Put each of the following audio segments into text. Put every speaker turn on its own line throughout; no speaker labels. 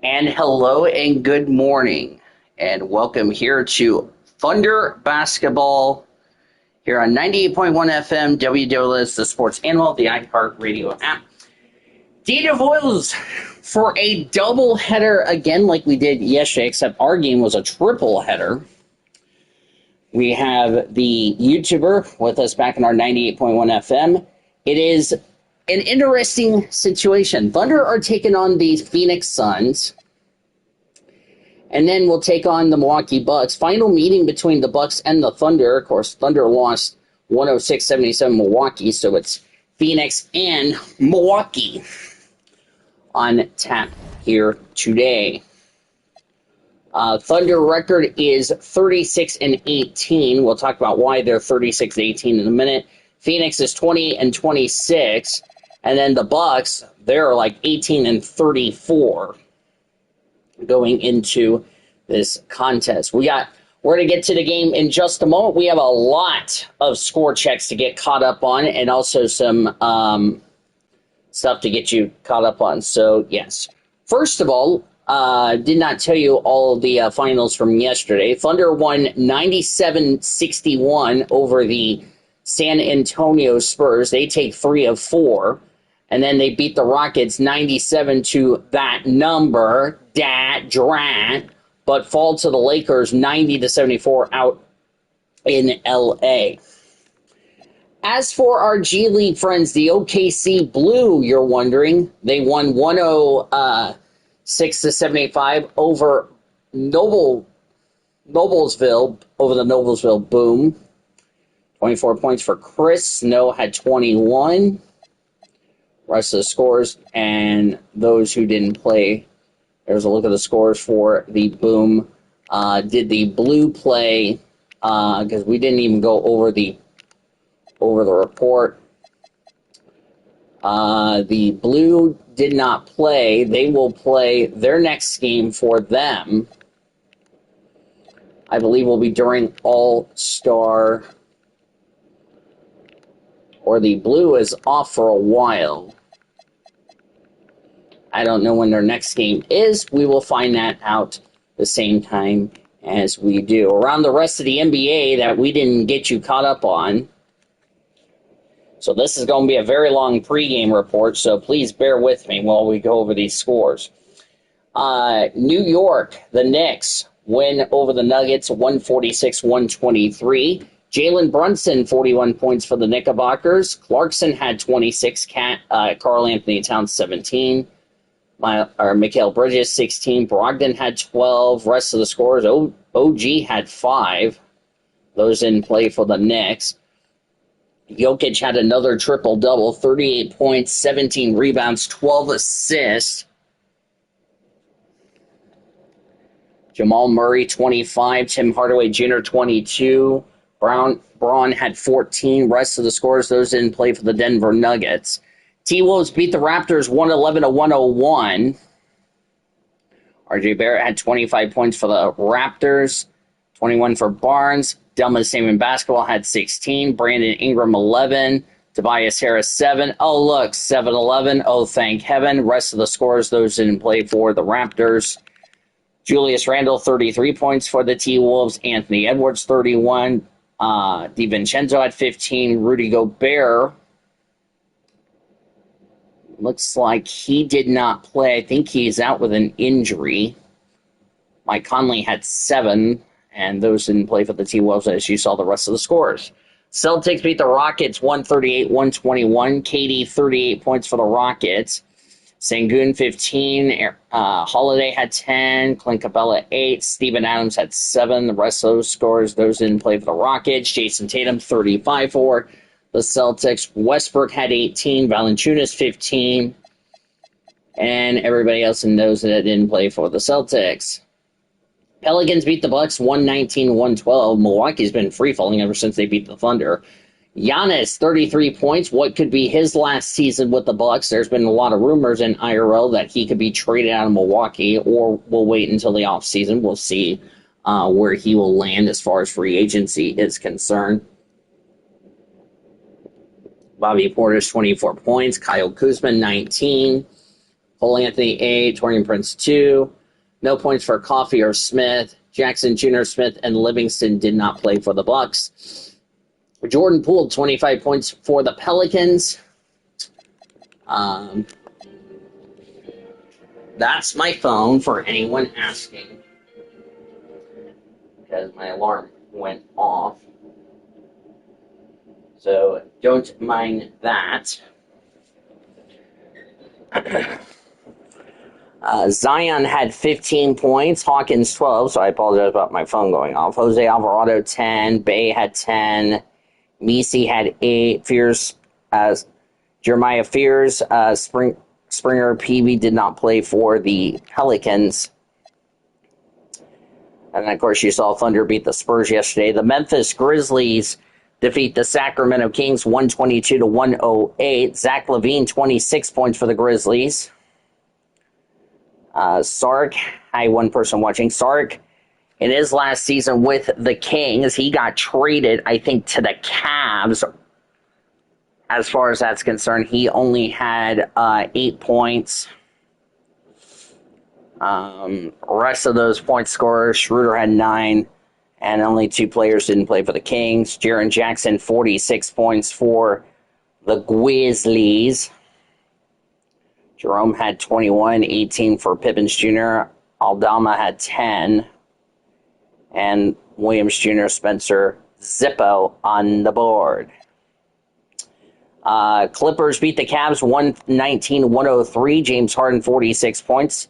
And hello and good morning. And welcome here to Thunder Basketball here on 98.1 FM, WWS, the sports animal, the iHeart Radio app. Data Voiles for a double header again like we did yesterday, except our game was a triple header. We have the YouTuber with us back in our 98.1 FM. It is an interesting situation. Thunder are taking on the Phoenix Suns. And then we'll take on the Milwaukee Bucks. Final meeting between the Bucks and the Thunder. Of course, Thunder lost 106-77 Milwaukee, so it's Phoenix and Milwaukee on tap here today. Thunder record is 36-18. We'll talk about why they're 36-18 in a minute. Phoenix is 20-26. And then the Bucks, they're like 18-34 going into this contest. We're going to get to the game in just a moment. We have a lot of score checks to get caught up on and also some stuff to get you caught up on. So, yes. First of all, did not tell you all the finals from yesterday. Thunder won 97-61 over the San Antonio Spurs. They take 3 of 4. And then they beat the Rockets 97 to that number, but fall to the Lakers 90-74 out in L.A. As for our G League friends, the OKC Blue, you're wondering, they won 106-75 over Noblesville, over the Noblesville Boom. 24 points for Chris. Snow had 21. Rest of the scores and those who didn't play. There's a look at the scores for the Boom. Did the Blue play? Because we didn't even go over the report. The Blue did not play. They will play their next game for them. I believe will be during All-Star. Or the Blue is off for a while. I don't know when their next game is. We will find that out the same time as we do. Around the rest of the NBA that we didn't get you caught up on. So this is going to be a very long pregame report, so please bear with me while we go over these scores. New York, the Knicks, win over the Nuggets 146-123. Jalen Brunson, 41 points for the Knickerbockers. Clarkson had 26. Karl Anthony Towns, 17. Mikal Bridges, 16. Brogdon had 12. Rest of the scores, OG had 5. Those didn't play for the Knicks. Jokic had another triple-double, 38 points, 17 rebounds, 12 assists. Jamal Murray, 25. Tim Hardaway Jr., 22. Braun had 14. Rest of the scores, those didn't play for the Denver Nuggets. T-Wolves beat the Raptors 111-101. RJ Barrett had 25 points for the Raptors, 21 for Barnes. Delma same in basketball had 16. Brandon Ingram 11. Tobias Harris 7. Oh, look, 7-11. Oh, thank heaven. Rest of the scores, those didn't play for the Raptors. Julius Randle, 33 points for the T-Wolves. Anthony Edwards, 31. DiVincenzo at 15. Rudy Gobert, looks like he did not play. I think he's out with an injury. Mike Conley had 7, and those didn't play for the T-Wolves as you saw the rest of the scores. Celtics beat the Rockets 138-121. KD, 38 points for the Rockets. Sengun, 15. Holiday had 10. Clint Capella, 8. Steven Adams had 7. The rest of those scores, those didn't play for the Rockets. Jason Tatum, 35 for the Celtics. Westbrook had 18. Valanciunas, 15. And everybody else in those that didn't play for the Celtics. Pelicans beat the Bucks 119-112. Milwaukee's been free-falling ever since they beat the Thunder. Giannis, 33 points. What could be his last season with the Bucks? There's been a lot of rumors in IRL that he could be traded out of Milwaukee, or we'll wait until the offseason. We'll see where he will land as far as free agency is concerned. Bobby Portis, 24 points. Kyle Kuzma, 19. Cole Anthony 8, Torian Prince 2. No points for Coffey or Smith. Jackson Jr., Smith, and Livingston did not play for the Bucks. Jordan Poole, 25 points for the Pelicans. That's my phone for anyone asking, because my alarm went off. So don't mind that. Zion had 15 points, Hawkins 12, so I apologize about my phone going off. Jose Alvarado 10, Bay had 10, Misi had 8, Jeremiah Fears, Springer, Peavy did not play for the Pelicans. And, of course, you saw Thunder beat the Spurs yesterday. The Memphis Grizzlies defeat the Sacramento Kings 122-108. Zach LaVine, 26 points for the Grizzlies. Sark, hi, one person watching. Sark, in his last season with the Kings, he got traded, I think, to the Cavs. As far as that's concerned, he only had 8 points. Rest of those point scorers, Schroeder had 9, and only 2 players didn't play for the Kings. Jaren Jackson, 46 points for the Grizzlies. Jerome had 21, 18 for Pippins Jr. Aldama had 10. And Williams Jr., Spencer Zippo on the board. Clippers beat the Cavs 119-103. James Harden, 46 points.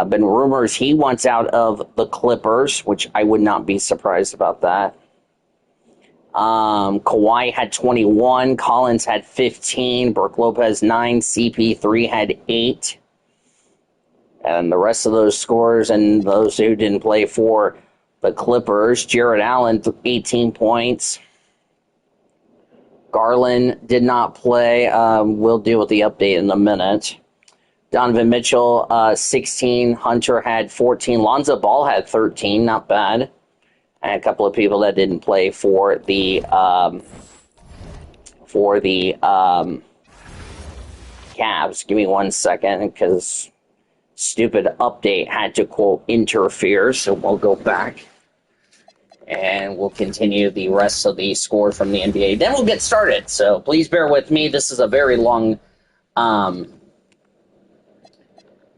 Been rumors he wants out of the Clippers, which I would not be surprised about that. Kawhi had 21. Collins had 15. Brook Lopez, 9. CP3 had 8. And the rest of those scorers and those who didn't play for the Clippers, Jared Allen, 18 points. Garland did not play. We'll deal with the update in a minute. Donovan Mitchell, 16. Hunter had 14. Lonzo Ball had 13. Not bad. And a couple of people that didn't play for the Cavs. Give me 1 second, because stupid update had to, quote, interfere. So we'll go back. And we'll continue the rest of the score from the NBA. Then we'll get started. So please bear with me. This is a very long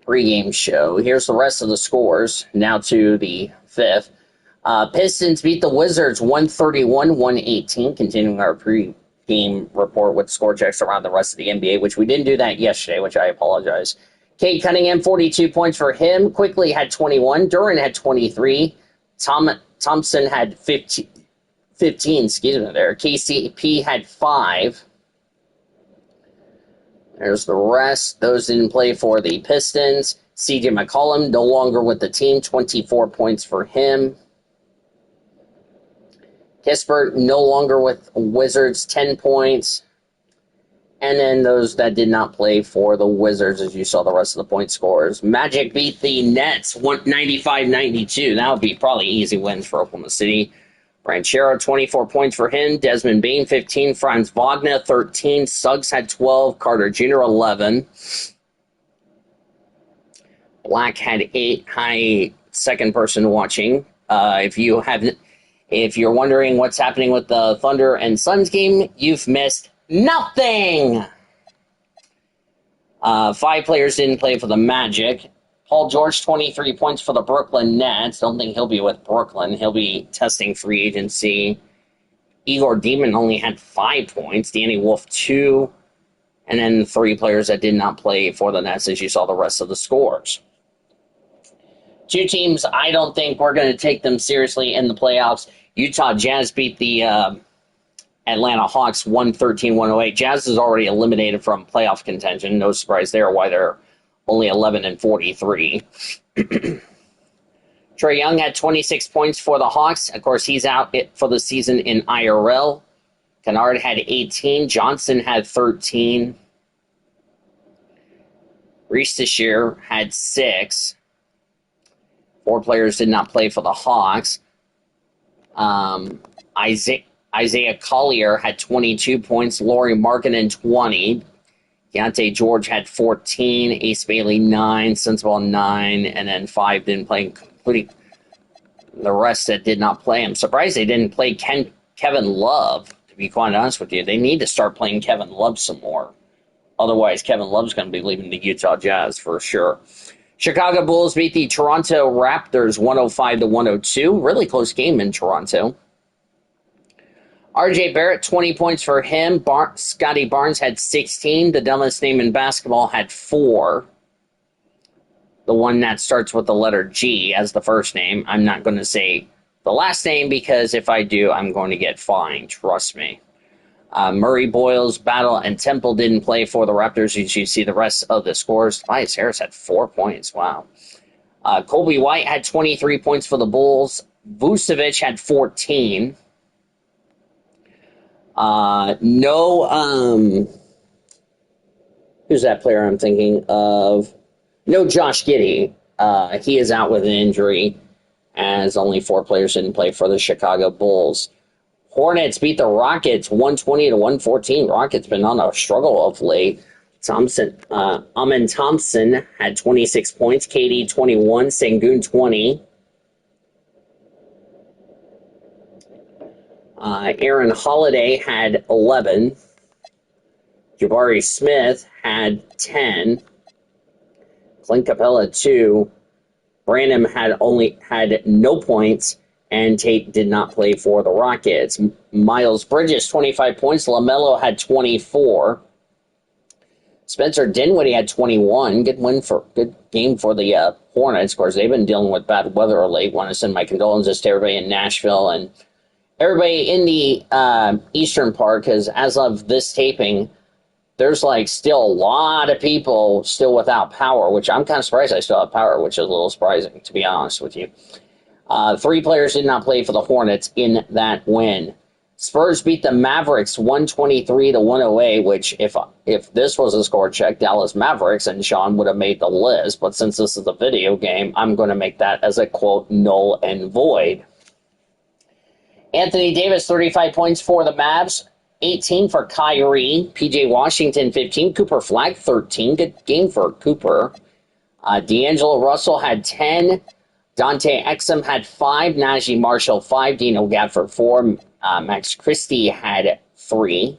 pregame show. Here's the rest of the scores. Now to the fifth. Pistons beat the Wizards 131-118. Continuing our pregame report with score checks around the rest of the NBA, which we didn't do that yesterday, which I apologize. Cade Cunningham, 42 points for him. Quickly had 21. Duran had 23. Thompson had 15, excuse me there. KCP had 5. There's the rest. Those didn't play for the Pistons. CJ McCollum, no longer with the team, 24 points for him. Kispert, no longer with Wizards, 10 points. And then those that did not play for the Wizards, as you saw the rest of the point scorers. Magic beat the Nets 95-92. That would be probably easy wins for Oklahoma City. Ranchero, 24 points for him. Desmond Bain, 15. Franz Wagner, 13. Suggs had 12. Carter Jr., 11. Black had 8. Hi, second person watching. If you're wondering what's happening with the Thunder and Suns game, you've missed nothing. 5 players didn't play for the Magic. Paul George, 23 points for the Brooklyn Nets. Don't think he'll be with Brooklyn. He'll be testing free agency. Igor Demon only had 5 points. Danny Wolf, 2. And then 3 players that did not play for the Nets, as you saw the rest of the scores. 2 teams, I don't think we're going to take them seriously in the playoffs. Utah Jazz beat the Atlanta Hawks 113-108. Jazz is already eliminated from playoff contention. No surprise there why they're only 11-43. Trae Young had 26 points for the Hawks. Of course, he's out for the season in IRL. Kennard had 18. Johnson had 13. Reese Deshear had 6. 4 players did not play for the Hawks. Isaiah Collier had 22 points. Lauri Markkanen, 20. Keontae George had 14, Ace Bailey 9, Sensabaugh 9, and then 5 didn't play, including the rest that did not play. I'm surprised they didn't play Kevin Love, to be quite honest with you. They need to start playing Kevin Love some more. Otherwise, Kevin Love's going to be leaving the Utah Jazz for sure. Chicago Bulls beat the Toronto Raptors 105-102. Really close game in Toronto. RJ Barrett, 20 points for him. Scotty Barnes had 16. The dumbest name in basketball had 4. The one that starts with the letter G as the first name. I'm not going to say the last name because if I do, I'm going to get fined. Trust me. Murray, Boyles, Battle, and Temple didn't play for the Raptors. As you see the rest of the scores, Tobias Harris had 4 points. Wow. Colby White had 23 points for the Bulls. Vucevic had 14. Who's that player I'm thinking of? No Josh Giddey. He is out with an injury, as only 4 players didn't play for the Chicago Bulls. Hornets beat the Rockets 120-114. Rockets been on a struggle of late. Amen Thompson had 26 points. KD 21. Sengun 20. Aaron Holiday had 11. Jabari Smith had 10. Clint Capella 2. Branham had no points. And Tate did not play for the Rockets. Miles Bridges, 25 points. LaMelo had 24. Spencer Dinwiddie had 21. Good game for the Hornets. Of course, they've been dealing with bad weather of late. Want to send my condolences to everybody in Nashville and everybody in the eastern part, because as of this taping, there's still a lot of people still without power, which I'm kind of surprised I still have power, which is a little surprising, to be honest with you. 3 players did not play for the Hornets in that win. Spurs beat the Mavericks 123-108, which if this was a score check, Dallas Mavericks, and Sean would have made the list. But since this is a video game, I'm going to make that as a, quote, null and void. Anthony Davis, 35 points for the Mavs, 18 for Kyrie. PJ Washington, 15. Cooper Flagg, 13. Good game for Cooper. D'Angelo Russell had 10. Dante Exum had 5, Najee Marshall 5, Dino Gafford 4, Max Christie had 3.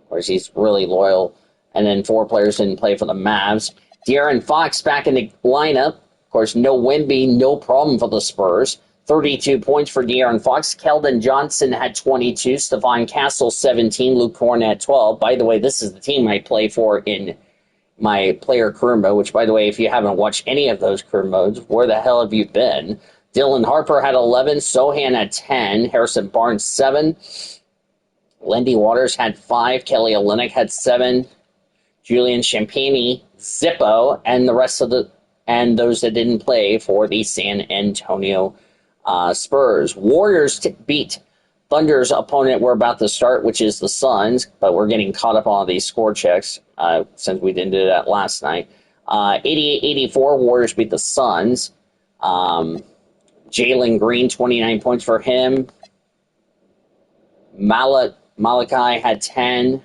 Of course, he's really loyal. And then 4 players didn't play for the Mavs. De'Aaron Fox back in the lineup. Of course, no Wemby, no problem for the Spurs. 32 points for De'Aaron Fox. Keldon Johnson had 22, Stephon Castle 17, Luke Kornet 12. By the way, this is the team I play for in my player career mode, which, by the way, if you haven't watched any of those career modes, where the hell have you been? Dylan Harper had 11, Sohan had 10, Harrison Barnes 7, Lindy Waters had 5, Kelly Olynyk had 7, Julian Champagny, Zippo, and the rest of those that didn't play for the San Antonio Spurs. Warriors beat Thunder's opponent we're about to start, which is the Suns, but we're getting caught up on these score checks since we didn't do that last night. 88-84, Warriors beat the Suns. Jalen Green, 29 points for him. Malachi had 10.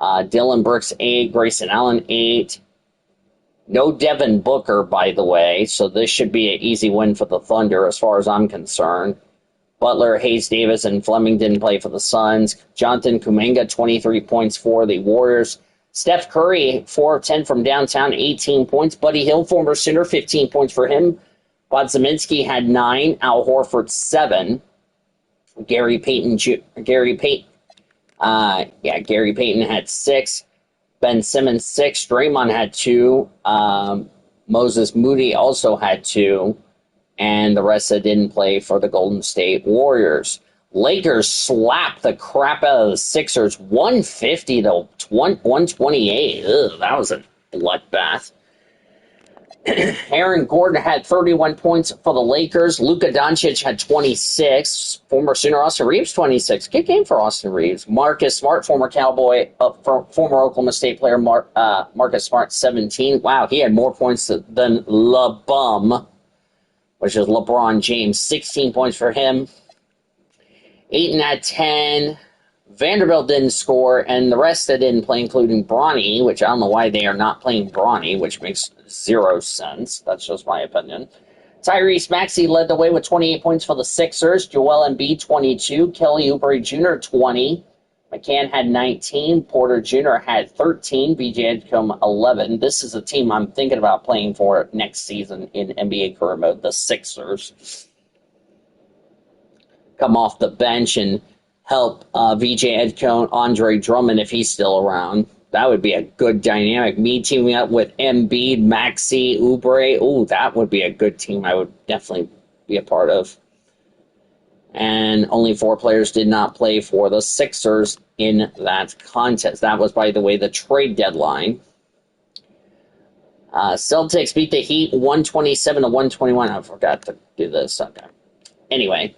Dylan Brooks, 8. Grayson Allen, 8. No Devin Booker, by the way, so this should be an easy win for the Thunder as far as I'm concerned. Butler, Hayes Davis, and Fleming didn't play for the Suns. Jonathan Kuminga, 23 points for the Warriors. Steph Curry, 4 of 10 from downtown, 18 points. Buddy Hill, former Sooner, 15 points for him. Bud Zeminski had 9. Al Horford, 7. Gary Payton had 6. Ben Simmons, 6. Draymond had 2. Moses Moody also had 2. And the rest that didn't play for the Golden State Warriors. Lakers slapped the crap out of the Sixers, 150-128. Ugh, that was a bloodbath. Aaron Gordon had 31 points for the Lakers. Luka Doncic had 26. Former Sooner Austin Reeves, 26. Good game for Austin Reeves. Marcus Smart, former Cowboy, former Oklahoma State player, Marcus Smart, 17. Wow, he had more points than LeBum, which is LeBron James. 16 points for him. Ayton had 10. Vanderbilt didn't score, and the rest that didn't play, including Bronny, which I don't know why they are not playing Bronny, which makes zero sense. That's just my opinion. Tyrese Maxey led the way with 28 points for the Sixers. Joel Embiid, 22. Kelly Oubre Jr., 20. McCann had 19. Porter Jr. had 13. VJ Edgecombe, 11. This is a team I'm thinking about playing for next season in NBA career mode, the Sixers. Come off the bench and help VJ Edgecombe, Andre Drummond, if he's still around. That would be a good dynamic. Me teaming up with Embiid, Maxey, Oubre. Ooh, that would be a good team I would definitely be a part of. And only 4 players did not play for the Sixers in that contest. That was, by the way, the trade deadline. Celtics beat the Heat 127-121. I forgot to do this. Okay. Anyway,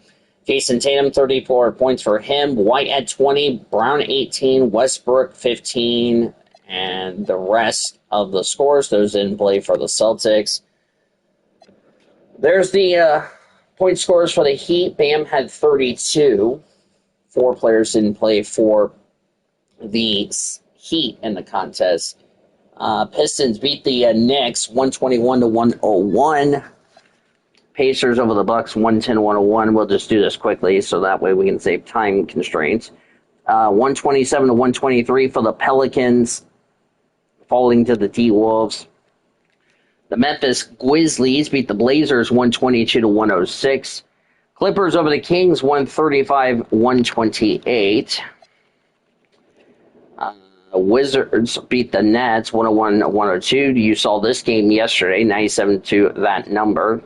Jason Tatum, 34 points for him. White had 20, Brown 18, Westbrook 15, and the rest of the scores, those didn't play for the Celtics. There's the point scores for the Heat. Bam had 32. 4 players didn't play for the Heat in the contest. Pistons beat the Knicks 121-101. Pacers over the Bucks 110-101. We'll just do this quickly so that way we can save time constraints. 127-123 for the Pelicans, falling to the T-Wolves. The Memphis Grizzlies beat the Blazers 122-106. Clippers over the Kings 135-128. The Wizards beat the Nets 101-102. You saw this game yesterday, 97 to that number.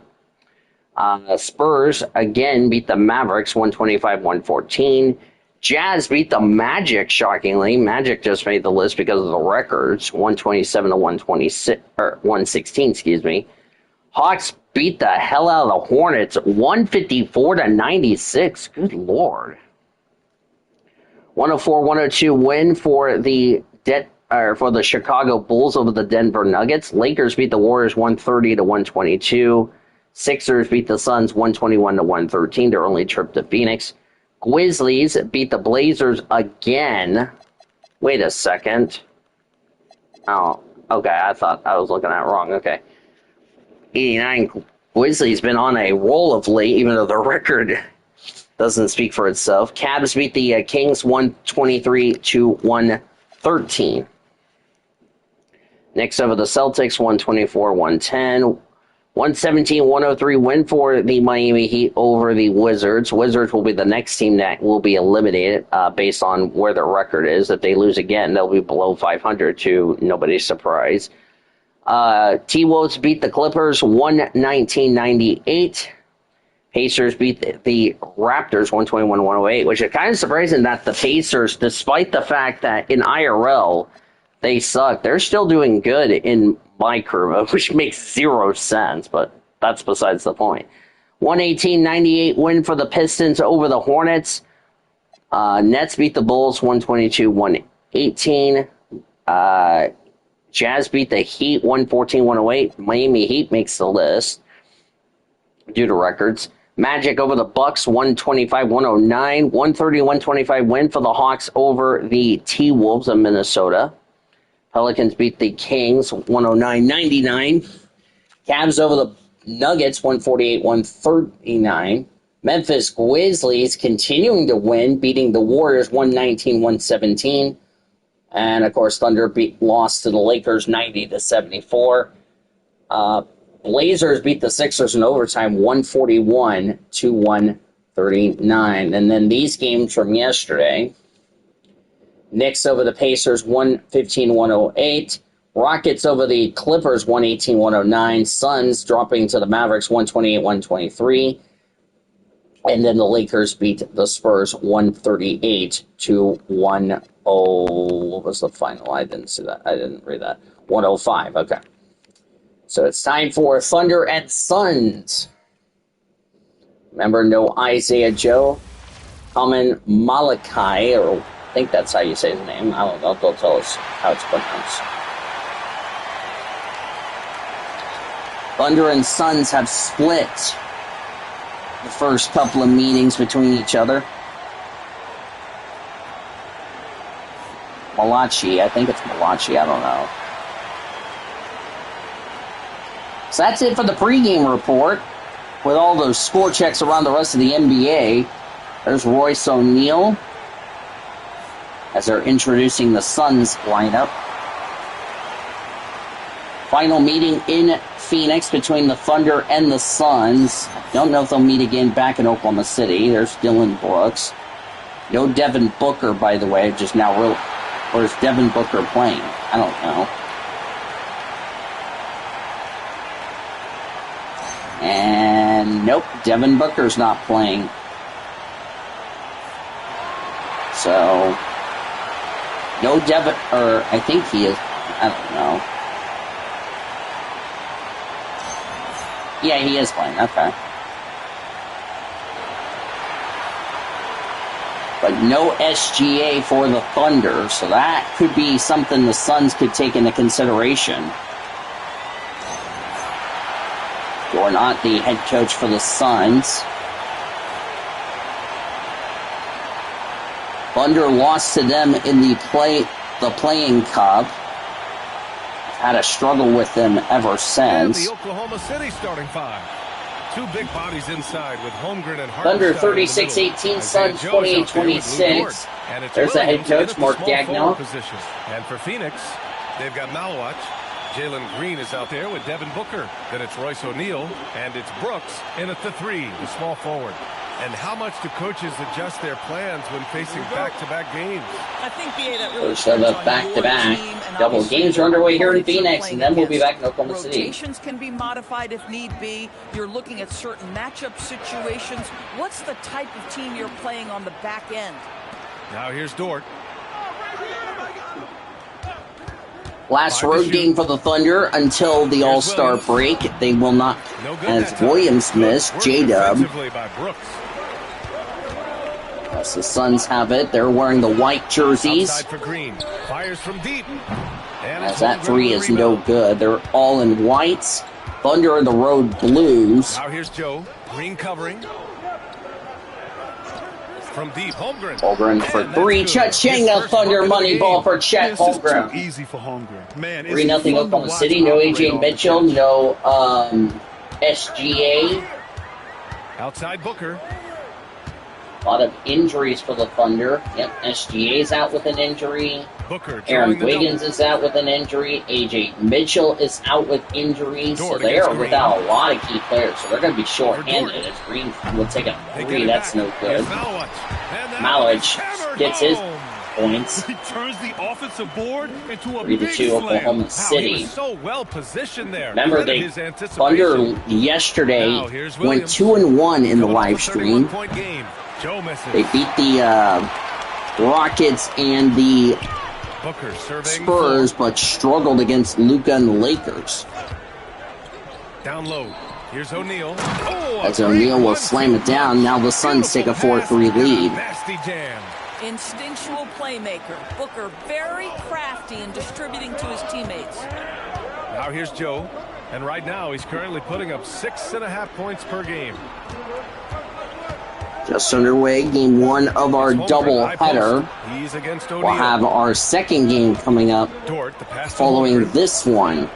Spurs again beat the Mavericks 125-114. Jazz beat the Magic, shockingly. Magic just made the list because of the records, 127-126 or 116, excuse me. Hawks beat the hell out of the Hornets 154-96. Good lord. 104-102 win for the Chicago Bulls over the Denver Nuggets. Lakers beat the Warriors 130-122. Sixers beat the Suns 121-113. Their only trip to Phoenix. Grizzlies beat the Blazers again. Wait a second. Oh, okay. I thought I was looking at it wrong. Okay. 89. Grizzlies been on a roll of late, even though the record doesn't speak for itself. Cavs beat the Kings 123-113. Next over the Celtics 124-110. 117-103 win for the Miami Heat over the Wizards. Wizards will be the next team that will be eliminated based on where their record is. If they lose again, they'll be below 500 to nobody's surprise. T-Wolves beat the Clippers 119-98. Pacers beat the Raptors 121-108, which is kind of surprising that the Pacers, despite the fact that in IRL they suck, they're still doing good in my curve, which makes zero sense, but that's besides the point. 118-98 win for the Pistons over the Hornets. Nets beat the Bulls 122-118. Jazz beat the Heat 114-108. Miami Heat makes the list due to records. Magic over the Bucks 125-109. 130-125 win for the Hawks over the T-Wolves of Minnesota. Pelicans beat the Kings 109-99. Cavs over the Nuggets 148-139. Memphis Grizzlies continuing to win, beating the Warriors 119-117. And of course, Thunder lost to the Lakers 90-74. Blazers beat the Sixers in overtime 141-139. And then these games from yesterday. Knicks over the Pacers 115-108. Rockets over the Clippers 118-109. Suns dropping to the Mavericks 128-123. And then the Lakers beat the Spurs 138-110. What was the final? I didn't see that. I didn't read that. 105. Okay. So it's time for Thunder and Suns. Remember, no Isaiah Joe. Common Malachi, or I think that's how you say his name. I don't know. They'll tell us how it's pronounced. Thunder and Suns have split the first couple of meetings between each other. Malachi. I think it's Malachi. I don't know. So that's it for the pregame report. With all those score checks around the rest of the NBA, there's Royce O'Neal as they're introducing the Suns lineup. Final meeting in Phoenix between the Thunder and the Suns. Don't know if they'll meet again back in Oklahoma City. There's Dylan Brooks. No Devin Booker, by the way, just now. Where's Devin Booker playing? I don't know. And nope, Devin Booker's not playing. So, no Devin, or I think he is. I don't know. Yeah, he is playing. Okay. But no SGA for the Thunder, so that could be something the Suns could take into consideration. You're not the head coach for the Suns. Thunder lost to them in the Playing Cup. Had a struggle with them ever since.
And the Oklahoma City starting five. Two big bodies inside with Holmgren and
Thunder 36-18, Suns 28-26. There's the head coach, Mark Dagnall.
And for Phoenix, they've got Malawach. Jalen Green is out there with Devin Booker. Then it's Royce O'Neal, and it's Brooks in at the three, the small forward. And how much do coaches adjust their plans when facing back-to-back games?
I think that really
so the back-to-back double games are underway here in Phoenix, and then we'll be back in Oklahoma City.
Rotations can be modified if need be. You're looking at certain matchup situations. What's the type of team you're playing on the back end?
Now here's Dort.
Last road game for the Thunder until the All-Star break. They will not, as Williams missed, J-Dub. As the Suns have it, they're wearing the white jerseys. As that three is no good. They're all in whites. Thunder in the road blues.
Now here's Joe. Green covering. From deep,
Holmgren for three. Cha-ching-a Thunder money ball for Chet Holmgren.
Easy for Holmgren. Man,
3-0 Oklahoma City. No A.J. Mitchell. No SGA.
Outside Booker.
A lot of injuries for the Thunder. Yep, SGA's out with an injury.
Booker.
Aaron Wiggins is out with an injury. A.J. Mitchell is out with injuries. So they are without a lot of key players. So they're going to be short-handed. As Green will take a three, that's no good. Malawach gets his points.
He turns the offensive board into a
3-2 Oklahoma City.
So well positioned there.
Remember, they Thunder yesterday went 2-1 in the live stream. They beat the Rockets and the Spurs, but struggled against Luka and the Lakers.
Down low. Here's O'Neal.
As O'Neal will slam it down, now the Suns take a 4-3 lead.
Nasty jam.
Instinctual playmaker. Booker very crafty in distributing to his teammates.
Now here's Joe. And right now he's currently putting up 6.5 points per game.
Just underway, game one of our doubleheader. We'll have our second game coming up following this one.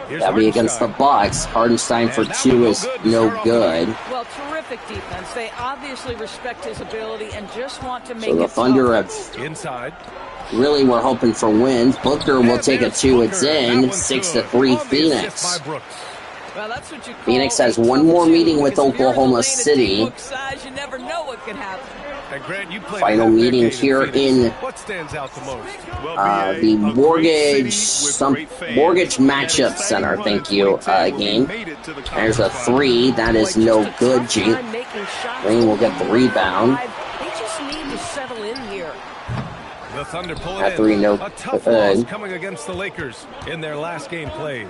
That'll be against the Bucks. Hardenstein for two is no good.
Well, terrific defense. They obviously respect his ability and just want to make it
so the Thunder have
inside.
Really, we're hoping for wins. Booker will take a two. It's in 6-3 Phoenix.
Well, that's what you call
Phoenix has one more meeting with Oklahoma City.
You never know what can happen.
Final meeting here in the Mortgage Matchup Center. Thank you, game. There's a three. That is no good. Green will get the rebound.
They just need to settle in here.
The Thunder pull
it in. A tough loss
coming against the Lakers in their last game played.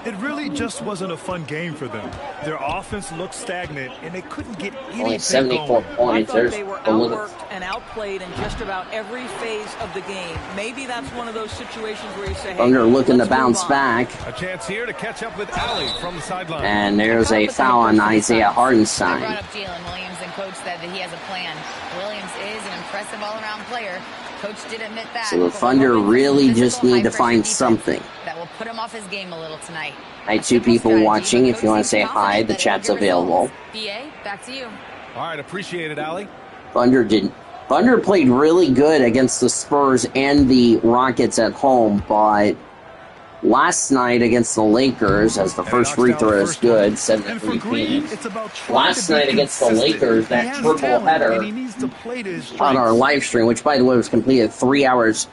It really just wasn't a fun game for them. Their offense looked stagnant, and they couldn't get anything
only 74
going.
points.
I thought they were outworked and outplayed in just about every phase of the game. Maybe that's one of those situations where you say, hey,
Thunder looking to bounce back.
A chance here to catch up with Allie from the sideline.
And there's a foul on Isaiah Hardenstein.
Brought up Jalen Williams, and Coach said that he has a plan. Williams is an impressive all-around player. Coach did admit that.
So the Thunder really just need to find something.
That will put him off his game a little tonight.
Hi, 2 people watching. If you want to say hi, the chat's available.
BA, back to you.
All right, appreciate it, Allie.
Thunder played really good against the Spurs and the Rockets at home, but last night against the Lakers, as the first free throw is good, 7-3 Phoenix. Last night against the Lakers, that triple header on our live stream, which by the way was completed 3 hours,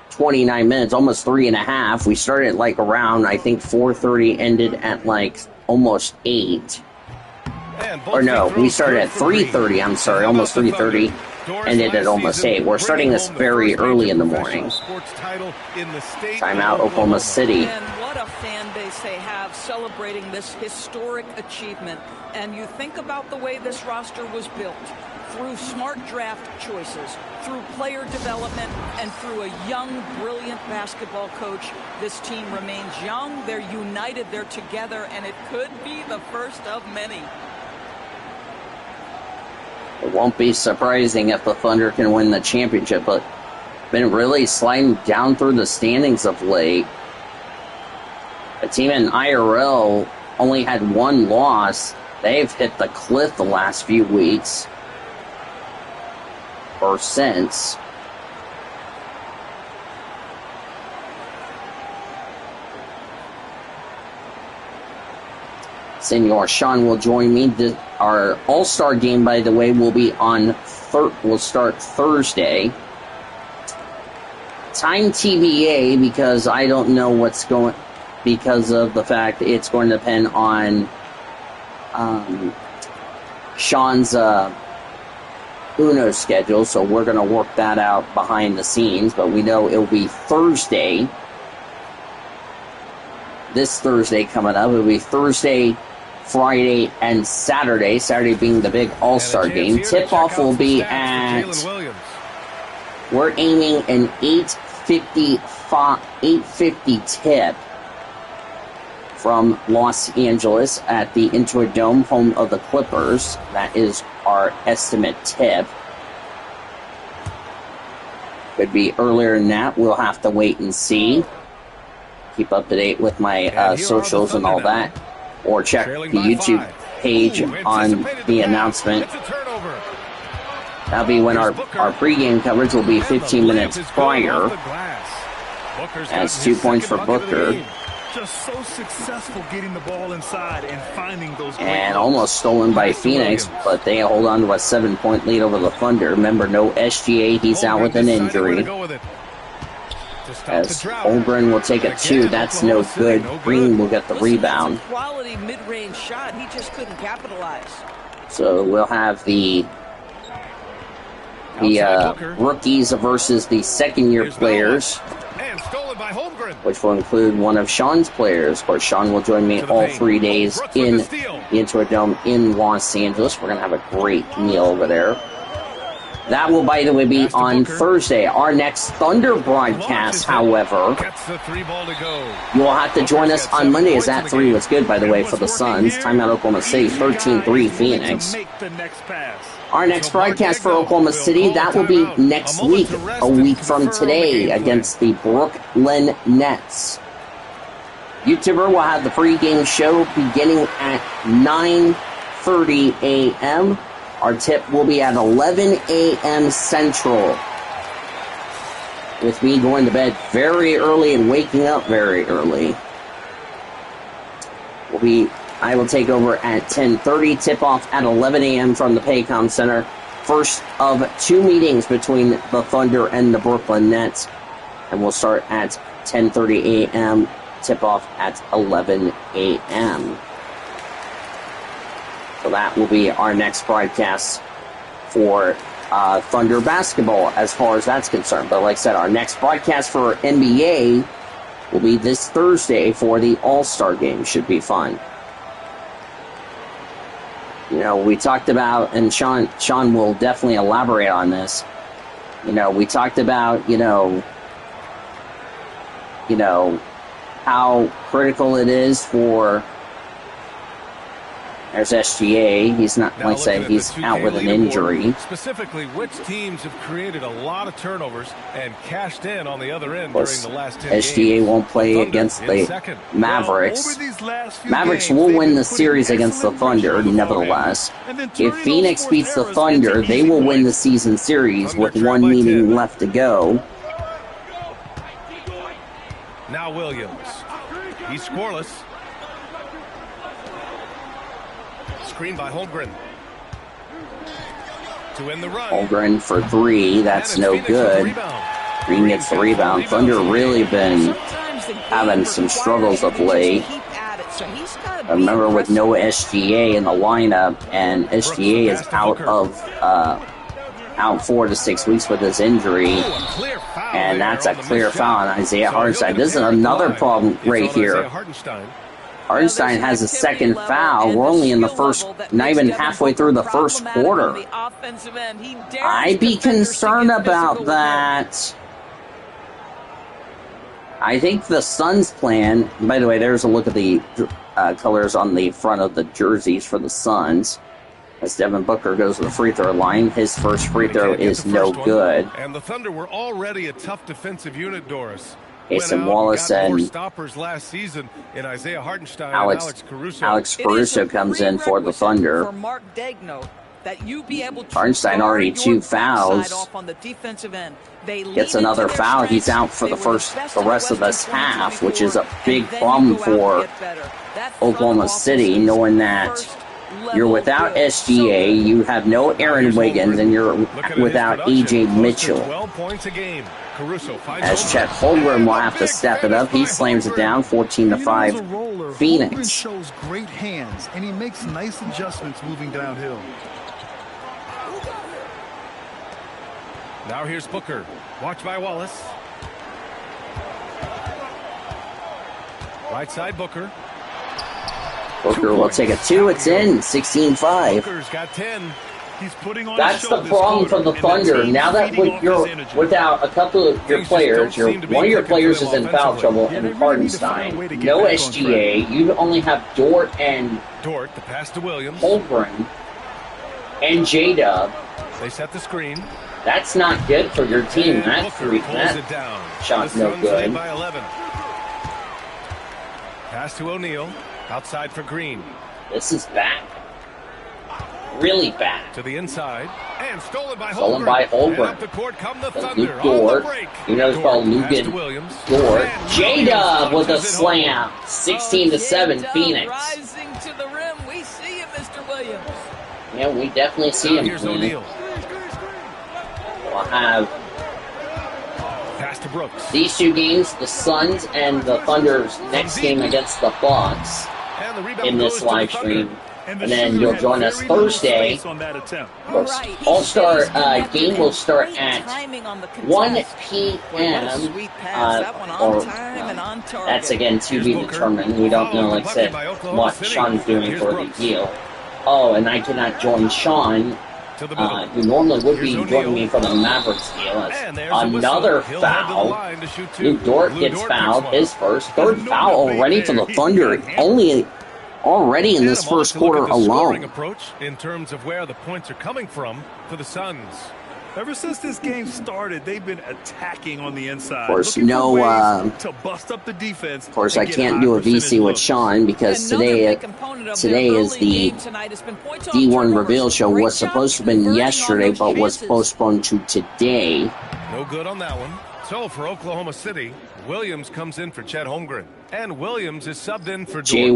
29 minutes, almost 3.5. We started at like around, I think, 4:30, ended at like almost 8. Or no, we started at 3:30, I'm sorry, almost 3:30. Ended at almost 8. We're starting this very early in the morning. Timeout, Oklahoma City.
And what a fan base they have celebrating this historic achievement. And you think about the way this roster was built. Through smart draft choices, through player development, and through a young, brilliant basketball coach, this team remains young, they're united, they're together, and it could be the first of many.
It won't be surprising if the Thunder can win the championship, but been really sliding down through the standings of late. The team in IRL only had 1 loss. They've hit the cliff the last few weeks. Or since. Senor Sean will join me. Our All-Star game, by the way, will be will start Thursday. Time TBA, because I don't know what's going, because of the fact it's going to depend on Sean's Uno schedule, so we're going to work that out behind the scenes, but we know it'll be Thursday. This Thursday coming up. It'll be Thursday, Friday, and Saturday. Saturday being the big All-Star game. Tip-off will be at... We're aiming an 8:50 tip from Los Angeles at the Intuit Dome, home of the Clippers. That is our estimate tip. Could be earlier than that. We'll have to wait and see. Keep up to date with my socials and all that. Or check the YouTube page on the announcement. That'll be when our pregame coverage will be 15 minutes prior. That's 2 points for Booker.
Just so successful getting the ball inside and finding those.
And almost stolen by Phoenix, but they hold on to a 7-point lead over the Thunder. Remember, no SGA. He's out with an injury. As Holmgren will take it 2. That's no good. Green will get the rebound.
Quality mid-range shot. He just couldn't capitalize.
So we'll have the rookies versus the second-year players, which will include one of Sean's players. Of course, Sean will join me all 3 days in the Intuit Dome in Los Angeles. We're going to have a great meal over there. That will, by the way, be on Thursday. Our next Thunder broadcast, however, you'll have to join us on Monday, as that 3 was good, by the way, for the Suns. Timeout Oklahoma City, 13-3 Phoenix. Our next broadcast for Oklahoma City, that will be next week, a week from today, against the Brooklyn Nets. YouTuber will have the pregame show beginning at 9:30 a.m. Our tip will be at 11 a.m. Central, with me going to bed very early and waking up very early. I will take over at 10:30, tip-off at 11 a.m. from the Paycom Center. First of 2 meetings between the Thunder and the Brooklyn Nets. And we'll start at 10:30 a.m., tip-off at 11 a.m. So that will be our next broadcast for Thunder basketball as far as that's concerned. But like I said, our next broadcast for NBA will be this Thursday for the All-Star game. Should be fun. You know, we talked about, and Sean will definitely elaborate on this. You know, we talked about, you know, how critical it is for There's SGA. He's not, like I say, he's out with an injury.
Specifically, which teams have created a lot of turnovers and cashed in on the other end
course,
during the last 10
SGA
games.
won't play against the Mavericks. Mavericks will win the series against the Thunder, nevertheless. If Phoenix beats the Thunder, they will win the season series with 1 meeting left to go.
Now Williams. He's scoreless. Screen by Holmgren. To end the run.
Holmgren for 3. That's no good. Green gets the rebound. Thunder really been having some struggles of late. I remember with no SGA in the lineup, and SGA is out 4 to 6 weeks with his injury, and that's a clear foul on Isaiah Hartenstein. This is another problem right here. Hartenstein has a second foul. We're only in the first, not even halfway through the first quarter. I'd be concerned about that. I think the Suns' plan, by the way, there's a look at the colors on the front of the jerseys for the Suns. As Devin Booker goes to the free throw line, his first free throw is no good.
And the Thunder were already a tough defensive unit, Doris.
Jason Wallace and
stoppers last season in Isaiah Hartenstein
Alex Caruso comes in for the Thunder. Hartenstein already 2 fouls. Gets another foul. He's out for the rest of this half, which is a big problem for Oklahoma City, knowing that you're without SGA, you have no Aaron Wiggins, and you're without A.J. Mitchell.
12 points a game.
As Chet Holmgren will have to step it up. He slams it down 14-5 Phoenix.
Holmgren shows great hands, and he makes nice adjustments moving downhill.
Now here's Booker. Watch by Wallace. Right side Booker.
Booker will take a 2. It's in. 16-5.
Booker's got 10.
He's putting on
That's the problem for the Thunder. Now that you're without a couple of your players, one of your players is in foul trouble, and Hartenstein. No SGA. You only have Dort,
the pass to Williams.
Holmgren, and J-Dub.
They set the screen.
That's not good for your team. That shot no good.
By 11. Pass to O'Neal. Outside for Green.
This is bad. Really bad.
To the inside. And stolen by
Holmgren.
And up the court come the Thunder.
Luke Dort. You know it's called Lugan Dort. J-Dub with a slam. 16-7 Phoenix.
Rising to the rim. We see you, Mr. Williams.
Yeah, we definitely see him.
Here's O'Neal.
We'll have
pass to Brooks.
These 2 games, the Suns and the Thunder's next game against the Bucks in this live stream. And then you'll join us Thursday. All-Star game will start at 1 p.m. That's again to be determined. We don't know, like I said, what Sean's doing for the deal. Oh, and I cannot join Sean, who normally would be joining me for the Mavericks deal. Another foul. Luke Dort gets fouled, his first. 3rd foul already for the Thunder. Already in this first quarter alone.
Approach in terms of where the points are coming from for the Suns.
Ever since this game started, they've been attacking on the inside.
Of course,
to bust up the defense.
Of course, I can't do a VC with Sean because today is the D1 reveal show. Was supposed to have been yesterday, but was postponed to today.
No good on that one. So for Oklahoma City, Williams comes in for Chet Holmgren, and Williams is subbed in for
J.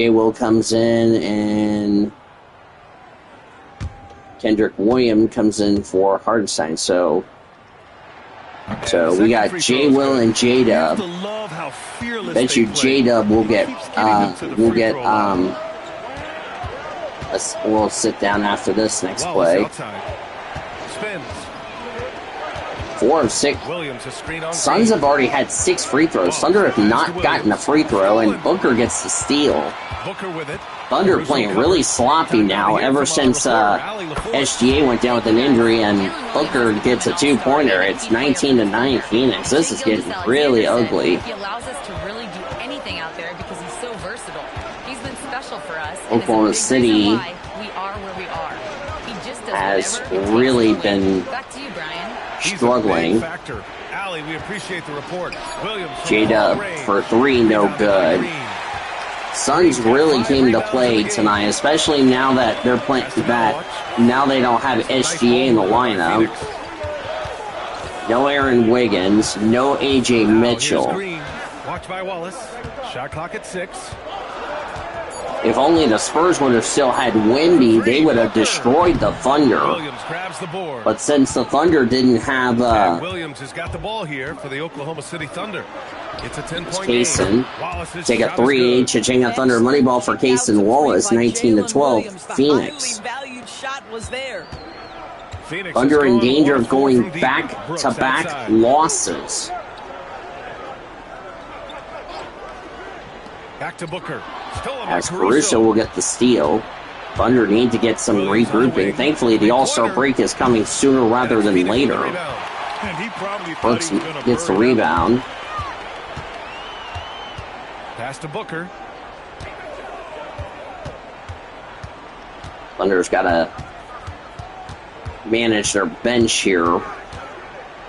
Will comes in, and Kendrick Williams comes in for Hartenstein. So we got J. Will and J-Dub. Bet you J-Dub will get we'll sit down after this next play.
Spins.
4 of 6. Suns have already had 6 free throws. Thunder have not gotten a free throw, and Booker gets the steal. Thunder playing really sloppy now ever since SGA went down with an injury, and Booker gets a 2-pointer. It's 19-9 Phoenix. This is getting really ugly.
He allows us to really do anything out there because he's so versatile. He's been special special for us. And
Oklahoma
it's a big reason
City
why we are where we are. He just does
has
whatever it takes
really
to win.
been
Back to you, Brian.
struggling.
He's a big factor. Allie, we appreciate the report. Williams from
J-Dub
long range.
for 3, no
Rebounded by
good.
Green.
Suns really came to play tonight, especially now that they're playing now they don't have SGA in the lineup. No Aaron Wiggins, no AJ Mitchell.
Green. Watched by Wallace. Shot clock at 6.
If only the Spurs would have still had Wemby, they would have destroyed the Thunder.
Williams grabs the board.
But since the Thunder didn't have
Williams has got the ball here for the Oklahoma City Thunder. It's a 10-point
Kaysen,
game.
take a 3, Chichinga Thunder money ball for Kaysen Wallace, 19-12, Phoenix. Thunder in danger of going back-to-back losses.
Back to Booker.
As Caruso will get the steal. Thunder need to get some regrouping. Thankfully, the All-Star break is coming sooner rather than later. Brooks gets the rebound.
Pass to Booker.
Thunder's got to manage their bench here.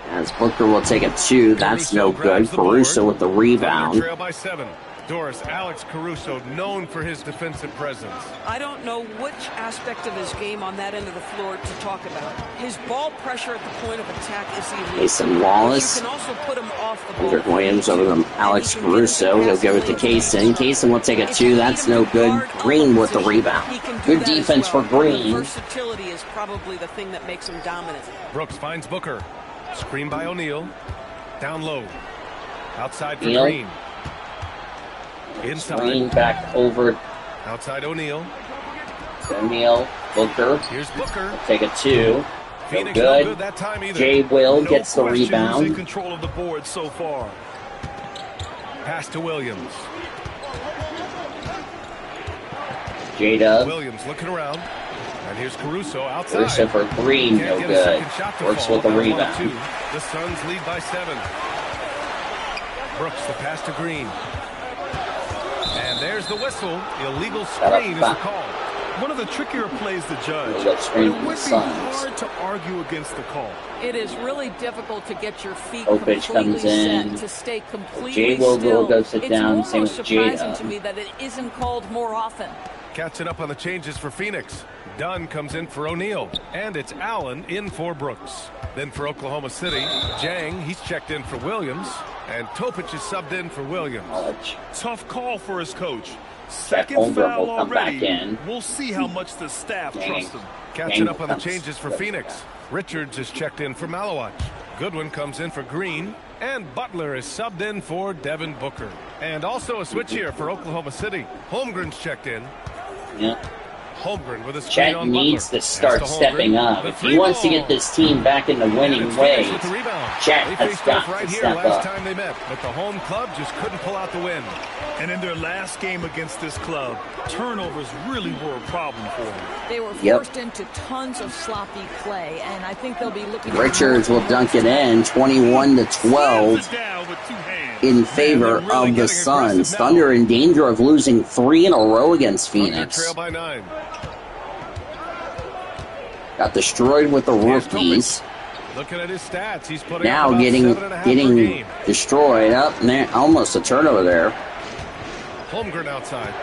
As Booker will take a 2. That's no good. Caruso with the rebound.
Trail by 7. Doris, Alex Caruso, known for his defensive presence.
I don't know which aspect of his game on that end of the floor to talk about. His ball pressure at the point of attack is elite.
Kaysen Wallace.
You can also put him off the ball.
Kendrick Williams over to Alex Caruso. He'll give it to Kaysen. Kaysen will take a 2. That's no good. Green with the rebound. Good defense for Green.
Versatility is probably the thing that makes him dominant.
Brooks finds Booker. Screen by O'Neal. Down low. Outside for
Neal.
Green. Inside.
Green back over
Outside O'Neal.
O'Neal. Booker.
Here's Booker.
Take a 2. No
Phoenix no
good.
good that time either.
Jay Will
No
gets the
question who's in
rebound.
control of the board so far.
Pass to Williams.
J-Dub.
Williams looking around. And here's Caruso outside.
Caruso for 3. No
Can't get a
good.
second shot to
Works
fall.
with the
Down
rebound.
1-2. The Suns lead by 7. Brooks the pass to Green. And there's the whistle. Illegal screen is the call.
One of the trickier plays to judge.
Illegal
But
screen
it
for the
would be
Suns.
hard to argue against the call.
It is really difficult to get your feet
Opich
completely
comes in.
set, to stay completely
Jay will
still.
go sit down,
It's
same
almost
with
surprising
J-Dub.
to me that it isn't called more often.
Catching up on the changes for Phoenix. Dunn comes in for O'Neal. And it's Allen in for Brooks. Then for Oklahoma City, Jang, he's checked in for Williams. And Topic is subbed in for Williams.
Tough call for his coach.
Chet
Second
Holmgren
foul
will come
already.
back in.
We'll see how much the staff trusts him.
Catching up on the changes for Phoenix. Richards is checked in for Malawach. Goodwin comes in for Green. And Butler is subbed in for Devin Booker. And also a switch here for Oklahoma City. Holmgren's checked in.
Yep.
Holmgren with a screen
Chet
on
needs
Butler.
to start
Pass to
stepping
Holmgren.
up.
The
If
three
he wants to
ball.
get this team back in the winning
And Phoenix
ways,
with the rebound.
Chet
They
has
faced
got
off
to
right here
step
last
up.
time they met, but the home club just couldn't pull out the win.
And in their last game against this club, turnovers really were a problem for them.
They were
Yep.
forced into tons of sloppy play, and I think they'll be looking.
Richards will dunk it in, 21-12
Slams it down with 2 hands.
in favor
Man, they're really
of the
getting
Suns.
aggressive now.
Thunder in danger of losing 3 in a row against
Thunder
Phoenix.
trail by 9.
Got destroyed with the rookies.
Looking at his stats, he's putting
Now
up about
getting
7.5 per game.
destroyed. Up and there, almost a turnover there.
Holmgren outside.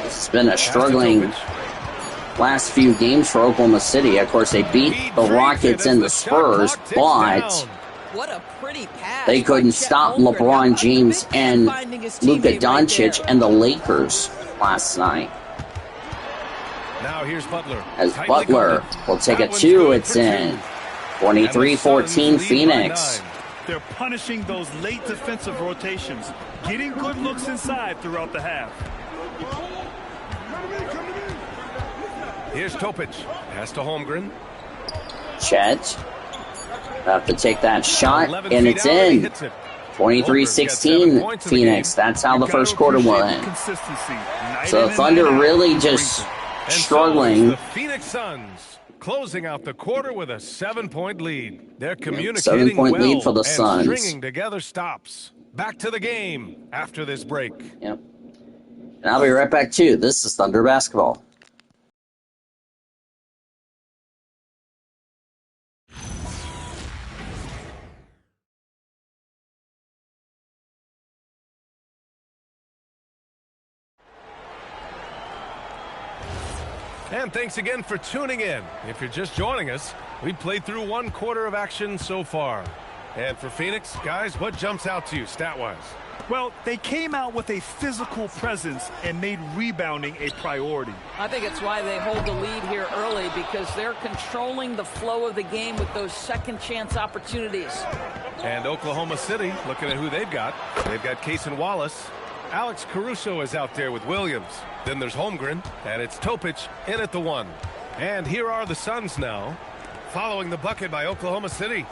It's been a
Pass to
struggling
Topic.
last few games for Oklahoma City. Of course, they beat
He
the
drinks
Rockets
it
and
as
the
the shot
Spurs,
clock ticks
but
down.
What a pretty pass.
they
by
couldn't
Chet
stop
Holmgren. How
LeBron
about
James
the big man
and
finding his
Luka
teammate right
Doncic
there?
and the Lakers last night.
Now here's Butler.
As
Tightly
Butler
guarded.
will take a
That one's
2,
good
it's
for
in.
2.
23-14
And the Suns lead by
Phoenix.
9.
They're punishing those late defensive rotations, getting good looks inside throughout the half.
Here's Topic. Pass to Holmgren.
Chet have to take that shot,
11
and
feet
it's
out, and he
in.
hits it. Holmgren's got 7
23-16
points in the
Phoenix.
game.
That's how the
You
first
gotta
quarter
appreciate
went.
the consistency. Night
So
in
the
and
Thunder
night out.
really
Brings
just
it.
And so
struggling.
is the Phoenix Suns closing out the quarter with a 7-point lead. They're communicating
7-point
well
lead for the
and
Suns.
stringing together stops. Back to the game after this break.
Yep. And I'll be right back, too. This is Thunder Basketball.
And thanks again for tuning in. If you're just joining us, we've played through 1 quarter of action so far. And for Phoenix, guys, what jumps out to you stat-wise?
Well, they came out with a physical presence and made rebounding a priority.
I think it's why they hold the lead here early, because they're controlling the flow of the game with those second chance opportunities.
And Oklahoma City, looking at who they've got. They've got Cason Wallace. Alex Caruso is out there with Williams. Then there's Holmgren, and it's Topic in at the 1. And here are the Suns now, following the bucket by Oklahoma City.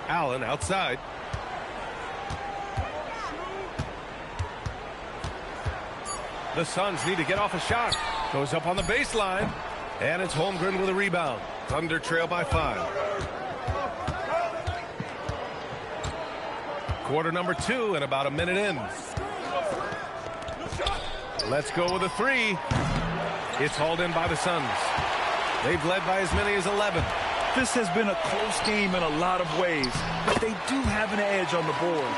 Allen outside. The Suns need to get off a shot. Goes up on the baseline, and it's Holmgren with a rebound. Thunder trail by 5. Quarter number 2 and about a minute in. Let's go with a 3. It's hauled in by the Suns. They've led by as many as 11.
This has been a close game in a lot of ways, but they do have an edge on the boards.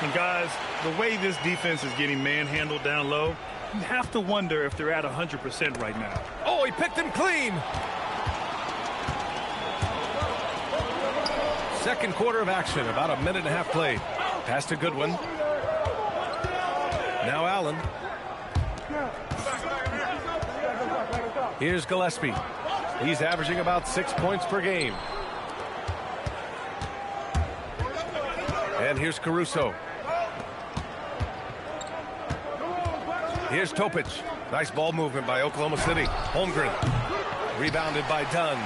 And guys, the way this defense is getting manhandled down low, you have to wonder if they're at 100% right now.
Oh, he picked him clean. Second quarter of action, about a minute and a half played. Pass to Goodwin. Now Allen. Here's Gillespie. He's averaging about 6 points per game. And here's Caruso. Here's Topic. Nice ball movement by Oklahoma City. Holmgren. Rebounded by Dunn.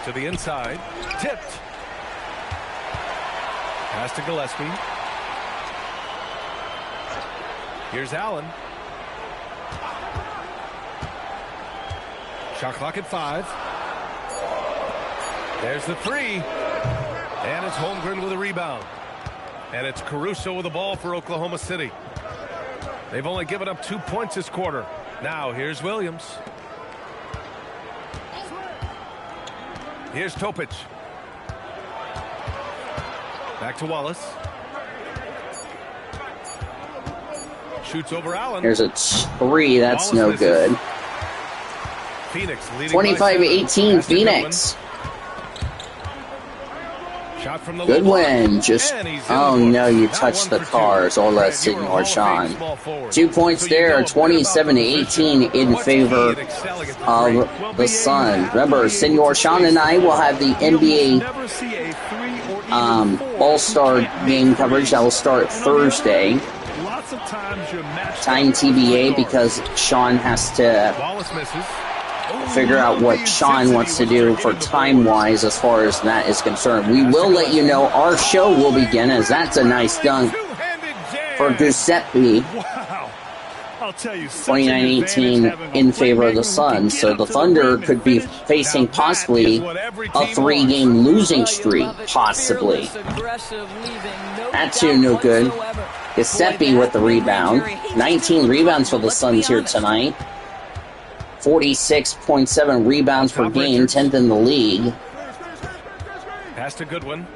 To the inside. Tipped. Pass to Gillespie. Here's Allen. Shot clock at 5. There's the 3. And it's Holmgren with a rebound. And it's Caruso with the ball for Oklahoma City. They've only given up 2 points this quarter. Now here's Williams. Here's Topic. Back to Wallace. Shoots over Allen.
There's a 3. That's
Wallace
no
misses.
good.
Phoenix leading by
25-18
7.
Phoenix.
Shot from the
Goodwin just,
and he's in
oh
the
no, you
books. Now
touched
1
the
for 2.
cars, Ola
Brad, you were a Hall
Senor
of Fame
Sean.
small forward.
2 points
So you
there,
know a bit about the
27-18 in
What's
favor
key in excelling at the three?
of the Sun. Remember, Senor Sean and I will have the NBA All-Star game coverage that will start Thursday.
Lots of times you're matched
Time
up with
TBA
superstars.
because Sean has to
Wallace misses.
figure out what Sean wants to do for time-wise as far as that is concerned. We will let you know our show will begin, as that's a nice dunk
Two-handed jam.
for Giuseppe.
Wow. I'll tell you, such an
29-18
advantage having a
in favor of the
playmaker who can
Suns,
get
so
up
the
to
Thunder
rim and
could be
finish.
facing possibly a 3-game losing streak, possibly. That's who no good. Giuseppe with the rebound. 19 rebounds for the Suns here tonight. 46.7 rebounds per game, 10th in the league.
Pass to Goodwin.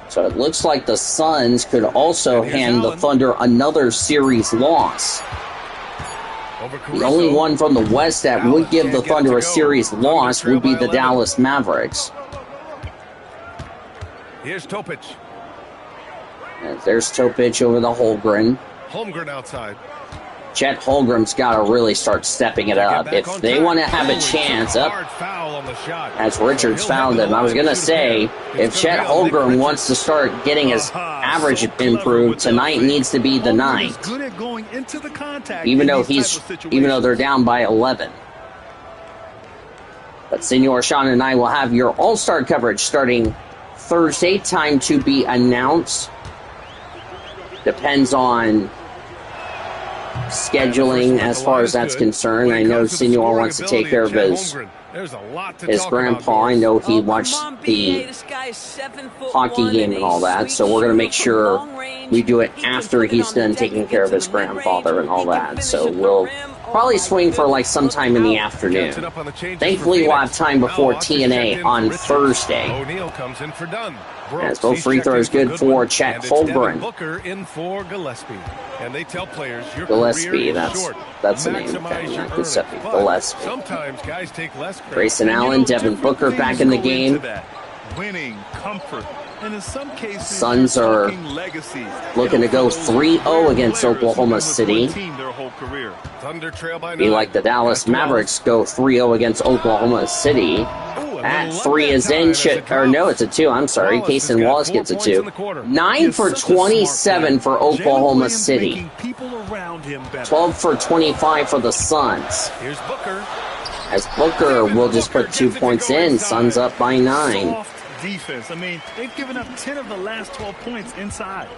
So it looks like the Suns could also
And here's
hand the
Allen.
Thunder another series loss.
Over
The
Caruso.
only one from the West that
Allen
would give the
can't get it
Thunder
to
a
go.
series
Thunder
loss
trail
would be
by
the
11.
Dallas Mavericks.
Here's Topic.
There's Topic over the Holmgren.
Holmgren outside.
Chet Holmgren's got to really start stepping it up. If they want to have a chance, up
Hard foul on the shot.
as Richards
So he'll
found
have
him. I was going to
shoot
say,
again.
if
It's
Chet
gonna be on Nick
Holmgren
Richards.
wants to start getting his average
So clever
improved,
with that
tonight
fake.
needs to be the
Holmgren
night.
is good at going into the contact
Even
in
though
these type of
even though they're
situations.
down by 11. But Senor Sean and I will have your All-Star coverage starting Thursday. Time to be announced. Depends on scheduling as far as that's concerned. I know Senor wants to take care of his
There's a lot to
His
talk
grandpa,
about.
I know he
Oh,
watched
come on,
the
BA. This guy's 7'1"
hockey game and all that, so we're going to make sure we do it after he's done taking care of his grandfather and all that. So we'll probably swing for like sometime in the afternoon. Thankfully, we'll have time before TNA on Thursday.
O'Neal comes in for Dunn.
As both free throws good for Chet Holmgren.
Booker in for Gillespie. And they tell players your
Gillespie,
career is
that's
short.
the name.
Maximize your
Not Giuseppe,
earnings. But
Gillespie.
sometimes guys take less credit.
Grayson Allen, Devin Booker back in the game.
Winning, comfort, and in some cases,
Suns are looking to go 3-0 against Oklahoma City.
Thunder trail by
Be
9.
like the Dallas Mavericks go 3-0 against Oklahoma City. That 3 is in. Or no, it's a 2. I'm sorry. Casey Wallace gets a 2. 9 for 27 for Oklahoma City. 12 for 25 for the Suns.
Here's Booker.
As Booker will just put 2 points in. Suns up by 9.
Soft defense. I mean, they've given up 10 of the last 12 points inside.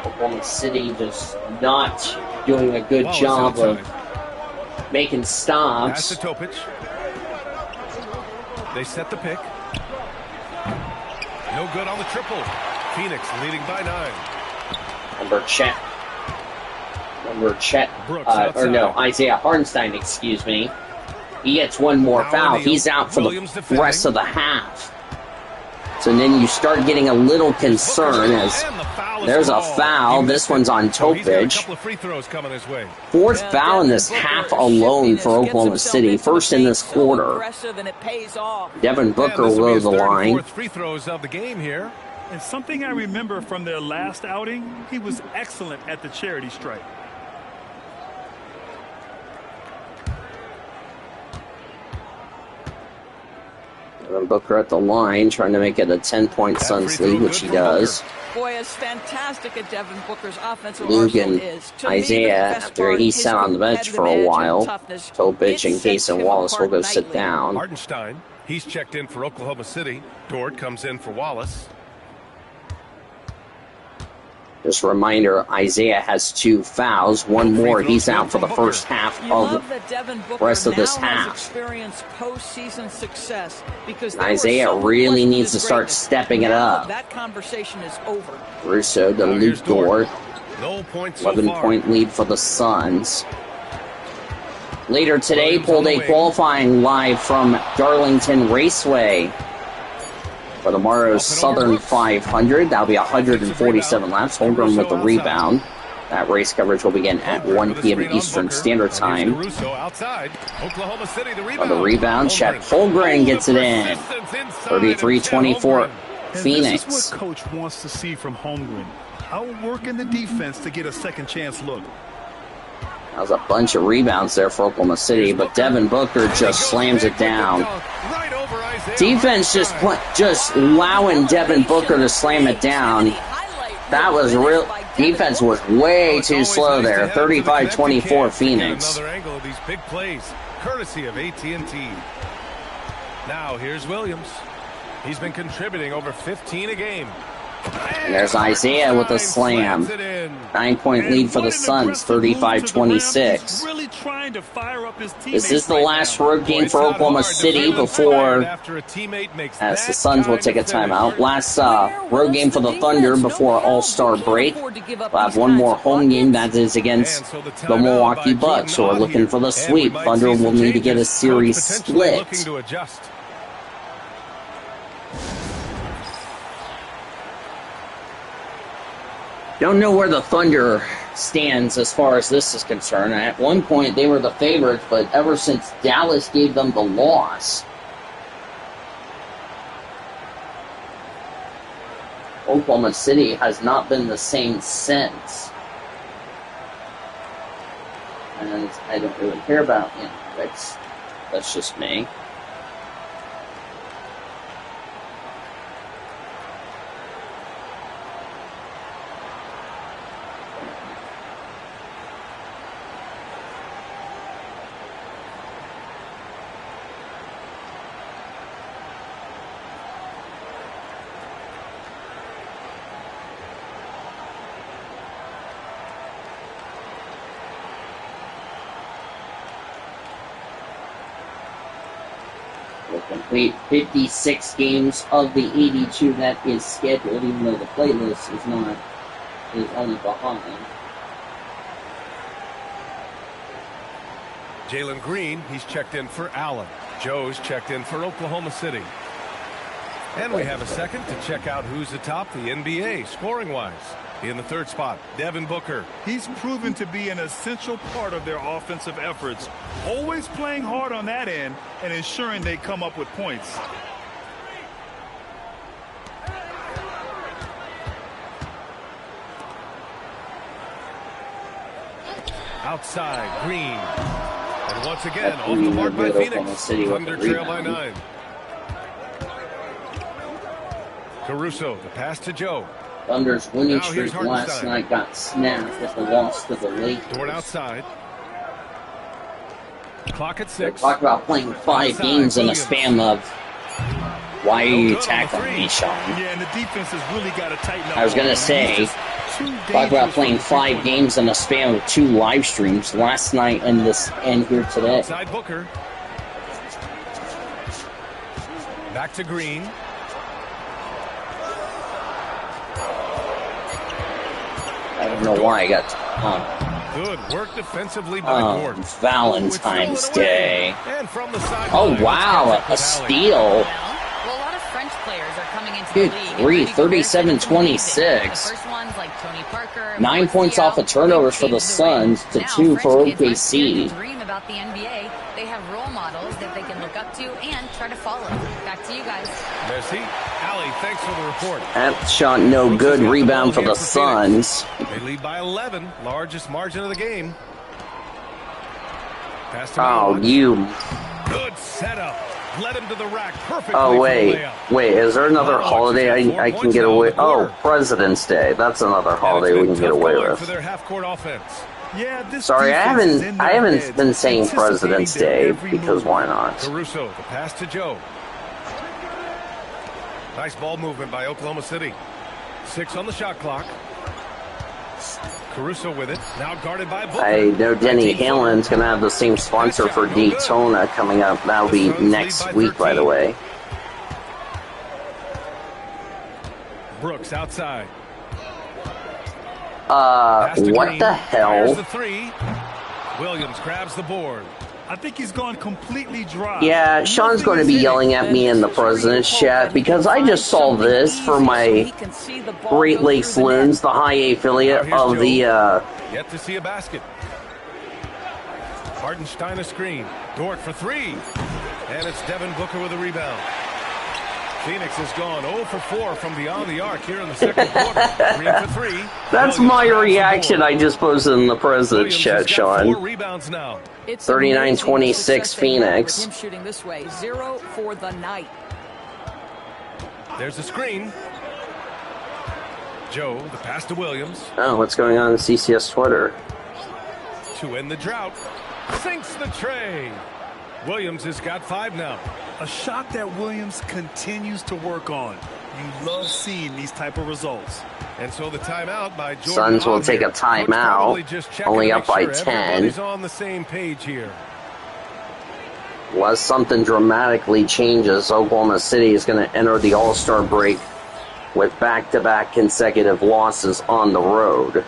Oklahoma City just not doing a good job of making
Pass
stops.
to Topic. They set the pick. No good on the triple. Phoenix leading by 9.
Number Chet, or no, Isaiah Hartenstein, excuse me. He gets one more foul. He's out for the rest of the half. So then you start getting a little concern as there's a foul. This one's on Topic. Fourth foul in this half alone for Oklahoma City. First in this quarter. Devin Booker will go to the line.
Free throws of the game here.
And something I remember from their last outing, he was excellent at the charity stripe.
Devin Booker at the line, trying to make it a 10-point Suns lead, which he does.
Boy, as fantastic as Devin Booker's offensive
Luke
arsenal
and
is. To
Isaiah,
me, the best
after
part
he
is
sat on the bench for a while, Topic and Casey Wallace will go sit down.
Hartenstein, he's checked in for Oklahoma City. Dort comes in for Wallace.
Just a reminder, Isaiah has 2 fouls. One more, he's out for the first half of the rest of this half. Isaiah really needs to start stepping it up.
That conversation is over.
Russo to Luke Dort.
No points so
11-point lead for the Suns. Later today, pool day qualifying live from Darlington Raceway for tomorrow's Southern 500. That'll be 147 laps. Holmgren with the rebound. That race coverage will begin at 1 p.m. Eastern Standard Time. On the rebound, Chet Holmgren gets it in. 33-24 Phoenix.
This is what Coach wants to see from Holmgren. Outworking the defense to get a second chance look.
That was a bunch of rebounds there for Oklahoma City, but Devin Booker just slams it down. Defense just allowing Devin Booker to slam it down. That was real. Defense was way too slow there. 35-24 Phoenix.
Another angle of these big plays, courtesy of AT&T. Now here's Williams. He's been contributing over 15 a game.
And there's Isaiah with a slam. 9-point lead for the Suns, 35-26. This is the last road game for Oklahoma City before, as the Suns will take a timeout. Last road game for the Thunder before All-Star break. We'll have one more home game, that is against the Milwaukee Bucks, who are looking for the sweep. Thunder will need to get a series split. Don't know where the Thunder stands as far as this is concerned. At one point, they were the favorites, but ever since Dallas gave them the loss, Oklahoma City has not been the same since. And I don't really care about, that's just me. complete 56 games of the 82 that is scheduled, even though the playlist is only behind.
Jalen Green, he's checked in for Allen. Joe's checked in for Oklahoma City. And we have a second to check out who's atop the NBA scoring-wise. In the third spot, Devin Booker.
He's proven to be an essential part of their offensive efforts, always playing hard on that end and ensuring they come up with points.
Outside, Green. And once again, off the mark by Phoenix. Thunder trail by 9. Caruso, the pass to Joe.
Thunder's winning streak last night got snapped with the loss to the Lakers.
Dort outside. Clock at 6.
Talk about playing 5 games in a span of. Why are you tackling me, Sean?
Yeah, and the defense has really got to tighten up.
I was gonna say, talk about playing 5 games in a span of 2 live streams last night and here today.
Outside Booker. Back to Green.
I don't know why I got
Good work defensively by Gordon.
Valentine's Day.
And from the side.
Oh, wow, a steal.
Well, a lot of French players are coming into
Good
the league.
grief, 37-26.
First ones like Tony Parker.
9 points off of turnovers for the Suns to 2 for OKC.
Dream about the NBA. They have role models that they can look up to and try to follow. Back to you guys.
Merci. Allie, thanks for the report.
That shot no good. Rebound for the Suns.
They lead by 11, largest margin of the game. Pass to
Oh,
Malone.
you.
Good setup. Led him to the rack perfectly.
Oh,
for the
wait.
layup.
Wait, is there another
Malone
holiday
just
I
4
can get
points now
away?
in the
Oh,
quarter.
President's Day. That's another holiday we can get away
For
with.
their half-court offense.
Yeah, this
Sorry, I
defense is in their
haven't
heads,
been saying
anticipating
President's
their
Day
every
because
move.
why not?
Caruso, the pass to Joe. Nice ball movement by Oklahoma City. 6 on the shot clock. Caruso with it. Now guarded by Booker.
I know Denny Hamlin's going to have the same sponsor for Daytona coming up. That'll be next week, by the way.
Brooks outside. Pass to
What
Green.
the
Fires
hell?
the 3. Williams grabs the board.
I think he's gone completely dry.
Yeah, Sean's going to be yelling at me in the President's chat because I just saw this for my Great Lakes Loons, the high A affiliate of the,
Yet to see a basket. Hartenstein a screen. Dort for 3. And it's Devin Booker with a rebound. Phoenix has gone 0 for 4 from beyond the arc here in the second quarter. 3 for 3.
That's my reaction I just posted in the President's chat, Sean.
4 rebounds now.
39-26 Phoenix.
Him shooting this way, 0 for the night.
There's a screen. Joe, the pass to Williams.
Oh, what's going on CCS Twitter?
To end the drought. Sinks the tray. Williams has got 5 now.
A shot that Williams continues to work on. You love seeing these type of results.
And so the timeout by Jordan.
Suns will
Hahn
take a
here. Coach probably
timeout.
just checking
Only
to
up
make
by
sure
10.
Everybody's on the same page here.
Unless something dramatically changes, Oklahoma City is going to enter the All-Star break with back-to-back consecutive losses on the road.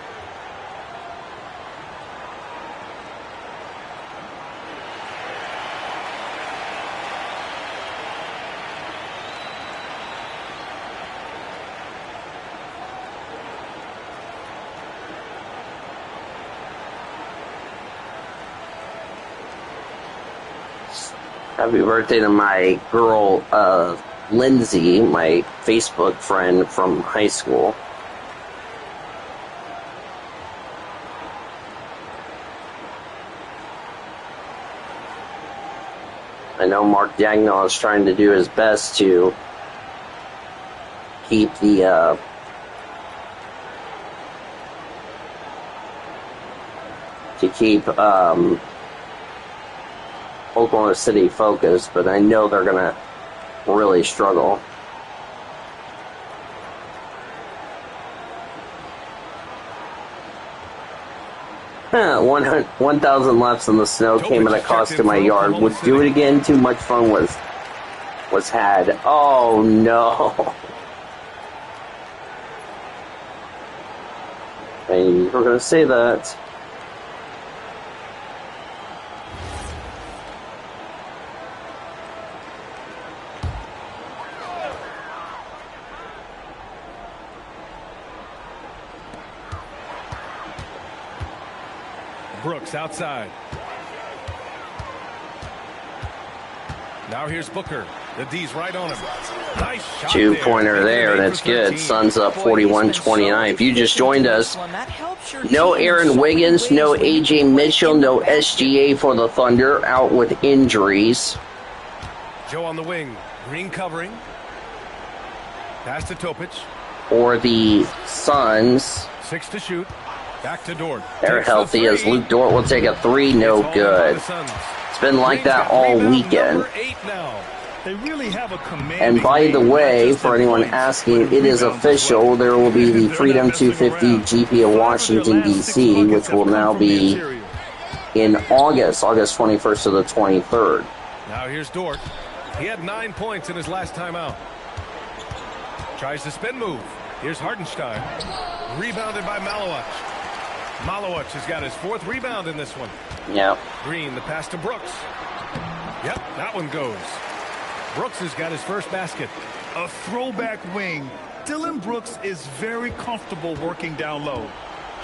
Happy birthday to my girl, Lindsay, my Facebook friend from high school. I know Mark Dagnall is trying to do his best to keep the Oklahoma City focused, but I know they're going to really struggle. Huh, 1,000 laps in the snow came at a cost to my yard. Would do it again. Too much fun with was had. Oh, no. Hey, we're going to say that.
Brooks outside. Now here's Booker. The D's right on him. Nice shot.
Two-pointer there, and it's good. Suns up 41-29. If you just joined us, no Aaron Wiggins, no A.J. Mitchell, no SGA for the Thunder, out with injuries.
Joe on the wing. Green covering. Pass to Topic.
For the Suns,
6 to shoot. Back to Dort.
they're healthy as Luke Dort will take a three. No good. It's been like that all weekend.
They really have a command.
And by the way, for anyone asking, it is official. There will be the Freedom 250 GP of Washington, D.C., which will now be in August 21st to the 23rd.
Now here's Dort. He had 9 points in his last time out. Tries the spin move. Here's Hartenstein. Rebounded by Malowich. Malowich has got his 4th rebound in this one.
Yeah.
Green, the pass to Brooks. Yep, that one goes. Brooks has got his first basket.
A throwback wing. Dylan Brooks is very comfortable working down low.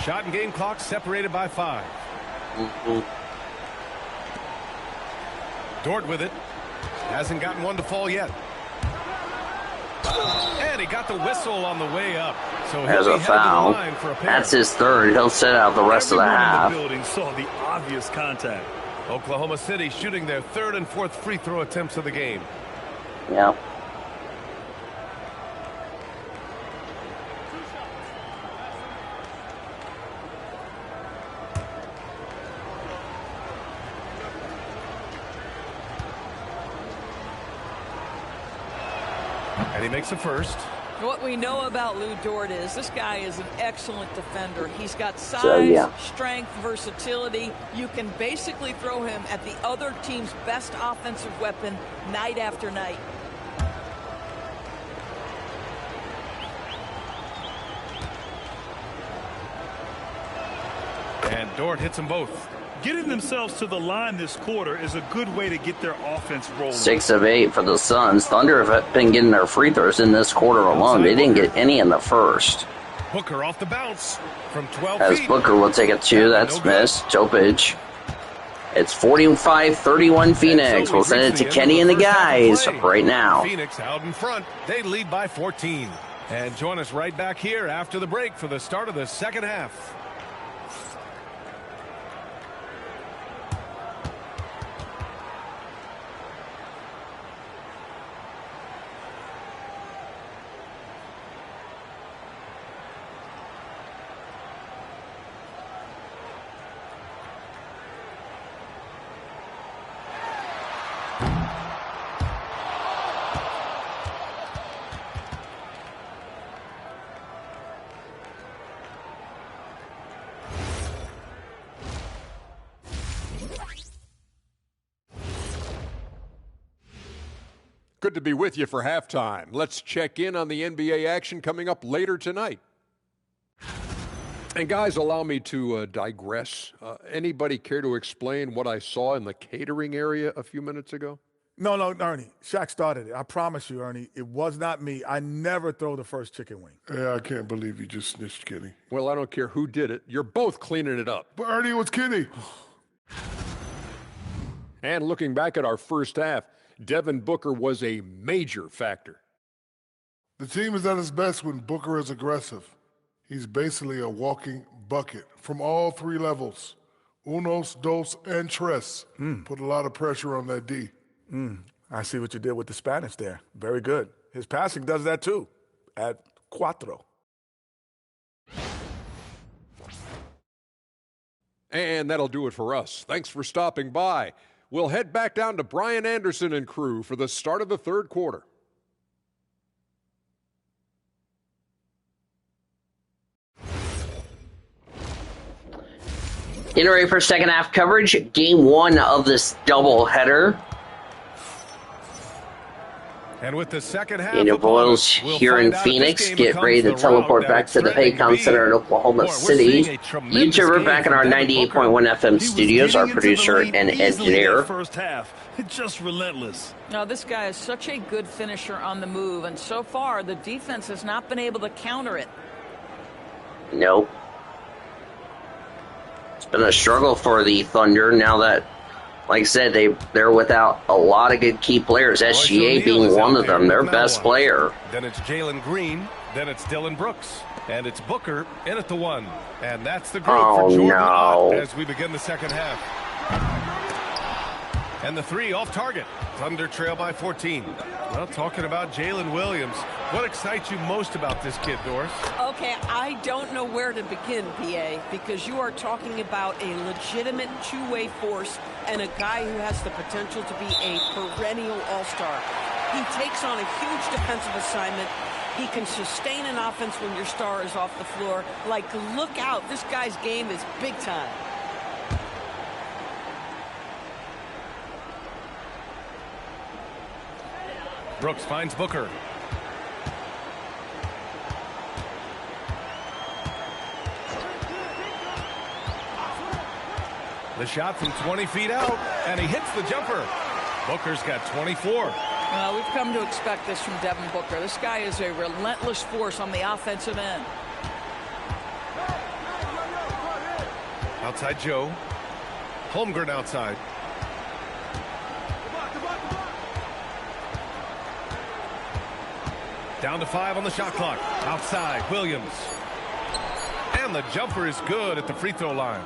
Shot and game clock separated by 5. Dort with it. Hasn't gotten one to fall yet. And he got the whistle on the way up. So
there's a foul. That's his 3rd. He'll sit out the rest of the half.
The building saw the obvious contact.
Oklahoma City shooting their 3rd and 4th free throw attempts of the game.
Yeah.
And he makes the first.
What we know about Lou Dort is this guy is an excellent defender. He's got size, strength, versatility. You can basically throw him at the other team's best offensive weapon night after night.
And Dort hits them both.
Getting themselves to the line this quarter is a good way to get their offense rolling.
6 of 8 for the Suns. Thunder have been getting their free throws in this quarter alone. They didn't get any in the first.
Booker off the bounce from 12
as
feet.
Booker will take it 2. That's missed. Topic. It's 45-31 Phoenix. We'll send it to Kenny and the guys right now.
Phoenix out in front. They lead by 14. And join us right back here after the break for the start of the second half.
Good to be with you for halftime. Let's check in on the NBA action coming up later tonight. And guys, allow me to digress. Anybody care to explain what I saw in the catering area a few minutes ago?
No, Ernie. Shaq started it. I promise you, Ernie, it was not me. I never throw the first chicken wing.
Yeah, I can't believe you just snitched Kenny.
Well, I don't care who did it. You're both cleaning it up.
But Ernie, it was Kenny.
And looking back at our first half, Devin Booker was a major factor.
The team is at its best when Booker is aggressive. He's basically a walking bucket from all 3 levels. Unos, dos, and tres. Put a lot of pressure on that D.
I see what you did with the Spanish there. Very good. His passing does that too, at cuatro.
And that'll do it for us. Thanks for stopping by. We'll head back down to Brian Anderson and crew for the start of the third quarter.
Getting ready for second half coverage. Game 1 of this doubleheader.
And with the second half,
Daniel Boyles here in Phoenix, get ready to teleport back to the Paycom Center in Oklahoma City. YouTuber back in our 98.1 FM studios, our producer and engineer.
First half, just relentless.
Now, this guy is such a good finisher on the move, and so far the defense has not been able to counter it.
Nope. It's been a struggle for the Thunder now that, like I said, they're without a lot of good key players, SGA being one of them, their best player.
Then it's Jalen Green, then it's Dylan Brooks, and it's Booker in at the 1. And that's the group for Jordan Ott as we begin the second half. And the 3 off target. Thunder trail by 14. Well, talking about Jalen Williams, what excites you most about this kid, Doris?
Okay, I don't know where to begin, PA, because you are talking about a legitimate two-way force and a guy who has the potential to be a perennial all-star. He takes on a huge defensive assignment. He can sustain an offense when your star is off the floor. Like, look out, this guy's game is big time.
Brooks finds Booker. The shot from 20 feet out, and he hits the jumper. Booker's got 24.
We've come to expect this from Devin Booker. This guy is a relentless force on the offensive end.
Outside Joe. Holmgren outside. Down to 5 on the shot clock. Outside, Williams. And the jumper is good at the free throw line.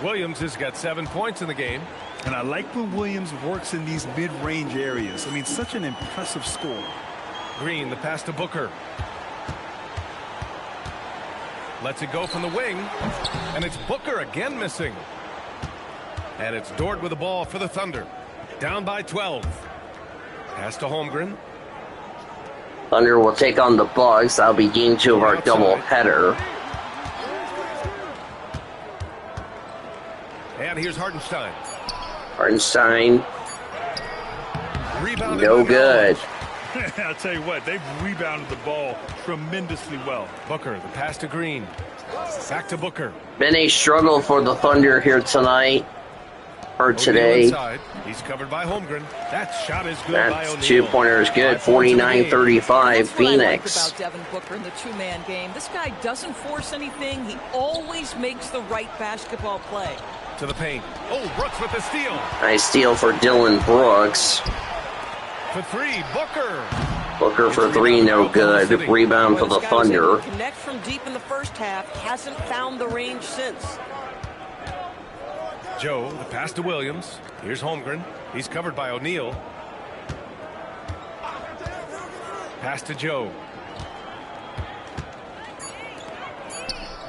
Williams has got 7 points in the game.
And I like when Williams works in these mid-range areas. I mean, such an impressive score.
Green, the pass to Booker. Lets it go from the wing. And it's Booker again missing. And it's Dort with the ball for the Thunder. Down by 12. Pass to Holmgren.
Thunder will take on the Bucks. That'll be game 2 of our doubleheader.
And here's Hartenstein.
Hartenstein.
Rebounded
no good.
I'll tell you what, they've rebounded the ball tremendously well.
Booker, the pass to Green. Back to Booker.
Been a struggle for the Thunder here tonight. Or today.
He's covered by Holmgren. That shot is good by O'Neal.
That two-pointer is good. 49-35 Phoenix.
About Devin Booker in the two-man game. This guy doesn't force anything. He always makes the right basketball play.
To the paint. Oh, Brooks with the steal.
Nice steal for Dylan Brooks.
For 3, Booker.
Booker for 3, no good. Rebound for the Thunder.
Connect from deep in the first half. Hasn't found the range since.
Joe, the pass to Williams. Here's Holmgren. He's covered by O'Neal. Pass to Joe.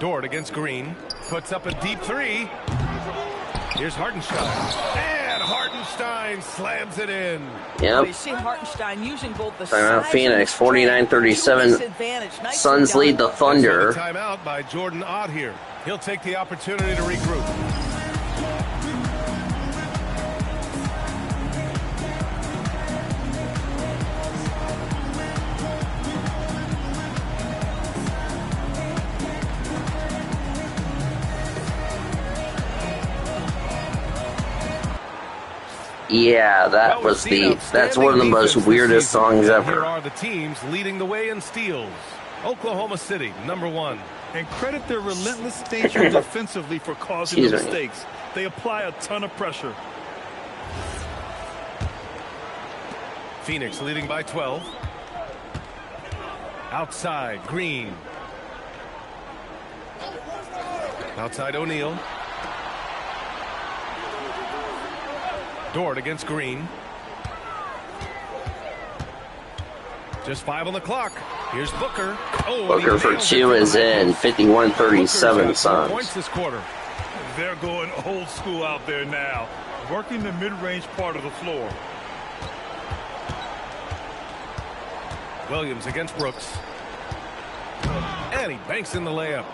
Dort against Green. Puts up a deep 3. Here's Hartenstein. And Hartenstein slams it in.
Yep.
You see Hartenstein using both the
timeout Phoenix, 49-37. Suns lead the Thunder.
Timeout by Jordan Ott here. He'll take the opportunity to regroup.
Yeah, that's one of the most weirdest songs ever.
Here are the teams leading the way in steals. Oklahoma City, number 1.
And credit their relentless nature defensively for causing the mistakes. They apply a ton of pressure.
Phoenix leading by 12. Outside, Green. Outside, O'Neal. Dort against Green. Just 5 on the clock. Here's Booker. Oh,
Booker for 2 is in. 51-37 Suns.
Points this quarter.
They're going old school out there now, working the mid-range part of the floor.
Williams against Brooks. And he banks in the layup.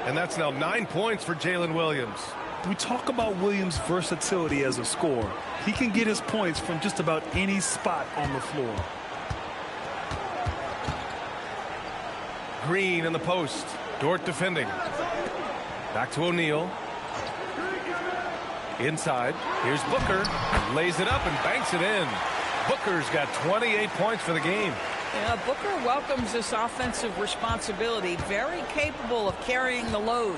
And that's now 9 points for Jalen Williams.
We talk about Williams' versatility as a scorer. He can get his points from just about any spot on the floor.
Green in the post. Dort defending. Back to O'Neal. Inside. Here's Booker. Lays it up and banks it in. Booker's got 28 points for the game.
Yeah, Booker welcomes this offensive responsibility. Very capable of carrying the load.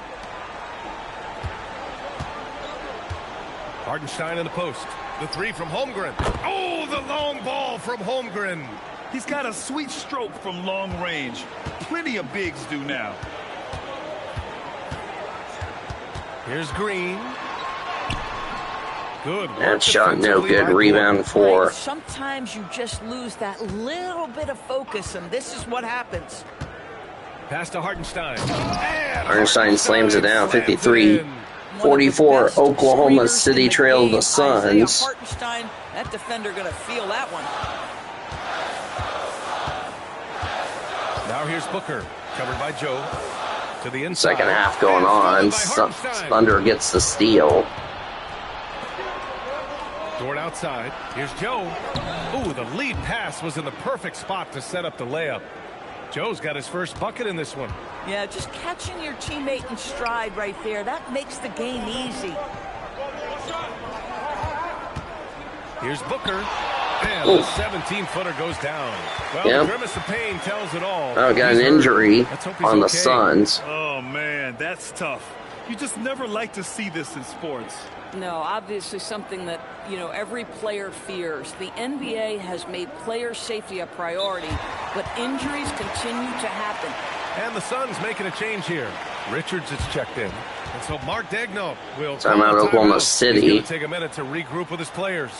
Hartenstein in the post. The three from Holmgren. Oh, the long ball from Holmgren.
He's got a sweet stroke from long range. Plenty of bigs do now.
Here's Green. Good.
That shot no good. Rebound for.
Right, sometimes you just lose that little bit of focus, and this is what happens.
Pass to Hartenstein.
Hartenstein slams it down. 53-44. Oklahoma City trailed the Suns.
Hartenstein, that defender going to feel that one.
Now here's Booker, covered by Joe. To the inside.
Second half going on. Thunder gets the steal.
Dort outside. Here's Joe. Ooh, the lead pass was in the perfect spot to set up the layup. Joe's got his first bucket in this one.
Yeah, just catching your teammate in stride right there. That makes the game easy.
Here's Booker. And the 17-footer goes down. Well, the grimace of pain tells it all.
Oh, got an injury on the Suns.
Oh, man, that's tough. You just never like to see this in sports.
No, obviously something that, every player fears. The NBA has made player safety a priority, but injuries continue to happen.
And the Suns making a change here. Richards is checked in. And so Mark Daigneault will
timeout Oklahoma City.
He's going to take a minute to regroup with his players.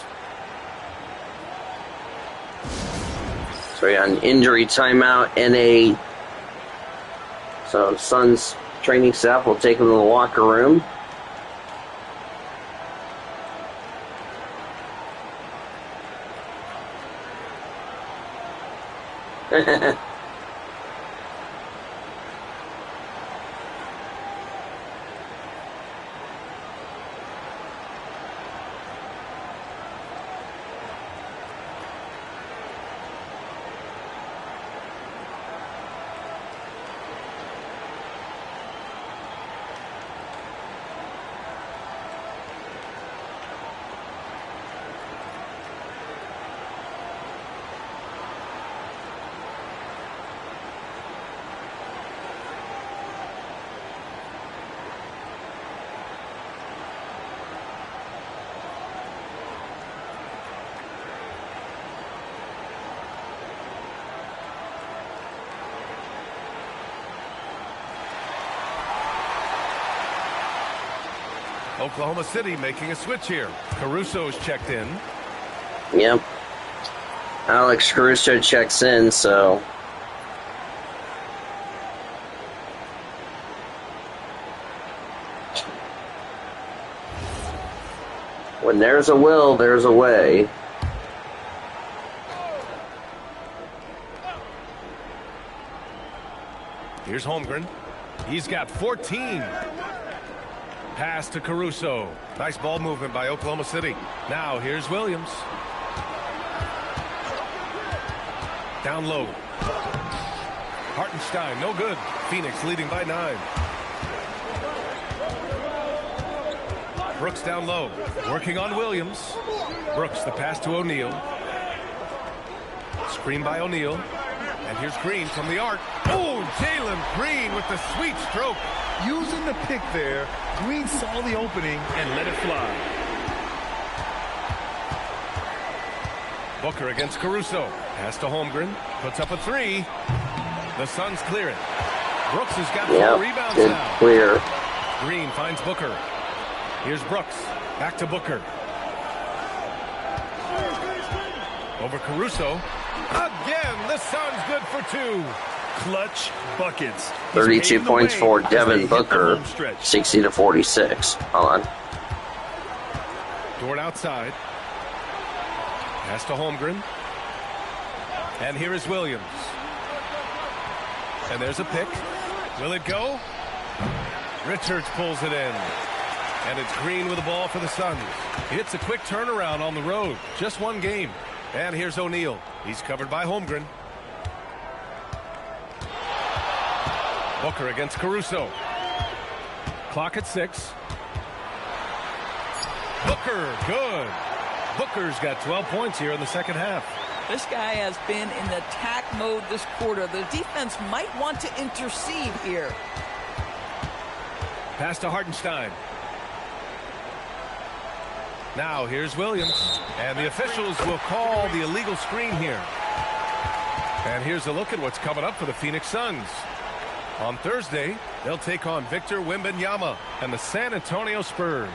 So we got an injury timeout and so Suns training staff will take him to the locker room.
Oklahoma City making a switch here. Caruso's checked in.
Yep. Alex Caruso checks in, so. When there's a will, there's a way.
Here's Holmgren. He's got 14. Pass to Caruso. Nice ball movement by Oklahoma City. Now here's Williams. Down low. Hartenstein, no good. Phoenix leading by 9. Brooks down low. Working on Williams. Brooks, the pass to O'Neal. Screen by O'Neal. And here's Green from the arc. Oh, Jalen Green with the sweet stroke.
Using the pick there, Green saw the opening and let it fly.
Booker against Caruso. Pass to Holmgren. Puts up a 3. The Suns clear it. Brooks has got 4 rebounds
good
now.
Clear.
Green finds Booker. Here's Brooks. Back to Booker. Over Caruso. Again, the Suns good for 2.
Clutch buckets.
32 points for Devin Booker. 60-46. Hold on.
Dort outside. Pass to Holmgren. And here is Williams. And there's a pick. Will it go? Richards pulls it in. And it's Green with the ball for the Suns. It's a quick turnaround on the road. Just one game. And here's O'Neal. He's covered by Holmgren. Booker against Caruso. Clock at 6. Booker, good. Booker's got 12 points here in the second half.
This guy has been in attack mode this quarter. The defense might want to intercede here.
Pass to Hartenstein. Now here's Williams. And the officials will call the illegal screen here. And here's a look at what's coming up for the Phoenix Suns. On Thursday, they'll take on Victor Wembanyama and the San Antonio Spurs.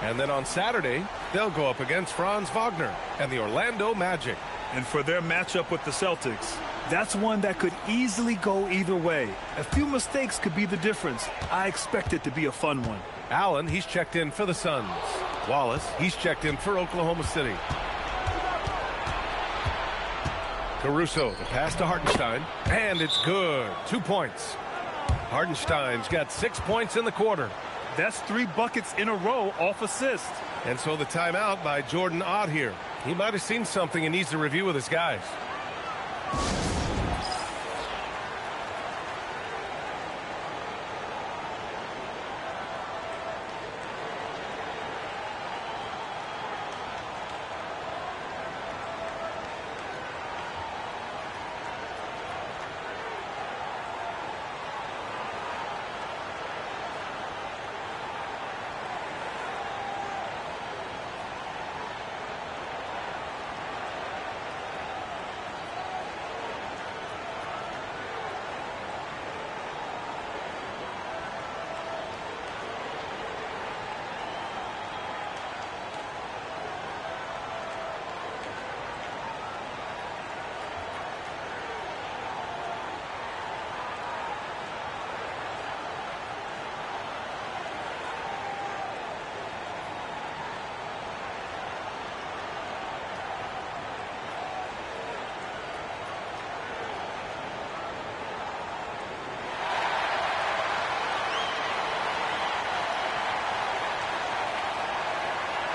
And then on Saturday, they'll go up against Franz Wagner and the Orlando Magic.
And for their matchup with the Celtics, that's one that could easily go either way. A few mistakes could be the difference. I expect it to be a fun one.
Allen, he's checked in for the Suns. Wallace, he's checked in for Oklahoma City. Caruso, the pass to Hartenstein, and it's good. 2 points. Hartenstein's got 6 points in the quarter.
That's 3 buckets in a row off assist.
And so the timeout by Jordan Ott here. He might have seen something and needs to review with his guys.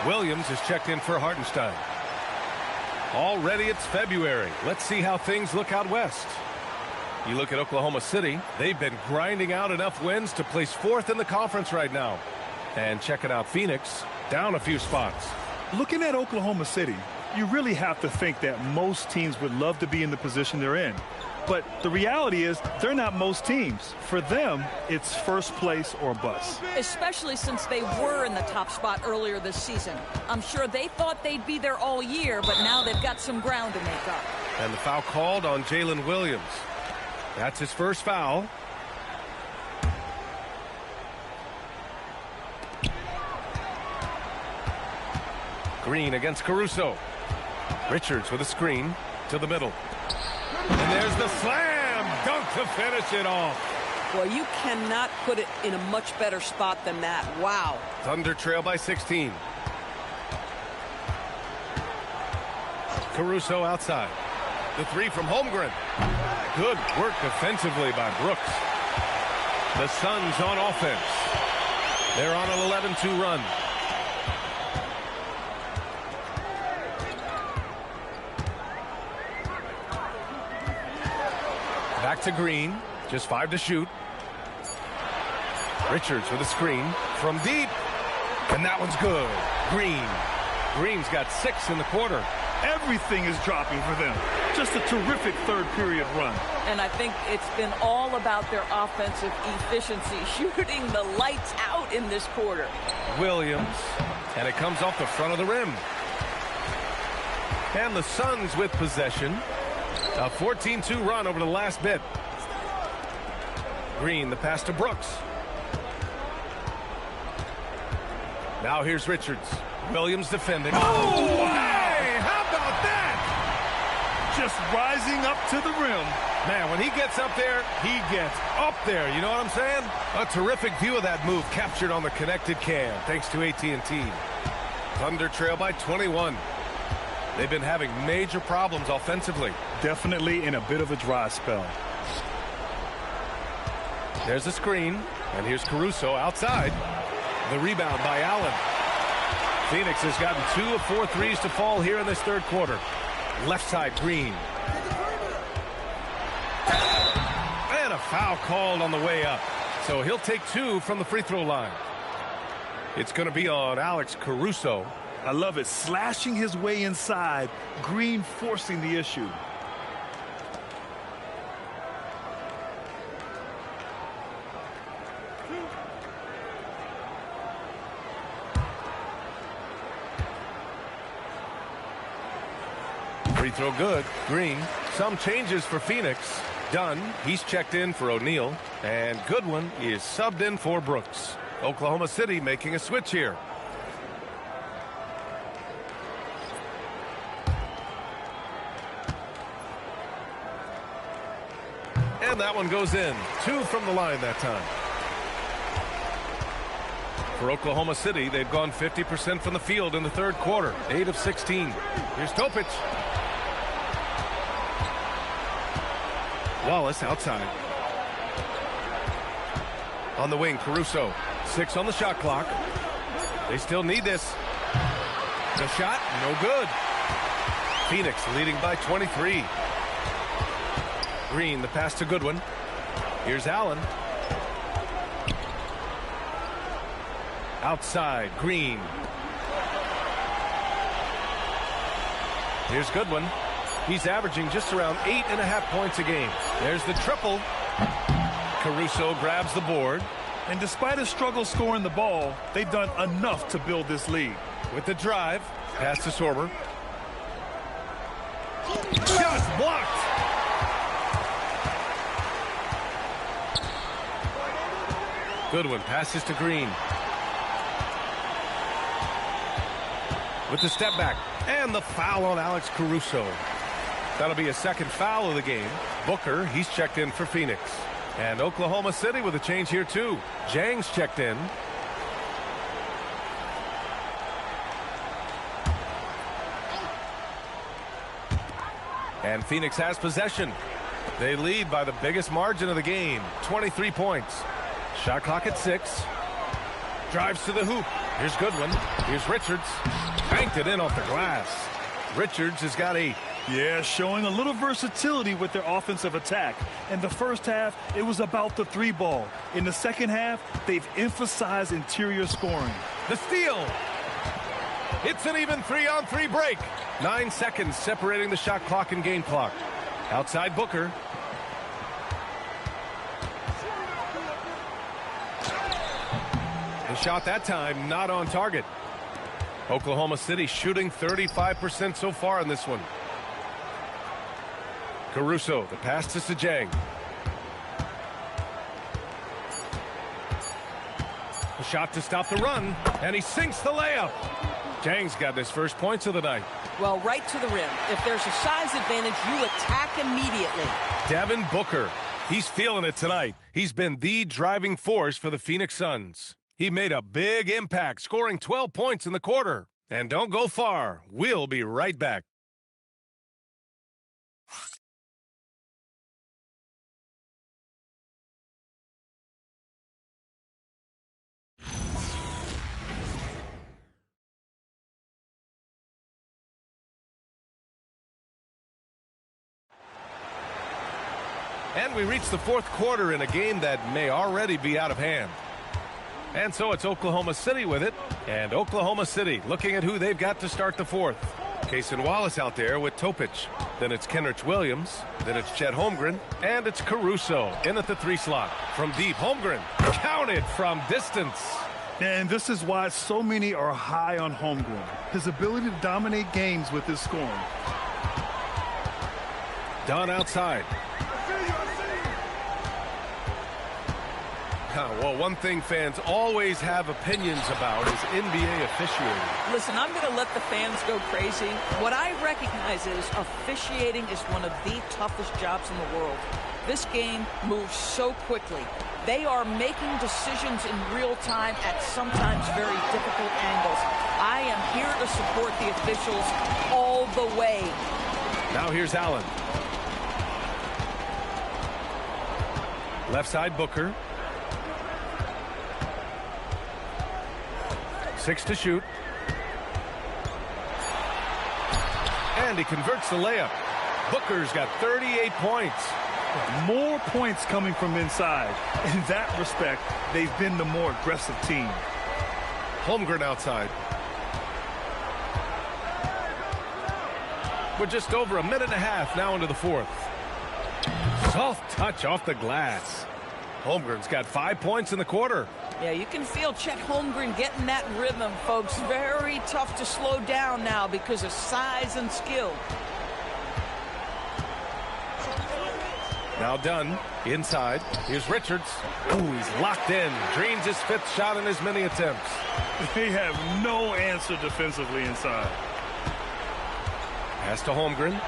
Williams is checked in for Hartenstein. Already it's February. Let's see how things look out west. You look at Oklahoma City, they've been grinding out enough wins to place 4th in the conference right now. And checking out Phoenix, down a few spots.
Looking at Oklahoma City, you really have to think that most teams would love to be in the position they're in. But the reality is they're not most teams. For them, it's first place or bust.
Especially since they were in the top spot earlier this season. I'm sure they thought they'd be there all year, but now they've got some ground to make up.
And the foul called on Jalen Williams. That's his first foul. Green against Caruso. Richards with a screen to the middle. And there's the slam dunk to finish it off.
Well, you cannot put it in a much better spot than that. Wow.
Thunder trail by 16. Caruso outside. The 3 from Holmgren. Good work defensively by Brooks. The Suns on offense. They're on an 11-2 run. Back to Green. Just 5 to shoot. Richards with a screen from deep. And that one's good. Green's got 6 in the quarter.
Everything is dropping for them. Just a terrific third period run.
And I think it's been all about their offensive efficiency, shooting the lights out in this quarter.
Williams. And it comes off the front of the rim. And the Suns with possession. A 14-2 run over the last bit. Green, the pass to Brooks. Now here's Richards. Williams defending. Oh, hey, how about that?
Just rising up to the rim.
Man, when he gets up there, he gets up there. You know what I'm saying? A terrific view of that move captured on the connected cam, thanks to AT&T. Thunder trail by 21. They've been having major problems offensively.
Definitely in a bit of a dry spell.
There's a screen, and here's Caruso outside. The rebound by Allen. Phoenix has gotten 2 of 4 threes to fall here in this third quarter. Left side, Green. And a foul called on the way up. So he'll take 2 from the free throw line. It's going to be on Alex Caruso.
I love it. Slashing his way inside. Green forcing the issue.
Free throw good. Green. Some changes for Phoenix. Dunn, he's checked in for O'Neal. And Goodwin is subbed in for Brooks. Oklahoma City making a switch here. And that one goes in. 2 from the line that time. For Oklahoma City, they've gone 50% from the field in the third quarter. 8 of 16. Here's Topic. Wallace outside. On the wing, Caruso. 6 on the shot clock. They still need this. The shot, no good. Phoenix leading by 23. Green, the pass to Goodwin. Here's Allen. Outside, Green. Here's Goodwin. He's averaging just around 8.5 points a game. There's the triple. Caruso grabs the board.
And despite a struggle scoring the ball, they've done enough to build this lead.
With the drive, pass to Sorber. Shot blocked. Goodwin passes to Green. With the step back. And the foul on Alex Caruso. That'll be a second foul of the game. Booker, he's checked in for Phoenix. And Oklahoma City with a change here too. Jang's checked in. And Phoenix has possession. They lead by the biggest margin of the game, 23 points. Shot clock at 6. Drives to the hoop. Here's Goodwin. Here's Richards. Banked it in off the glass. Richards has got 8.
Yeah, showing a little versatility with their offensive attack. In the first half, it was about the 3 ball. In the second half, they've emphasized interior scoring.
The steal. It's an even 3-on-3 break. 9 seconds separating the shot clock and game clock. Outside Booker. The shot that time not on target. Oklahoma City shooting 35% so far in this one. Caruso, the pass to Sajang. A shot to stop the run, and he sinks the layup. Jang's got his first points of the night.
Well, right to the rim. If there's a size advantage, you attack immediately.
Devin Booker, he's feeling it tonight. He's been the driving force for the Phoenix Suns. He made a big impact, scoring 12 points in the quarter. And don't go far. We'll be right back. And we reach the fourth quarter in a game that may already be out of hand. And so it's Oklahoma City with it. And Oklahoma City looking at who they've got to start the fourth. Cason Wallace out there with Topic. Then it's Kenrich Williams. Then it's Chet Holmgren. And it's Caruso in at the 3 slot. From deep, Holmgren counted from distance.
And this is why so many are high on Holmgren. His ability to dominate games with his scoring.
Dunn outside. Well, one thing fans always have opinions about is NBA officiating.
Listen, I'm going to let the fans go crazy. What I recognize is officiating is one of the toughest jobs in the world. This game moves so quickly. They are making decisions in real time at sometimes very difficult angles. I am here to support the officials all the way.
Now here's Allen. Left side, Booker. 6 to shoot. And he converts the layup. Booker's got 38 points.
More points coming from inside. In that respect, they've been the more aggressive team.
Holmgren outside. We're just over a minute and a half now into the fourth. Soft touch off the glass. Holmgren's got 5 points in the quarter.
Yeah, you can feel Chet Holmgren getting that rhythm, folks. Very tough to slow down now because of size and skill.
Now Dunn inside. Here's Richards. Ooh, he's locked in. Dreams his 5th shot in as many attempts.
They have no answer defensively inside.
Pass to Holmgren.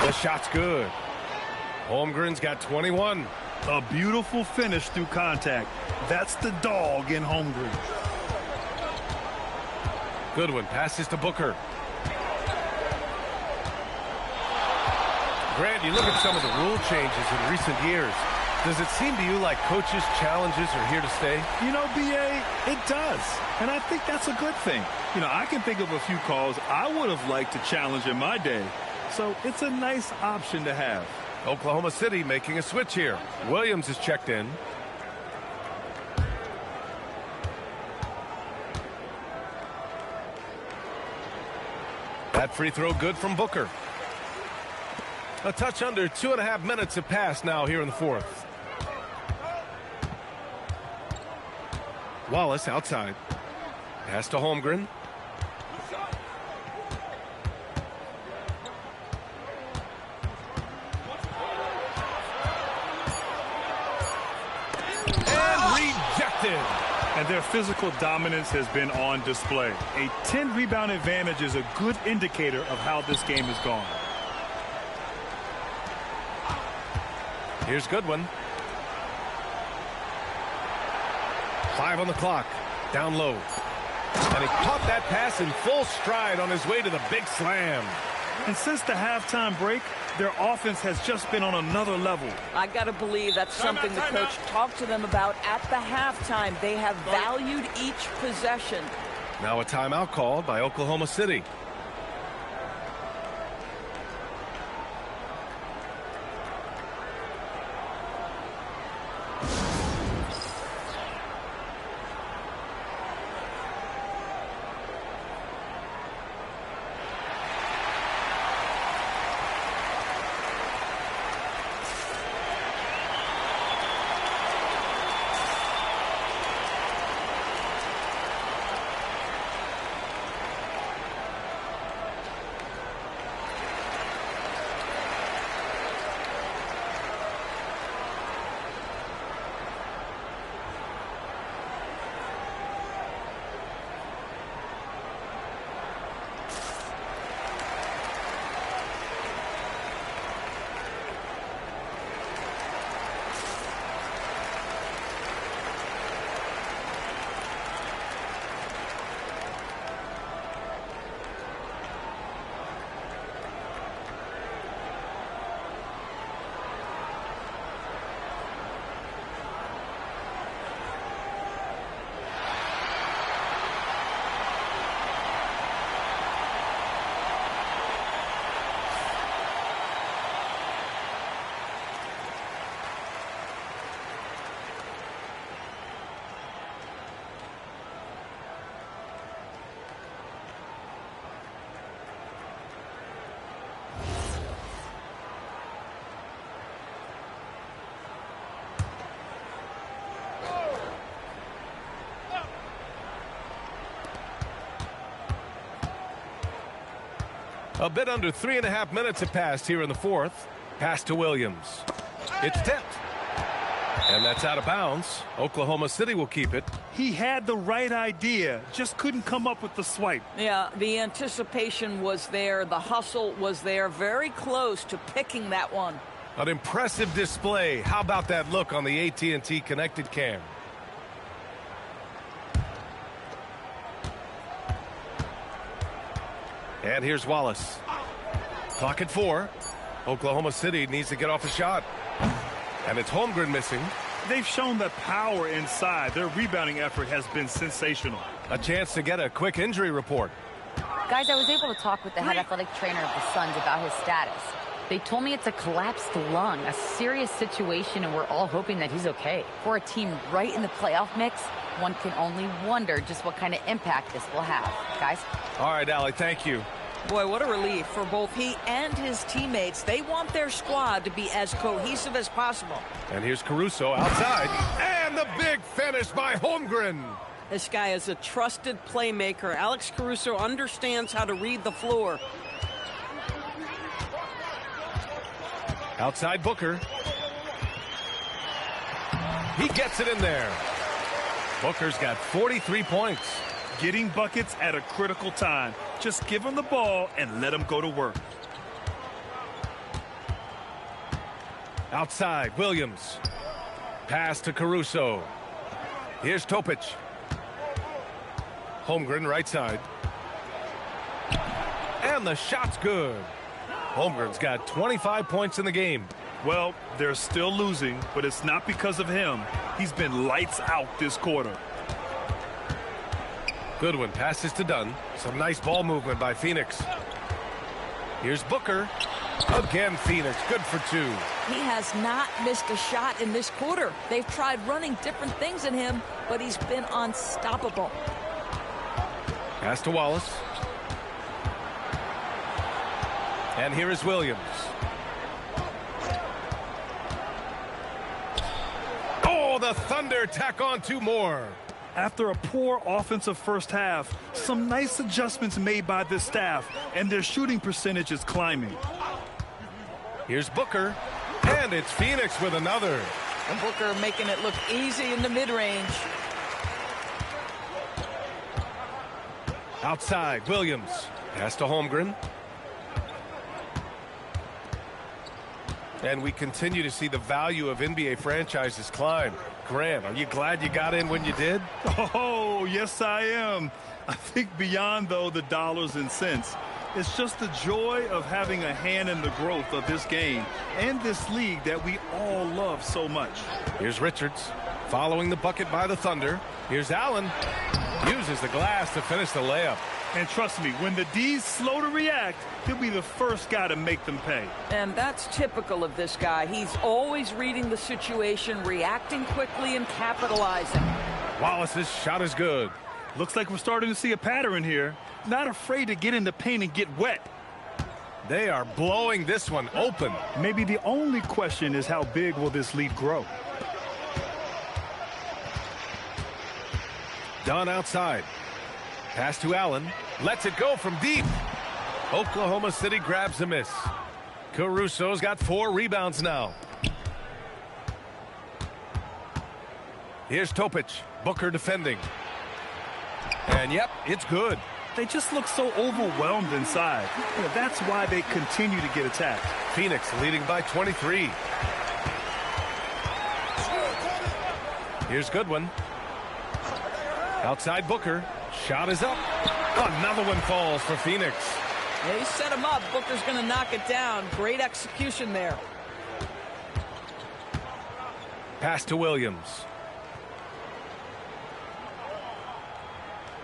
The shot's good. Holmgren's got 21.
A beautiful finish through contact. That's the dog in Holmgren.
Goodwin passes to Booker. Grant, you look at some of the rule changes in recent years. Does it seem to you like coaches' challenges are here to stay?
You know, B.A., it does. And I think that's a good thing. You know, I can think of a few calls I would have liked to challenge in my day. So it's a nice option to have.
Oklahoma City making a switch here. Williams is checked in. That free throw good from Booker. A touch under 2.5 minutes have passed now here in the fourth. Wallace outside. Pass to Holmgren. And rejected.
And their physical dominance has been on display. A 10-rebound advantage is a good indicator of how this game has gone.
Here's Goodwin. 5 on the clock. Down low. And he caught that pass in full stride on his way to the big slam.
And since the halftime break, their offense has just been on another level.
I got to believe that's something the coach talked to them about at the halftime. They have valued each possession.
Now a timeout called by Oklahoma City. A bit under 3.5 minutes have passed here in the fourth. Pass to Williams. It's tipped. And that's out of bounds. Oklahoma City will keep it.
He had the right idea, just couldn't come up with the swipe.
Yeah, the anticipation was there. The hustle was there. Very close to picking that one.
An impressive display. How about that look on the AT&T connected cam? And here's Wallace. Clock at 4. Oklahoma City needs to get off a shot. And it's Holmgren missing.
They've shown the power inside. Their rebounding effort has been sensational.
A chance to get a quick injury report.
Guys, I was able to talk with the head athletic trainer of the Suns about his status. They told me it's a collapsed lung, a serious situation, and we're all hoping that he's okay. For a team right in the playoff mix, one can only wonder just what kind of impact this will have. Guys?
All right, Allie, thank you.
Boy, what a relief for both he and his teammates. They want their squad to be as cohesive as possible.
And here's Caruso outside. And the big finish by Holmgren.
This guy is a trusted playmaker. Alex Caruso understands how to read the floor.
Outside Booker. He gets it in there. Booker's got 43 points.
Getting buckets at a critical time. Just give him the ball and let him go to work.
Outside, Williams. Pass to Caruso. Here's Topic. Holmgren right side. And the shot's good. Holmgren's got 25 points in the game.
Well, they're still losing, but it's not because of him. He's been lights out this quarter.
Goodwin passes to Dunn. Some nice ball movement by Phoenix. Here's Booker. Again, Phoenix. Good for two.
He has not missed a shot in this quarter. They've tried running different things in him, but he's been unstoppable.
Pass to Wallace. And here is Williams. Oh, the Thunder tack on two more.
After a poor offensive first half, some nice adjustments made by this staff, and their shooting percentage is climbing.
Here's Booker, and it's Phoenix with another.
And Booker making it look easy in the mid-range.
Outside, Williams. Pass to Holmgren. And we continue to see the value of NBA franchises climb. Graham, are you glad you got in when you did?
Oh, yes, I am. I think beyond, though, the dollars and cents, it's just the joy of having a hand in the growth of this game and this league that we all love so much.
Here's Richards following the bucket by the Thunder. Here's Allen. Uses the glass to finish the layup.
And trust me, when the D's slow to react, he'll be the first guy to make them pay.
And that's typical of this guy. He's always reading the situation, reacting quickly, and capitalizing.
Wallace's shot is good.
Looks like we're starting to see a pattern here. Not afraid to get in the paint and get wet.
They are blowing this one open.
Maybe the only question is how big will this lead grow?
Dunn outside. Pass to Allen. Lets it go from deep. Oklahoma City grabs a miss. Caruso's got 4 rebounds now. Here's Topic. Booker defending. And yep, it's good.
They just look so overwhelmed inside. You know, that's why they continue to get attacked.
Phoenix leading by 23. Here's Goodwin. Outside Booker. Shot is up. Another one falls for Phoenix.
Yeah, he set him up. Booker's going to knock it down. Great execution there.
Pass to Williams.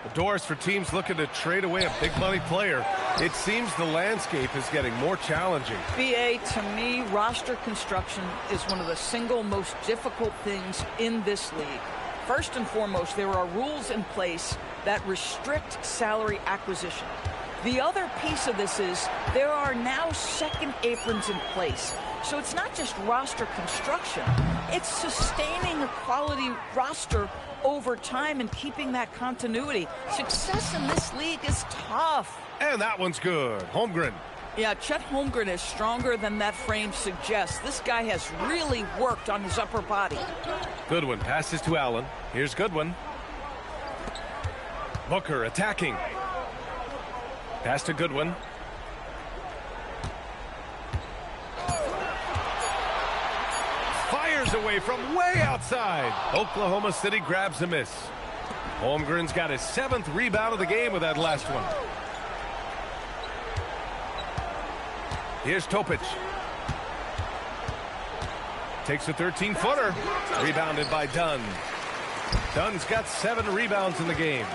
The doors for teams looking to trade away a big money player. It seems the landscape is getting more challenging.
BA, to me, roster construction is one of the single most difficult things in this league. First and foremost, there are rules in place that restrict salary acquisition. The other piece of this is there are now second aprons in place. So it's not just roster construction, it's sustaining a quality roster over time and keeping that continuity. Success in this league is tough.
And that one's good. Holmgren.
Yeah, Chet Holmgren is stronger than that frame suggests. This guy has really worked on his upper body.
Goodwin passes to Allen. Here's Goodwin. Booker attacking. Pass to Goodwin. Fires away from way outside. Oklahoma City grabs a miss. Holmgren's got his 7th rebound of the game with that last one. Here's Topic. Takes a 13-footer. Rebounded by Dunn. Dunn's got 7 rebounds in the game.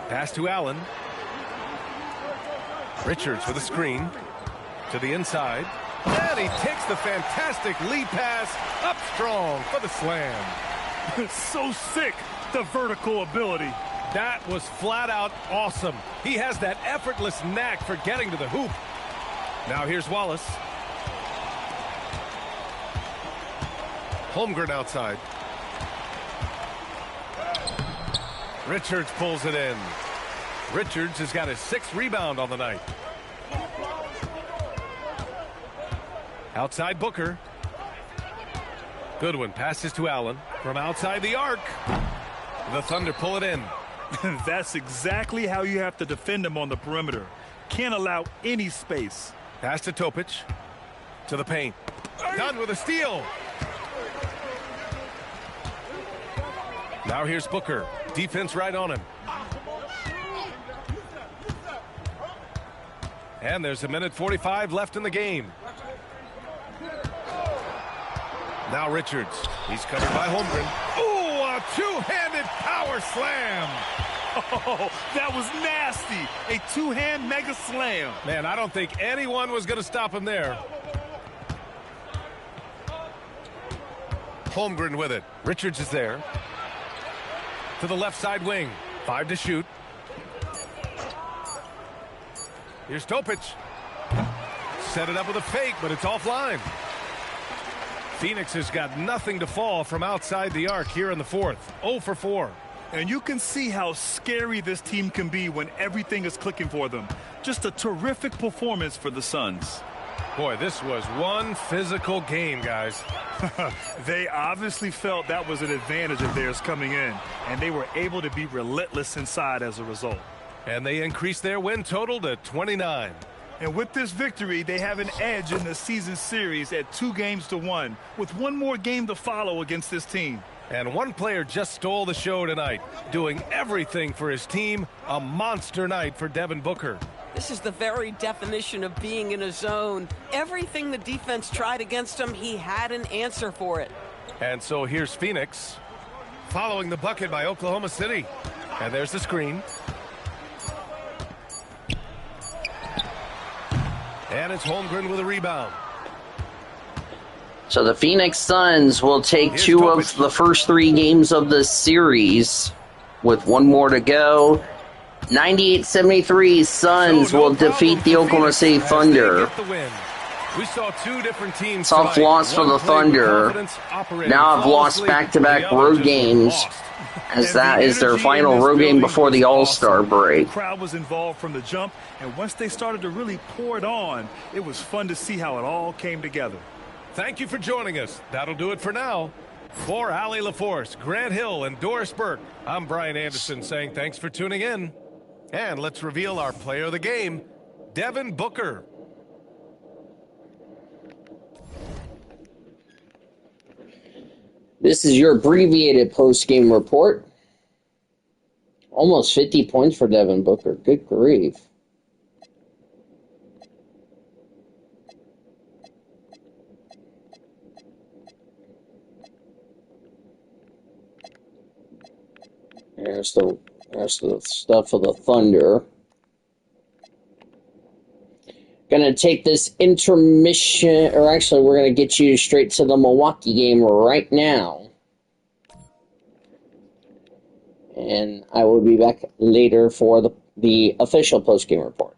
Pass to Allen. Richards with a screen to the inside. And he takes the fantastic lead pass up strong for the slam.
So sick, the vertical ability.
That was flat out awesome. He has that effortless knack for getting to the hoop. Now here's Wallace. Holmgren outside. Richards pulls it in. Richards has got his 6th rebound on the night. Outside Booker. Goodwin passes to Allen from outside the arc. The Thunder pull it in.
That's exactly how you have to defend him on the perimeter. Can't allow any space.
Pass to Topic. To the paint. Done with a steal. Now here's Booker. Defense right on him. And there's 1:45 left in the game. Now Richards. He's covered by Holmgren. Ooh, a two-handed power slam.
Oh, that was nasty. A two-hand mega slam.
Man, I don't think anyone was going to stop him there. Holmgren with it. Richards is there. To the left side wing. 5 to shoot. Here's Topic. Set it up with a fake, but it's offline. Phoenix has got nothing to fall from outside the arc here in the 4th. 0 for 4.
And you can see how scary this team can be when everything is clicking for them. Just a terrific performance for the Suns.
Boy, this was one physical game, guys.
They obviously felt that was an advantage of theirs coming in, and they were able to be relentless inside as a result.
And they increased their win total to 29.
And with this victory, they have an edge in the season series at 2-1, with one more game to follow against this team.
And one player just stole the show tonight, doing everything for his team. A monster night for Devin Booker.
This is the very definition of being in a zone. Everything the defense tried against him, he had an answer for it.
And so here's Phoenix following the bucket by Oklahoma City. And there's the screen. And it's Holmgren with a rebound.
So the Phoenix Suns will take
Here's
2
Topic.
of the first 3 games of the series with 1 more to go. 98-73, Suns
So no
will defeat
problem
the
for
Oklahoma
Phoenix
City
as they
Thunder.
get the win. We saw 2 different teams.
Tough
tonight.
loss for
One
the
played with
Thunder.
confidence, operating
Now have lost
flawlessly.
back-to-back
The other
road
just
games,
lost.
as
And
that
the
is their
energy
final
in this
road game
building
before the
was
All-Star
awesome.
break.
The crowd was involved from the jump, and once they started to really pour it on, it was fun to see how it all came together.
Thank you for joining us. That'll do it for now. For Allie LaForce, Grant Hill, and Doris Burke, I'm Brian Anderson saying thanks for tuning in. And let's reveal our player of the game, Devin Booker.
This is your abbreviated post-game report. Almost 50 points for Devin Booker. Good grief. There's the stuff of the Thunder. Gonna take this intermission, or actually we're gonna get you straight to the Milwaukee game right now. And I will be back later for the official post-game report.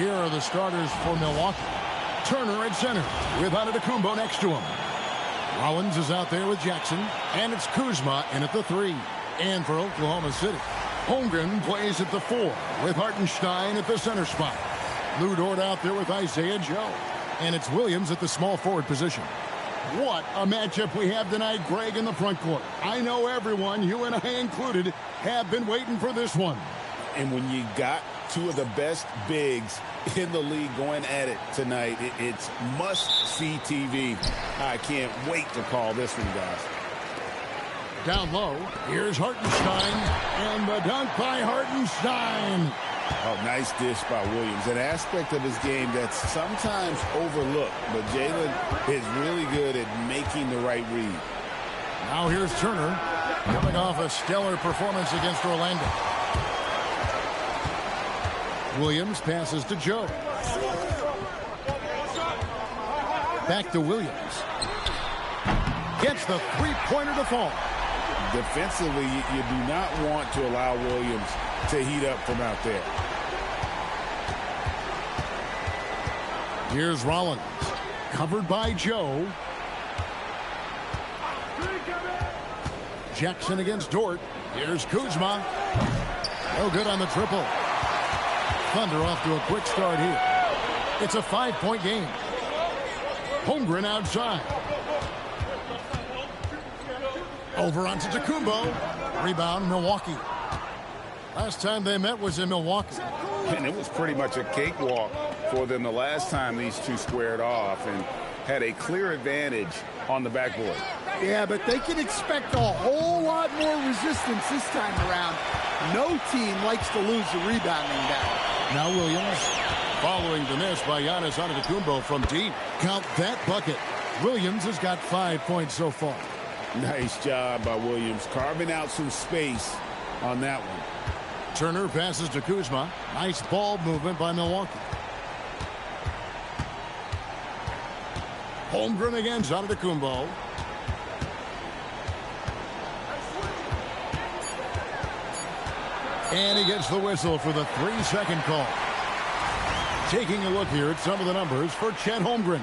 Here are the starters for Milwaukee. Turner at center with Antetokounmpo next to him. Rollins is out there with Jackson, and it's Kuzma in at the 3. And for Oklahoma City, Holmgren plays at the 4 with Hartenstein at the center spot. Lou Dort out there with Isaiah Joe, and it's Williams at the small forward position. What a matchup we have tonight, Greg, in the front court. I know everyone, you and I included, have been waiting for this one.
And when you got two of the best bigs in the league going at it tonight, it's must-see TV. I can't wait to call this one, guys.
Down low, here's Hartenstein, and the dunk by Hartenstein.
Oh, nice dish by Williams. An aspect of his game that's sometimes overlooked, but Jalen is really good at making the right read.
Now here's Turner, coming off a stellar performance against Orlando. Williams passes to Joe. Back to Williams. Gets the three-pointer to fall.
Defensively, you do not want to allow Williams to heat up from out there.
Here's Rollins, covered by Joe. Jackson against Dort. Here's Kuzma. No good on the triple. Thunder off to a quick start here. It's a 5-point game. Holmgren outside. Over onto Antetokounmpo. Rebound, Milwaukee. Last time they met was in Milwaukee.
And it was pretty much a cakewalk for them the last time these two squared off and had a clear advantage on the backboard.
Yeah, but they can expect a whole lot more resistance this time around. No team likes to lose the rebounding battle.
Now Williams, following the miss by Giannis Antetokounmpo from deep. Count that bucket. Williams has got 5 points so far.
Nice job by Williams, carving out some space on that one.
Turner passes to Kuzma. Nice ball movement by Milwaukee. Holmgren against Antetokounmpo. And he gets the whistle for the 3-second call. Taking a look here at some of the numbers for Chet Holmgren.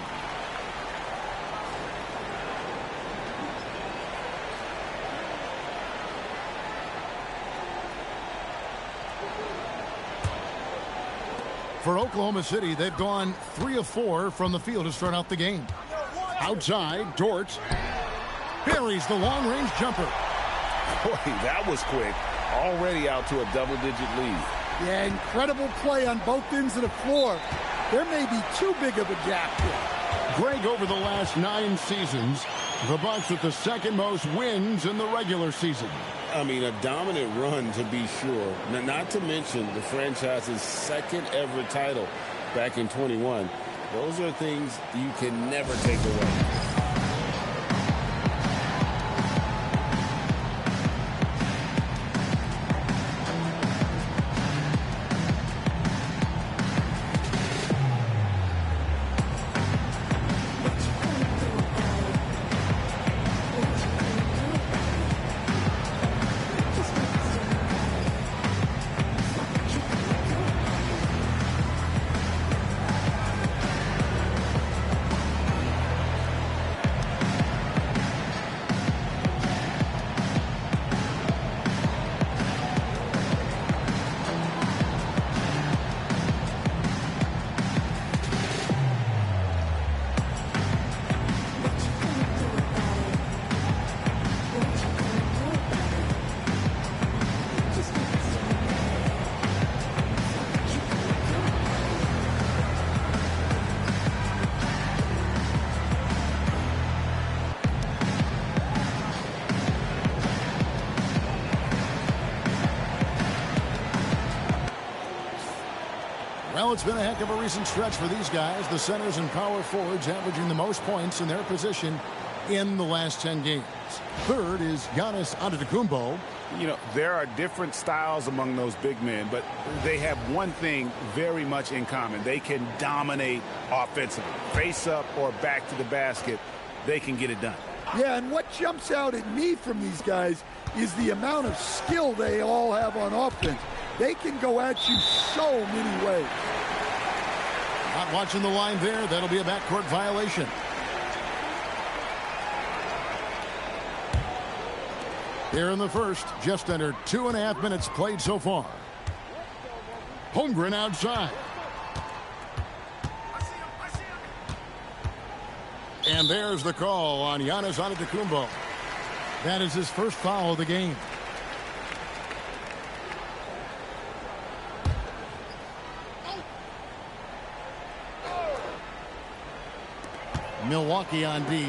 For Oklahoma City, they've gone 3 of 4 from the field to start out the game. Outside, Dort buries the long-range jumper.
Boy, that was quick. Already out to a double-digit lead.
Yeah, incredible play on both ends of the floor. There may be too big of a gap here.
Greg, over the last 9 seasons, the Bucks with the second most wins in the regular season.
I mean, a dominant run to be sure. Now, not to mention the franchise's second ever title back in 21. Those are things you can never take away.
Well, it's been a heck of a recent stretch for these guys. The centers and power forwards averaging the most points in their position in the last 10 games. Third is Giannis Antetokounmpo.
You know, there are different styles among those big men, but they have one thing very much in common. They can dominate offensively. Face up or back to the basket, they can get it done.
Yeah, and what jumps out at me from these guys is the amount of skill they all have on offense. They can go at you so many ways.
Not watching the line there. That'll be a backcourt violation. Here in the first, just under 2.5 minutes played so far. Holmgren outside. And there's the call on Giannis Antetokounmpo. That is his first foul of the game. Milwaukee on D.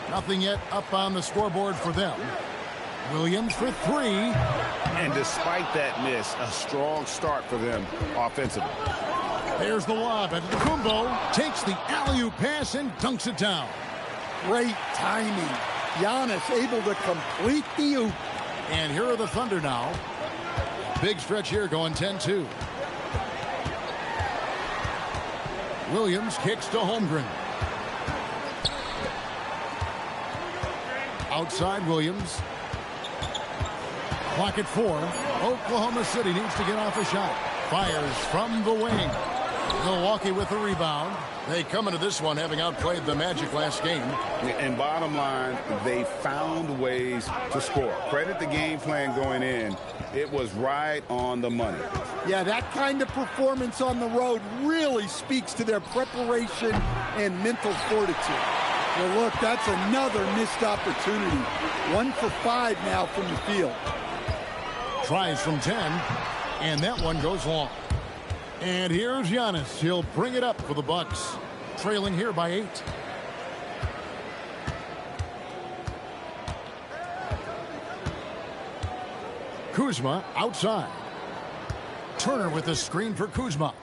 Nothing yet up on the scoreboard for them. Williams for three.
And despite that miss, a strong start for them offensively.
There's the lob. Antetokounmpo takes the alley-oop pass and dunks it down.
Great timing. Giannis able to complete the oop.
And here are the Thunder now. Big stretch here going 10-2. Williams kicks to Holmgren. Outside Williams. Clock at 4. Oklahoma City needs to get off a shot. Fires from the wing. Milwaukee with the rebound. They come into this one having outplayed the Magic last game.
And bottom line, they found ways to score. Credit the game plan going in. It was right on the money.
Yeah, that kind of performance on the road really speaks to their preparation and mental fortitude. Well, look, that's another missed opportunity. 1 for 5 now from the field.
Tries from 10, and that one goes long. And here's Giannis. He'll bring it up for the Bucks, trailing here by 8. Kuzma outside. Turner with the screen for Kuzma.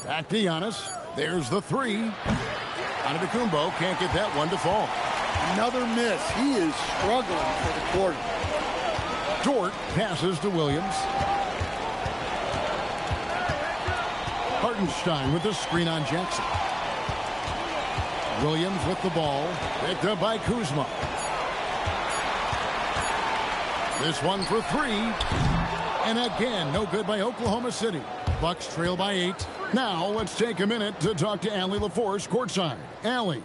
Back to Giannis. There's the three. Antetokounmpo can't get that one to fall.
Another miss. He is struggling for the quarter.
Dort passes to Williams. Hartenstein with the screen on Jackson. Williams with the ball. Picked up by Kuzma. This one for 3. And again, no good by Oklahoma City. Bucks trail by 8. Now let's take a minute to talk to Allie LaForce courtside. Allie.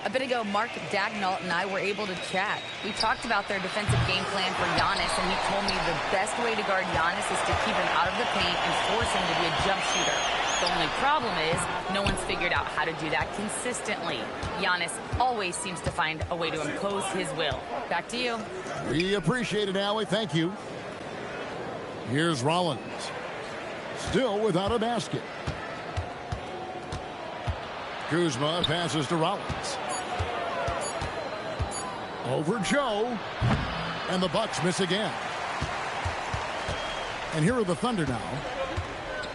A bit ago, Mark Dagnall and I were able to chat. We talked about their defensive game plan for Giannis, and he told me the best way to guard Giannis is to keep him out of the paint and force him to be a jump shooter. The only problem is no one's figured out how to do that consistently. Giannis always seems to find a way to impose his will. Back to you.
We appreciate it, Allie. Thank you. Here's Rollins. Still without a basket. Kuzma passes to Rollins. Over Joe. And the Bucks miss again. And here are the Thunder now.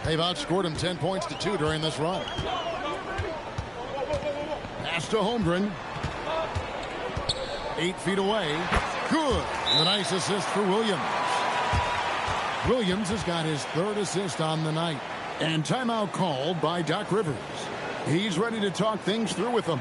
They've outscored them 10 points to 2 during this run. Pass to Holmgren. 8 feet away. Good. And a nice assist for Williams. Williams has got his 3rd assist on the night. And timeout called by Doc Rivers. He's ready to talk things through with them.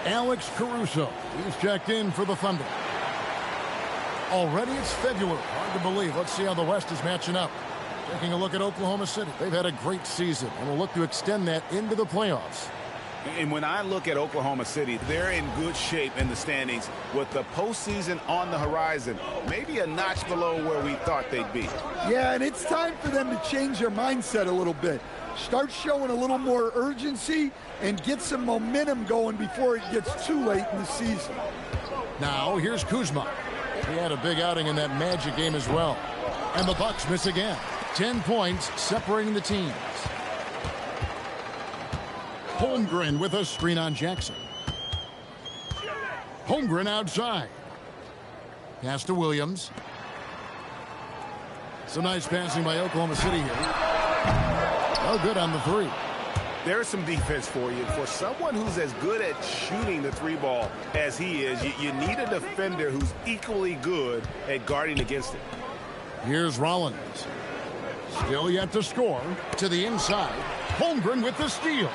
Alex Caruso. He's checked in for the Thunder. Already it's February. Hard to believe. Let's see how the West is matching up. Taking a look at Oklahoma City. They've had a great season and will look to extend that into the playoffs.
And when I look at Oklahoma City, they're in good shape in the standings with the postseason on the horizon. Maybe a notch below where we thought they'd be.
Yeah, and it's time for them to change their mindset a little bit. Start showing a little more urgency and get some momentum going before it gets too late in the season.
Now, here's Kuzma. He had a big outing in that Magic game as well. And the Bucks miss again. 10 points separating the teams. Holmgren with a screen on Jackson. Holmgren outside. Pass to Williams. Some nice passing by Oklahoma City here. Oh, good on the three.
There's some defense for you. For someone who's as good at shooting the three ball as he is, you need a defender who's equally good at guarding against it.
Here's Rollins. Still yet to score. To the inside. Holmgren with the steal.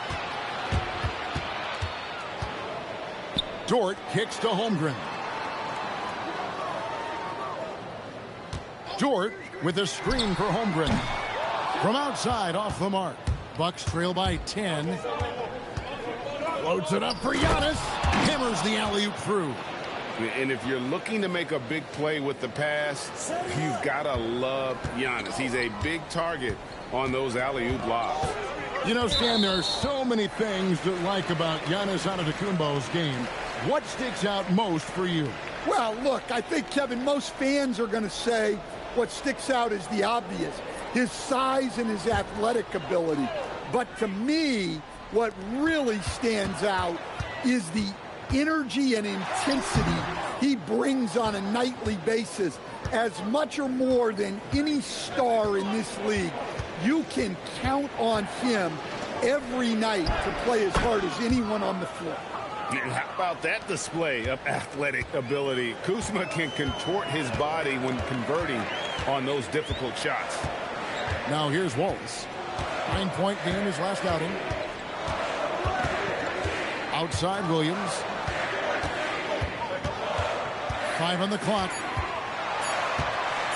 Dort kicks to Holmgren. Dort with a screen for Holmgren. From outside, off the mark. Bucks trail by 10. Floats it up for Giannis. Hammers the alley-oop through.
And if you're looking to make a big play with the pass, you've got to love Giannis. He's a big target on those alley-oop lobs.
You know, Stan, there are so many things to like about Giannis Antetokounmpo's game. What sticks out most for you?
Well, look, I think, Kevin, most fans are going to say what sticks out is the obvious, his size and his athletic ability. But to me, what really stands out is the energy and intensity he brings on a nightly basis, as much or more than any star in this league. You can count on him every night to play as hard as anyone on the floor.
And how about that display of athletic ability? Kuzma can contort his body when converting on those difficult shots.
Now here's Wallace. 9-point game his last outing. Outside Williams. 5 on the clock.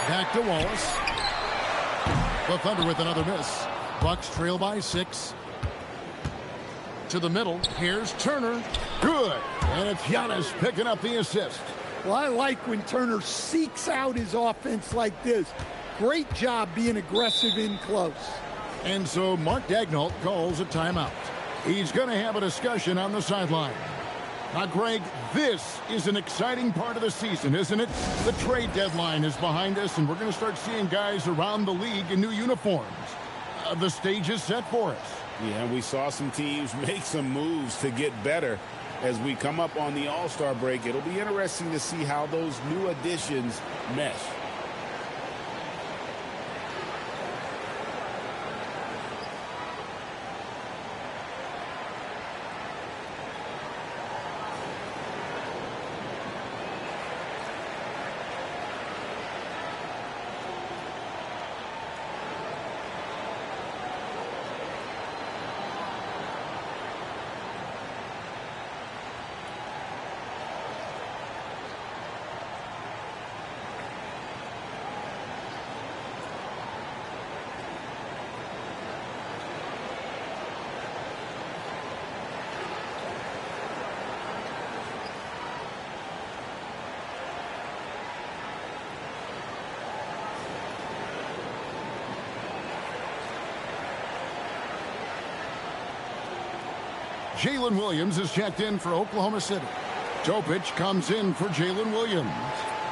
Back to Wallace. The Thunder with another miss. Bucks trail by 6. To the middle. Here's Turner. Good. And it's Giannis picking up the assist.
Well, I like when Turner seeks out his offense like this. Great job being aggressive in close.
And so Mark Daigneault calls a timeout. He's going to have a discussion on the sideline. Now, Greg, this is an exciting part of the season, isn't it? The trade deadline is behind us, and we're going to start seeing guys around the league in new uniforms. The stage is set for us.
Yeah, we saw some teams make some moves to get better as we come up on the All-Star break. It'll be interesting to see how those new additions mesh.
Jalen Williams is checked in for Oklahoma City. Topic comes in for Jalen Williams.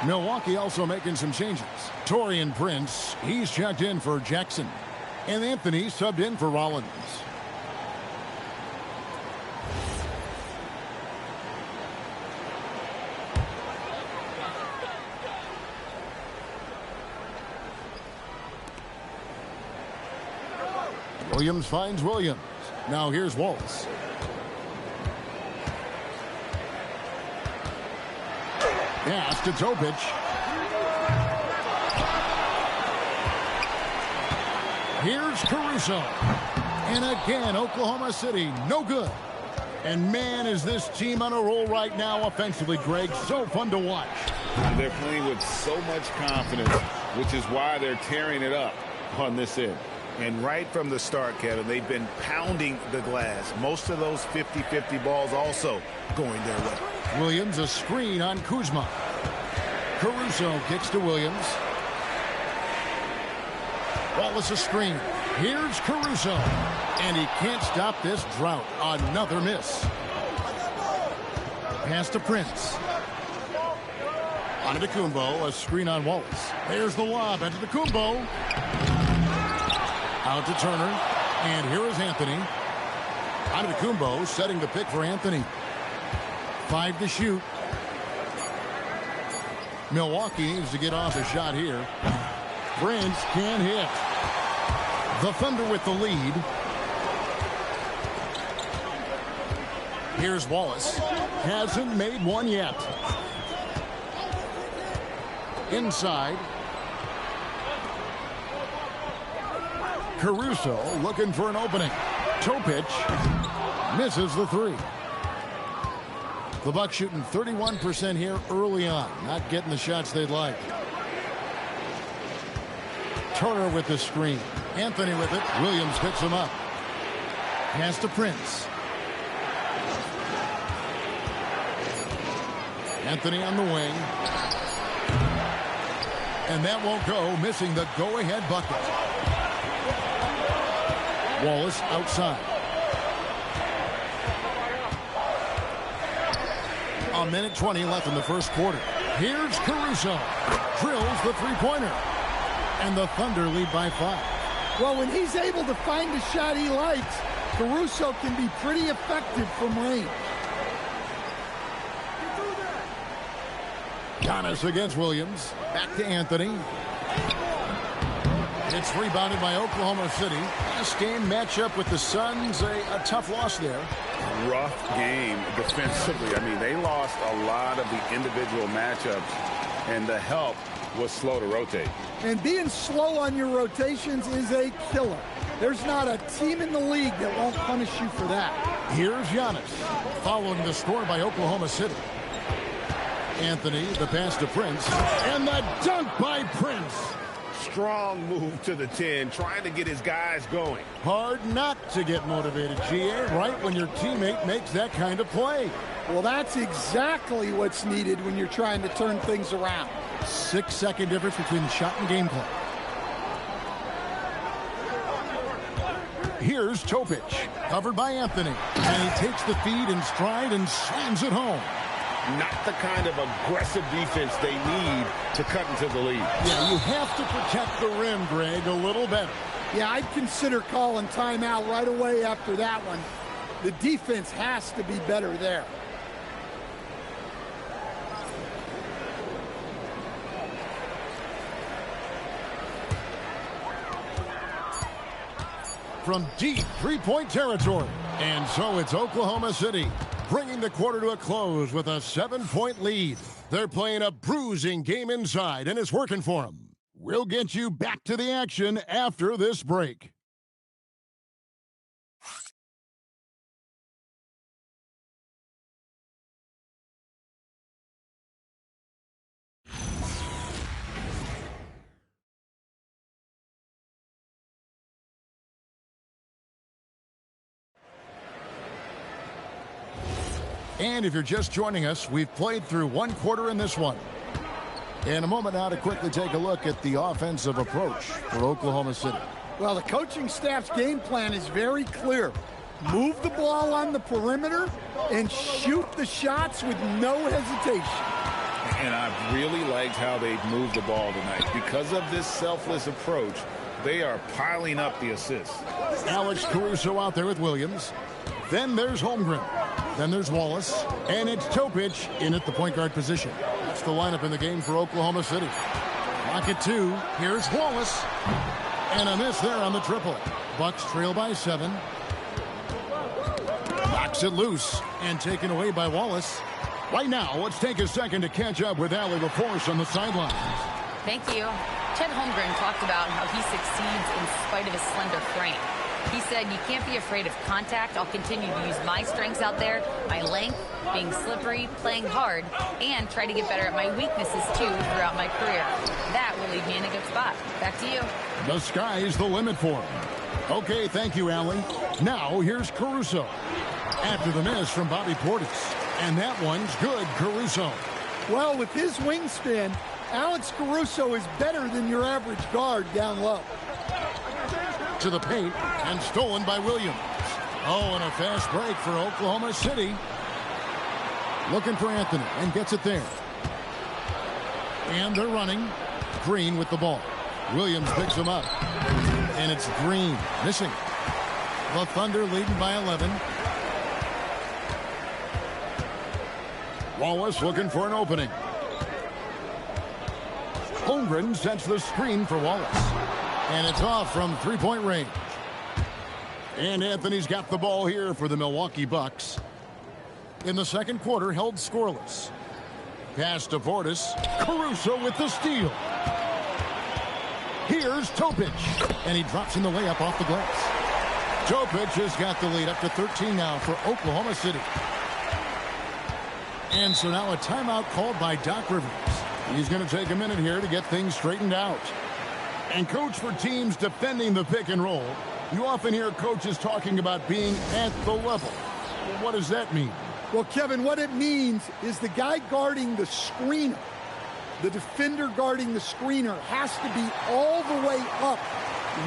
Milwaukee also making some changes. Taurean Prince, he's checked in for Jackson. And Anthony subbed in for Rollins. Williams finds Williams. Now here's Waltz. Pass to Topic. Here's Caruso. And again, Oklahoma City, no good. And man, is this team on a roll right now offensively, Greg. So fun to watch.
They're playing with so much confidence, which is why they're tearing it up. on this end. And right from the start, Kevin, they've been pounding the glass. Most of those 50-50 balls also going their way.
Williams, a screen on Kuzma. Caruso kicks to Williams. Wallace, a screen. Here's Caruso. And he can't stop this drought. Another miss. Pass to Prince. Antetokounmpo, a screen on Wallace. There's the lob. Antetokounmpo. Out to Turner. And here is Anthony. Antetokounmpo setting the pick for Anthony. 5 to shoot. Milwaukee needs to get off a shot here. Prince can hit. The Thunder with the lead. Here's Wallace. Hasn't made one yet. Inside. Caruso looking for an opening. Topic misses the three. The Bucks shooting 31% here early on. Not getting the shots they'd like. Turner with the screen. Anthony with it. Williams picks him up. Pass to Prince. Anthony on the wing. And that won't go, missing the go-ahead bucket. Wallace outside. A minute 20 left in the first quarter. Here's Caruso. Drills the three-pointer. And the Thunder lead by 5.
Well, when he's able to find a shot he likes, Caruso can be pretty effective from range.
Giannis against Williams. Back to Anthony. It's rebounded by Oklahoma City. Last game matchup with the Suns, a tough loss there.
Rough game defensively. I mean, they lost a lot of the individual matchups, and the help was slow to rotate.
And being slow on your rotations is a killer. There's not a team in the league that won't punish you for that.
Here's Giannis, following the score by Oklahoma City. Anthony, the pass to Prince, and the dunk by Prince.
Strong move to the 10, trying to get his guys going.
Hard not to get motivated, GA, right when your teammate makes that kind of play.
Well, that's exactly what's needed when you're trying to turn things around.
6-second difference between the shot and gameplay. Here's Topic, covered by Anthony. And he takes the feed in stride and slams it home.
Not the kind of aggressive defense they need to cut into the lead.
Yeah, you have to protect the rim, Greg, a little better.
Yeah, I'd consider calling timeout right away after that one. The defense has to be better there.
From deep three-point territory. And so it's Oklahoma City, bringing the quarter to a close with a 7-point lead. They're playing a bruising game inside, and it's working for them. We'll get you back to the action after this break. And if you're just joining us, we've played through one quarter in this one. In a moment now to quickly take a look at the offensive approach for Oklahoma City.
Well, the coaching staff's game plan is very clear. Move the ball on the perimeter and shoot the shots with no hesitation.
And I've really liked how they've moved the ball tonight. Because of this selfless approach, they are piling up the assists.
Alex Caruso out there with Williams. Then there's Holmgren. Then there's Wallace. And it's Topic in at the point guard position. That's the lineup in the game for Oklahoma City. Clock at 2. Here's Wallace. And a miss there on the triple. Bucks trail by 7. Knocks it loose and taken away by Wallace. Right now, let's take a second to catch up with Allie LaForce on the sidelines.
Thank you. Chet Holmgren talked about how he succeeds in spite of his slender frame. He said, you can't be afraid of contact. I'll continue to use my strengths out there, my length, being slippery, playing hard, and try to get better at my weaknesses, too, throughout my career. That will leave me in a good spot. Back to you.
The sky's the limit for him. Okay, thank you, Allie. Now, here's Caruso. After the miss from Bobby Portis. And that one's good, Caruso.
Well, with his wingspan, Alex Caruso is better than your average guard down low.
To the paint, and stolen by Williams. Oh, and a fast break for Oklahoma City. Looking for Anthony, and gets it there. And they're running. Green with the ball. Williams picks him up. And it's Green, missing. The Thunder leading by 11. Wallace looking for an opening. Holmgren sets the screen for Wallace. And it's off from three-point range. And Anthony's got the ball here for the Milwaukee Bucks. In the second quarter, held scoreless. Pass to Portis. Caruso with the steal. Here's Topic. And he drops in the layup off the glass. Topic has got the lead up to 13 now for Oklahoma City. And so now a timeout called by Doc Rivers. He's going to take a minute here to get things straightened out. And coach, for teams defending the pick and roll, you often hear coaches talking about being at the level. Well, what does that mean?
Well, Kevin, what it means is the guy guarding the screener, the defender guarding the screener, has to be all the way up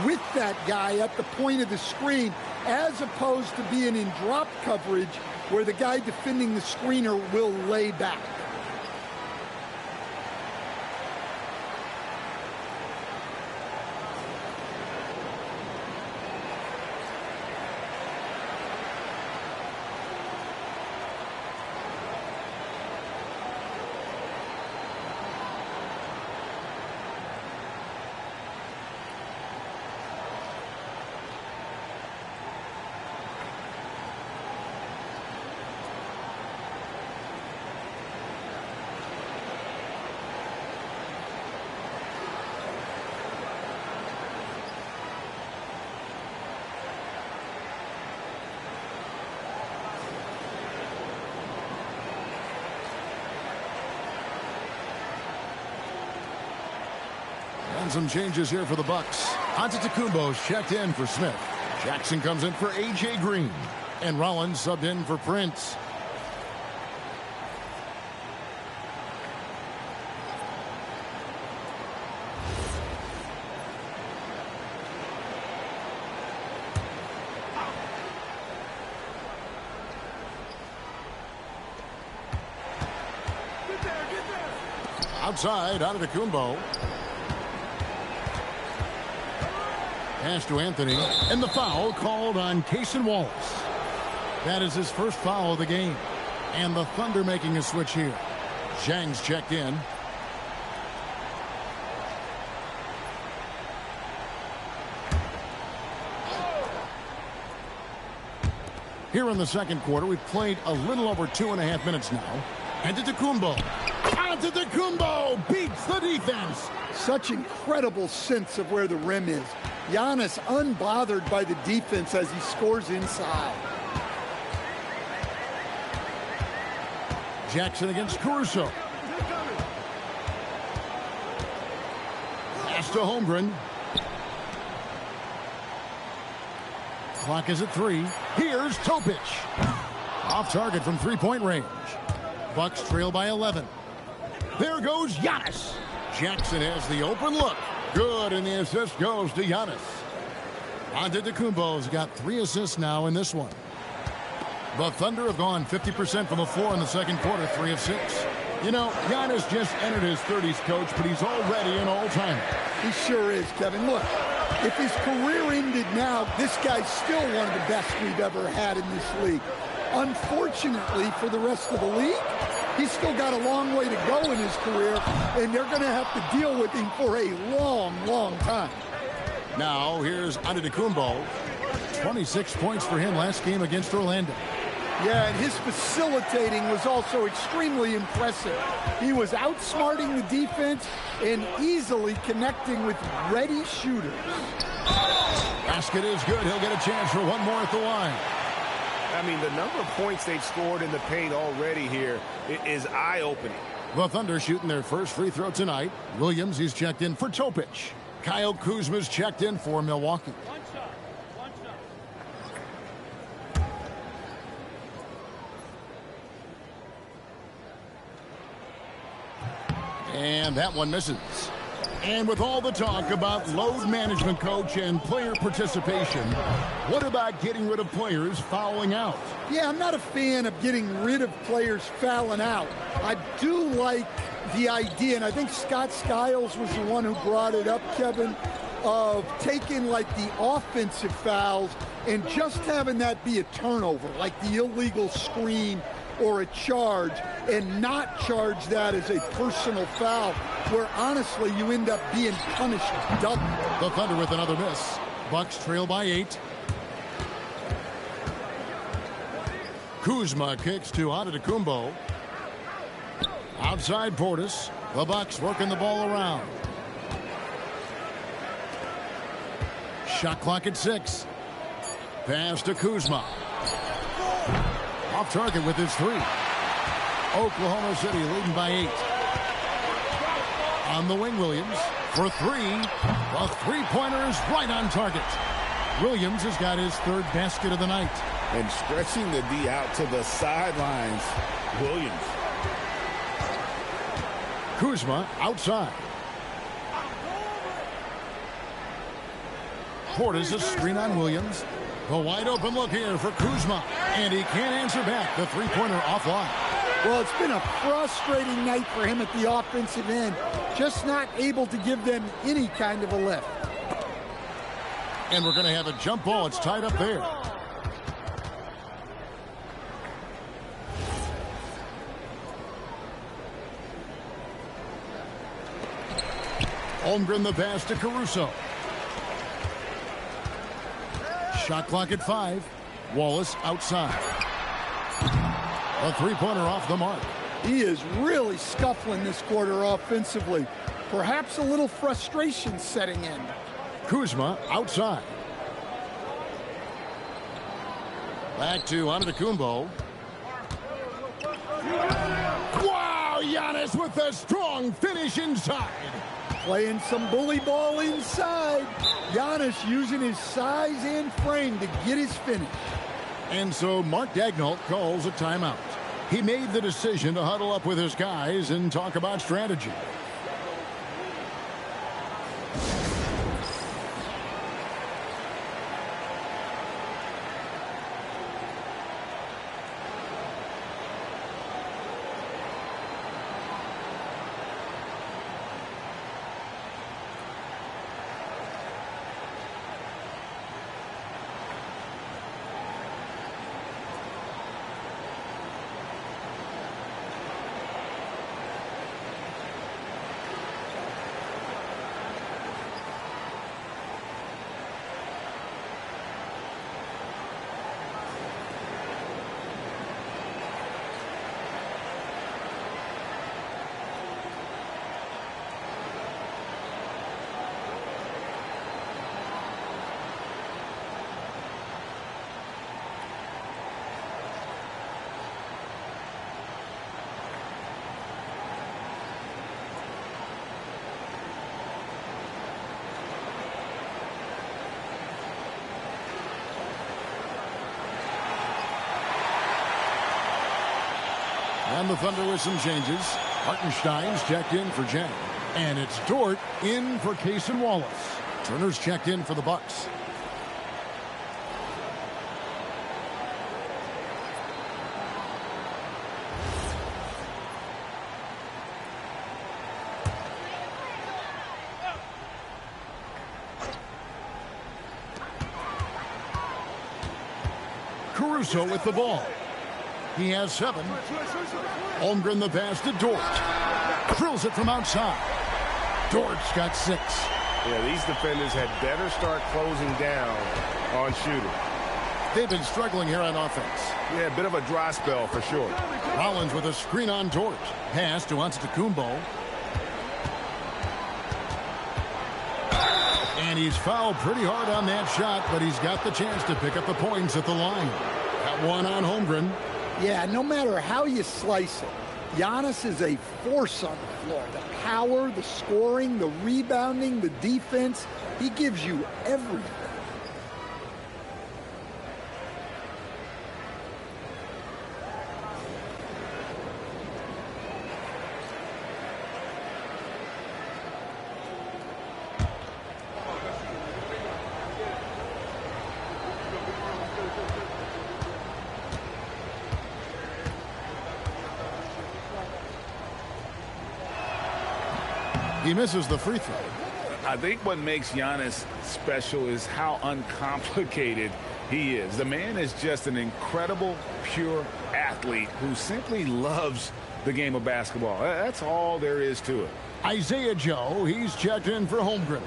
with that guy at the point of the screen, as opposed to being in drop coverage where the guy defending the screener will lay back.
And some changes here for the Bucks. Antetokounmpo's checked in for Smith. Jackson comes in for A.J. Green. And Rollins subbed in for Prince. Outside, Antetokounmpo. Pass to Anthony, and the foul called on Cason Wallace. That is his first foul of the game. And the Thunder making a switch here. Zhang's checked in. Here in the second quarter, we've played a little over 2.5 minutes now. Antetokounmpo. Antetokounmpo beats the defense.
Such incredible sense of where the rim is. Giannis unbothered by the defense as he scores inside.
Jackson against Caruso. Pass to Holmgren. Clock is at 3. Here's Topic. Off target from three-point range. Bucks trail by 11. There goes Giannis. Jackson has the open look. Good, and the assist goes to Giannis. Antetokounmpo's got 3 assists now in this one. The Thunder have gone 50% from the floor in the second quarter, 3 of 6. You know, Giannis just entered his 30s, coach, but he's already an all-timer.
He sure is, Kevin. Look, if his career ended now, this guy's still one of the best we've ever had in this league. Unfortunately for the rest of the league, he's still got a long way to go in his career, and they're going to have to deal with him for a long, long time.
Now, here's Antetokounmpo. 26 points for him last game against Orlando.
Yeah, and his facilitating was also extremely impressive. He was outsmarting the defense and easily connecting with ready shooters.
Basket is good. He'll get a chance for one more at the line.
I mean, the number of points they've scored in the paint already here is eye-opening.
The Thunder shooting their first free throw tonight. Williams, he's checked in for Topic. Kyle Kuzma's checked in for Milwaukee. And that one misses. And with all the talk about load management, coach, and player participation, what about getting rid of players fouling out?
Yeah, I'm not a fan of getting rid of players fouling out. I do like the idea, and I think Scott Skiles was the one who brought it up, Kevin, of taking like the offensive fouls and just having that be a turnover, like the illegal screen or a charge, and not charge that as a personal foul, where honestly you end up being punished double.
The Thunder with another miss. Bucks trail by 8. Kuzma kicks to Antetokounmpo. Outside Portis. The Bucks working the ball around. Shot clock at 6. Pass to Kuzma. Off target with his 3. Oklahoma City leading by 8. On the wing, Williams for 3. The three-pointer is right on target. Williams has got his 3rd basket of the night.
And stretching the D out to the sidelines, Williams.
Kuzma outside. Portis a screen on Williams. The wide open look here for Kuzma. And he can't answer back. The three-pointer offline.
Well, it's been a frustrating night for him at the offensive end. Just not able to give them any kind of a lift.
And we're going to have a jump ball. It's tied up there. Holmgren the pass to Caruso. Shot clock at 5. Wallace outside. A three-pointer off the mark.
He is really scuffling this quarter offensively. Perhaps a little frustration setting in.
Kuzma outside. Back to Antetokounmpo. Wow, Giannis with a strong finish inside.
Playing some bully ball inside. Giannis using his size and frame to get his finish.
And so Mark Daigneault calls a timeout. He made the decision to huddle up with his guys and talk about strategy. And the Thunder with some changes. Hartenstein's checked in for Jang. And it's Dort in for Cason Wallace. Turner's checked in for the Bucks. Caruso with the ball. He has 7. Holmgren the pass to Dort. Drills it from outside. Dort's got 6.
Yeah, these defenders had better start closing down on shooting.
They've been struggling here on offense.
Yeah, a bit of a dry spell for sure.
Rollins with a screen on Dort. Pass to Antetokounmpo. And And he's fouled pretty hard on that shot, but he's got the chance to pick up the points at the line. That one on Holmgren.
Yeah, no matter how you slice it, Giannis is a force on the floor. The power, the scoring, the rebounding, the defense, he gives you everything.
He misses the free throw.
I think what makes Giannis special is how uncomplicated he is. The man is just an incredible, pure athlete who simply loves the game of basketball. That's all there is to it.
Isaiah Joe, he's checked in for Holmgren.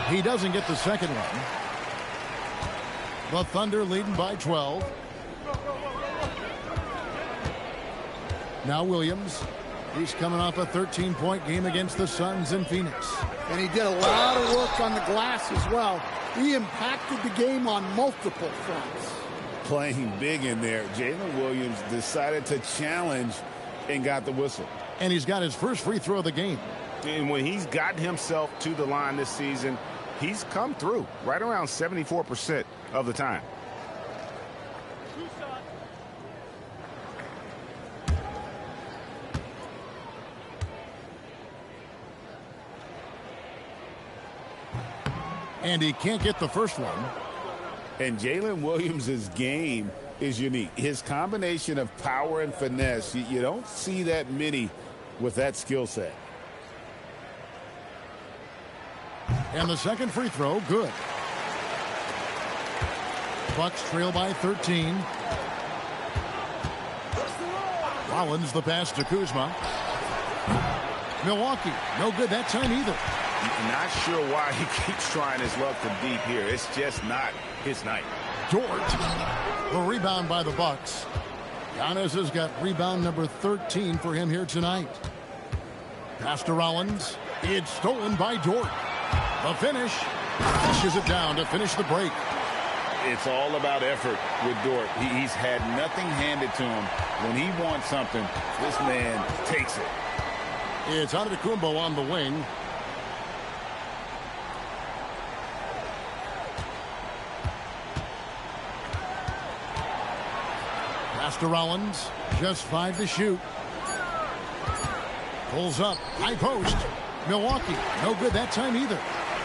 He doesn't get the second one. The Thunder leading by 12. Now Williams. He's coming off a 13-point game against the Suns in Phoenix.
And he did a lot of work on the glass as well. He impacted the game on multiple fronts.
Playing big in there, Jalen Williams decided to challenge and got the whistle.
And he's got his first free throw of the game.
And when he's gotten himself to the line this season, he's come through right around 74% of the time.
And he can't get the first one.
And Jalen Williams' game is unique. His combination of power and finesse, you don't see that many with that skill set.
And the second free throw, good. Bucks trail by 13. Rollins the pass to Kuzma. Milwaukee, no good that time either.
Not sure why he keeps trying his luck from deep here. It's just not his night.
Dort, the rebound by the Bucks. Giannis has got rebound number 13 for him here tonight. Pass to Rollins. It's stolen by Dort. The finish. Pushes it down to finish the break.
It's all about effort with Dort. He's had nothing handed to him. When he wants something, this man takes it.
It's Antetokounmpo on the wing. Pass to Rollins. Just 5 to shoot. Pulls up. High post. Milwaukee. No good that time either.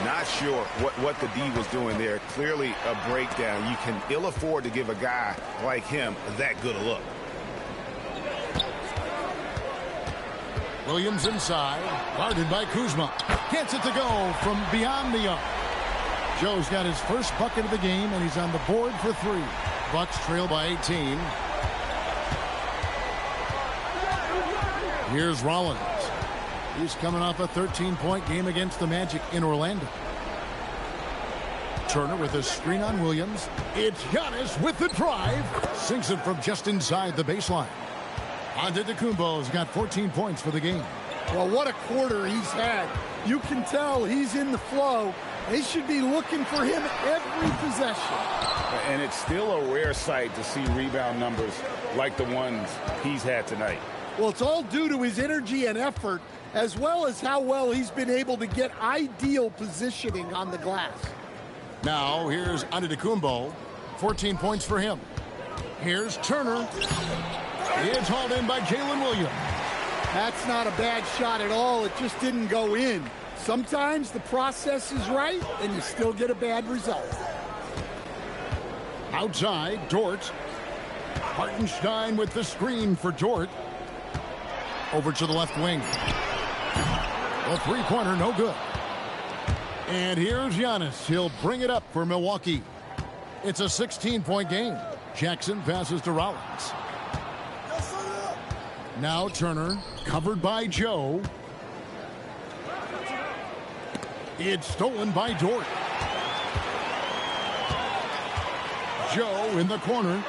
Not sure what the D was doing there. Clearly a breakdown. You can ill afford to give a guy like him that good a look.
Williams inside. Guarded by Kuzma. Gets it to go from beyond the arc. Joe's got his first bucket of the game, and he's on the board for 3. Bucks trail by 18. Here's Rollins. He's coming off a 13-point game against the Magic in Orlando. Turner with a screen on Williams. It's Giannis with the drive. Sinks it from just inside the baseline. Antetokounmpo's got 14 points for the game.
Well, what a quarter he's had. You can tell he's in the flow. They should be looking for him every possession.
And it's still a rare sight to see rebound numbers like the ones he's had tonight.
Well, it's all due to his energy and effort, as well as how well he's been able to get ideal positioning on the glass.
Now, here's Antetokounmpo. 14 points for him. Here's Turner. It's hauled in by Jalen Williams.
That's not a bad shot at all. It just didn't go in. Sometimes the process is right, and you still get a bad result.
Outside, Dort. Hartenstein with the screen for Dort. Over to the left wing. A three-pointer, no good. And here's Giannis. He'll bring it up for Milwaukee. It's a 16-point game. Jackson passes to Rollins. Now Turner, covered by Joe. It's stolen by Dort. Joe in the corner.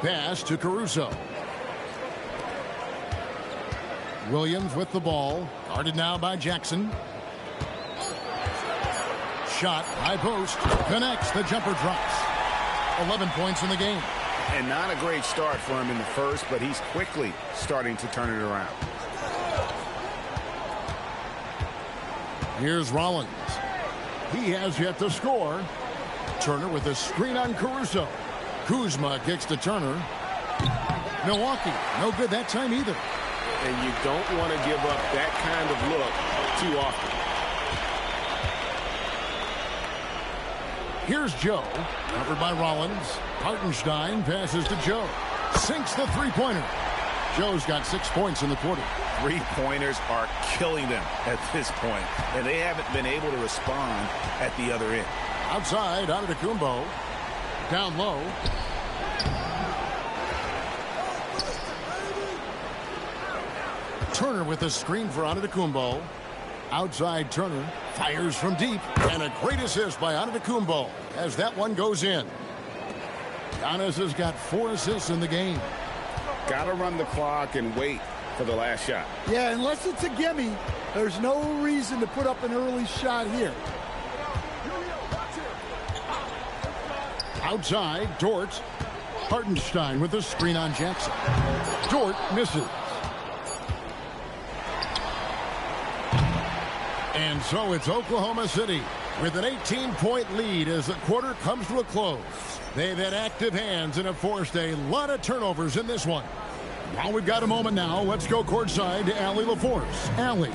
Pass to Caruso. Williams with the ball. Guarded now by Jackson. Shot, high post. Connects. The jumper drops. 11 points in the game.
And not a great start for him in the first, but he's quickly starting to turn it around.
Here's Rollins. He has yet to score. Turner with a screen on Caruso. Kuzma kicks to Turner. Milwaukee, no good that time either.
And you don't want to give up that kind of look too often.
Here's Joe, covered by Rollins. Hartenstein passes to Joe. Sinks the three-pointer. Joe's got 6 points in the quarter.
Three-pointers are killing them at this point, and they haven't been able to respond at the other end.
Outside, Antetokounmpo. Down low. Turner with a screen for Antetokounmpo. Outside Turner fires from deep, and a great assist by Antetokounmpo as that one goes in. Giannis has got 4 assists in the game.
Got to run the clock and wait for the last shot.
Yeah, unless it's a gimme, there's no reason to put up an early shot here.
Outside, Dort. Hartenstein with a screen on Jackson. Dort misses. And so it's Oklahoma City with an 18-point lead as the quarter comes to a close. They've had active hands and have forced a lot of turnovers in this one. While we've got a moment now, let's go courtside to Allie LaForce. Allie.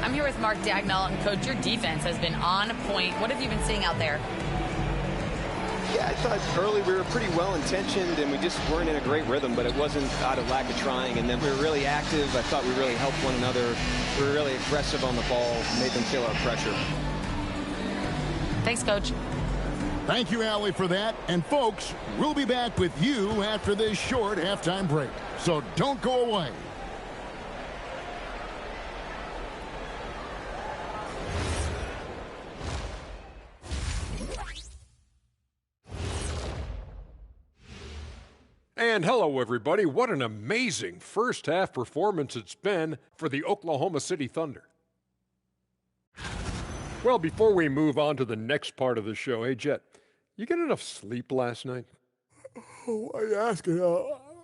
I'm here with Mark Dagnall, and Coach, your defense has been on point. What have you been seeing out there?
Yeah, I thought early we were pretty well-intentioned, and we just weren't in a great rhythm, but it wasn't out of lack of trying. And then we were really active. I thought we really helped one another. We were really aggressive on the ball, made them feel our pressure.
Thanks, Coach.
Thank you, Allie, for that. And, folks, we'll be back with you after this short halftime break. So don't go away.
And hello, everybody. What an amazing first half performance it's been for the Oklahoma City Thunder. Well, before we move on to the next part of the show, hey, Jet, you get enough sleep last night?
Oh, why are you asking?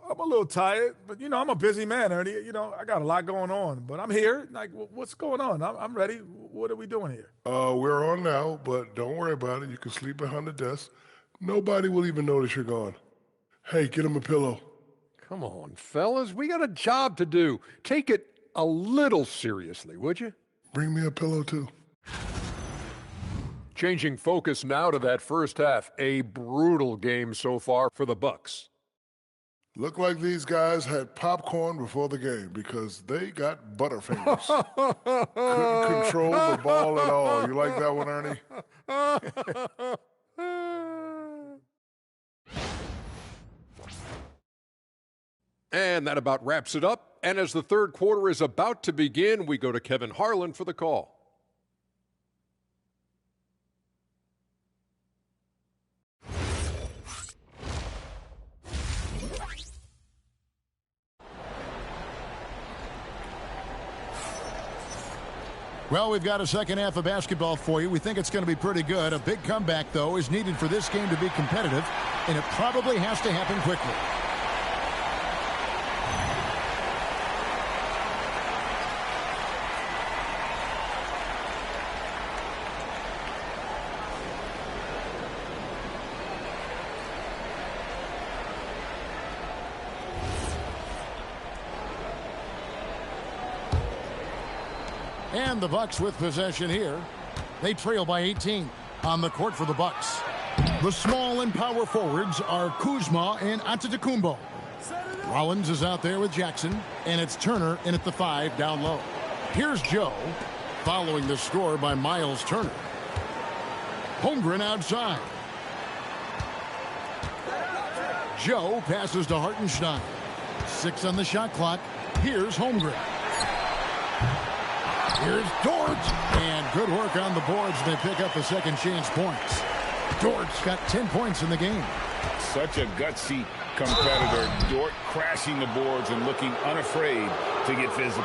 I'm a little tired, but, I'm a busy man, Ernie. I got a lot going on, but I'm here. Like, what's going on? I'm ready. What are we doing here?
We're on now, but don't worry about it. You can sleep behind the desk. Nobody will even notice you're gone. Hey, get him a pillow.
Come on, fellas. We got a job to do. Take it a little seriously, would you?
Bring me a pillow, too.
Changing focus now to that first half. A brutal game so far for the Bucks.
Look like these guys had popcorn before the game because they got butterfingers. Couldn't control the ball at all. You like that one, Ernie?
And that about wraps it up. And as the third quarter is about to begin, we go to Kevin Harlan for the call.
Well, we've got a second half of basketball for you. We think it's going to be pretty good. A big comeback, though, is needed for this game to be competitive, and it probably has to happen quickly. And the Bucks with possession here. They trail by 18 on the court for the Bucks. The small and power forwards are Kuzma and Antetokounmpo. Rollins is out there with Jackson, and it's Turner in at the 5 down low. Here's Joe, following the score by Miles Turner. Holmgren outside. Joe passes to Hartenstein. 6 on the shot clock. Here's Holmgren. Here's Dort. And good work on the boards. They pick up the second chance points. Dort's got 10 points in the game.
Such a gutsy competitor. Dort crashing the boards and looking unafraid to get physical.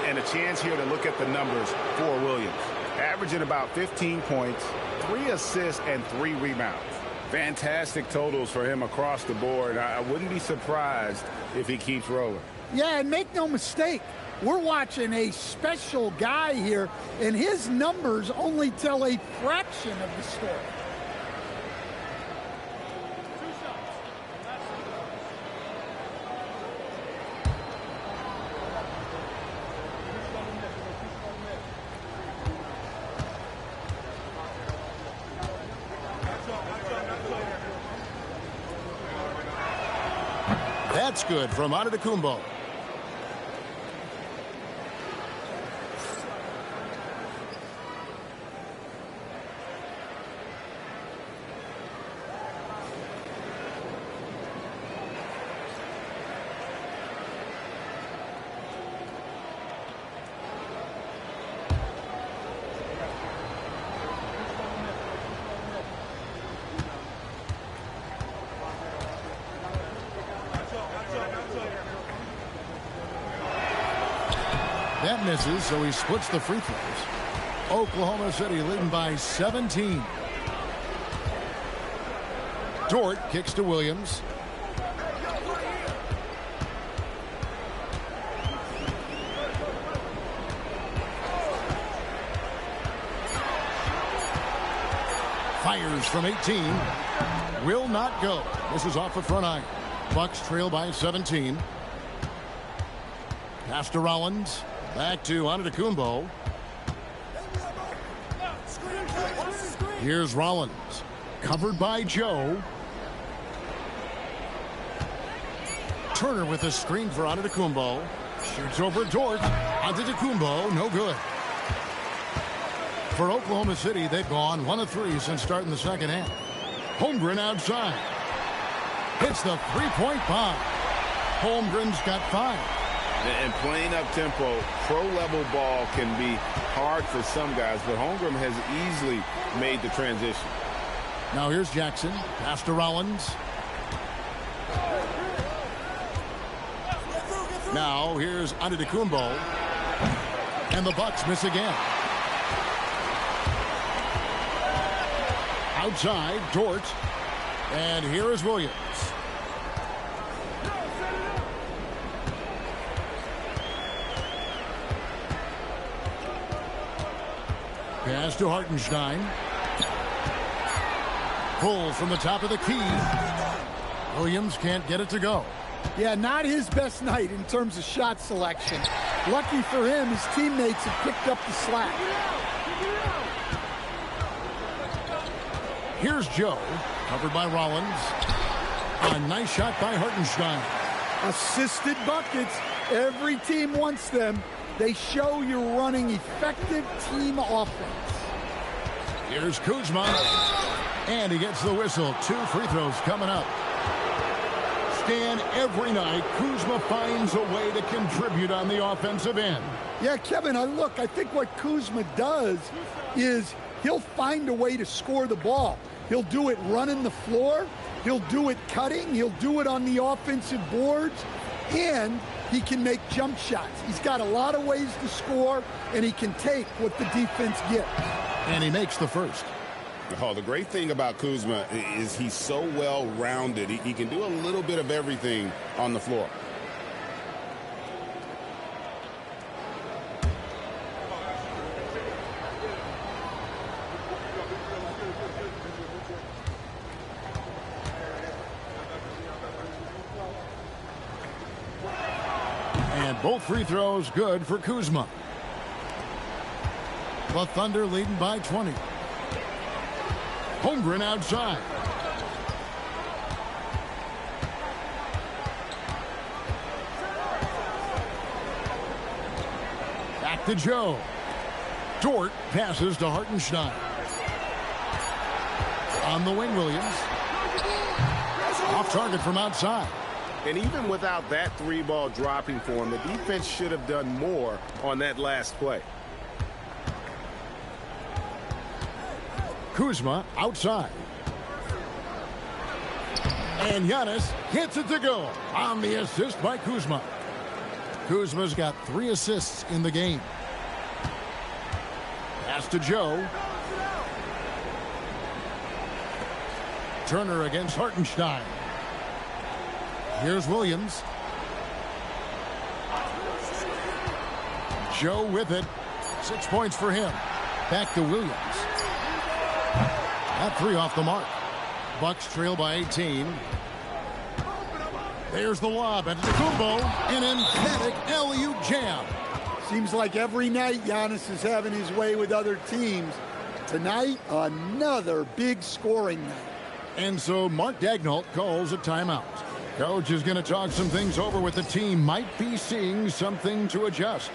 And a chance here to look at the numbers for Williams. Averaging about 15 points, 3 assists, and 3 rebounds. Fantastic totals for him across the board. I wouldn't be surprised if he keeps rolling.
Yeah, and make no mistake, we're watching a special guy here, and his numbers only tell a fraction of the story.
That's good from Antetokounmpo. That misses, so he splits the free throws. Oklahoma City leading by 17. Dort kicks to Williams. Fires from 18. Will not go. This is off the front iron. Bucks trail by 17. Pass to Rollins. Back to Antetokounmpo. Here's Rollins. Covered by Joe. Turner with a screen for Antetokounmpo. Shoots over Dort. Antetokounmpo, no good. For Oklahoma City, they've gone 1 of 3 since starting the second half. Holmgren outside. Hits the three-point bomb. Holmgren's got 5.
And playing up-tempo, pro-level ball can be hard for some guys, but Holmgren has easily made the transition.
Now here's Jackson. Pass to Rollins. Now here's Antetokounmpo. And the Bucks miss again. Outside, Dort. And here is Williams. Pass to Hartenstein. Pull from the top of the key. Williams can't get it to go.
Yeah, not his best night in terms of shot selection. Lucky for him, his teammates have picked up the slack.
Here's Joe, covered by Rollins. A nice shot by Hartenstein.
Assisted buckets. Every team wants them. They show you're running effective team offense.
Here's Kuzma. And he gets the whistle. 2 free throws coming up. Stan, every night, Kuzma finds a way to contribute on the offensive end.
Yeah, Kevin, I think what Kuzma does is he'll find a way to score the ball. He'll do it running the floor. He'll do it cutting. He'll do it on the offensive boards. And he can make jump shots. He's got a lot of ways to score, and he can take what the defense gets.
And he makes the first.
Oh, the great thing about Kuzma is he's so well-rounded. He can do a little bit of everything on the floor.
And both free throws good for Kuzma. The Thunder leading by 20. Holmgren outside. Back to Joe. Dort passes to Hartenstein. On the wing, Williams. Off target from outside.
And even without that 3-ball dropping for him, the defense should have done more on that last play.
Kuzma outside. And Giannis hits it to go on the assist by Kuzma. Kuzma's got 3 assists in the game. Pass to Joe. Turner against Hartenstein. Here's Williams. Joe with it. 6 points for him. Back to Williams. That 3 off the mark. Bucks trail by 18. There's the lob at Kumbo. An emphatic alley-oop jam.
Seems like every night Giannis is having his way with other teams. Tonight, another big scoring night.
And so Mark Daigneault calls a timeout. Coach is going to talk some things over with the team. Might be seeing something to adjust.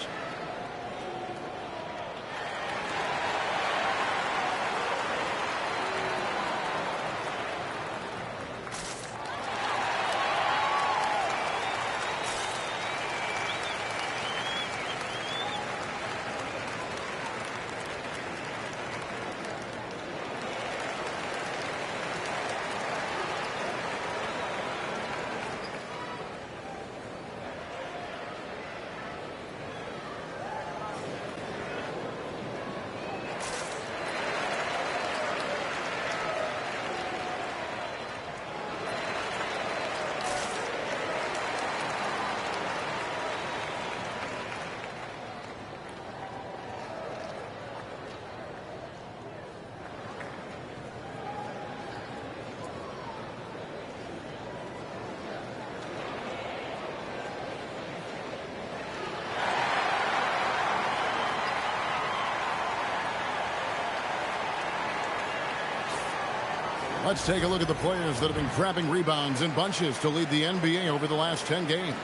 Let's take a look at the players that have been grabbing rebounds in bunches to lead the NBA over the last 10 games.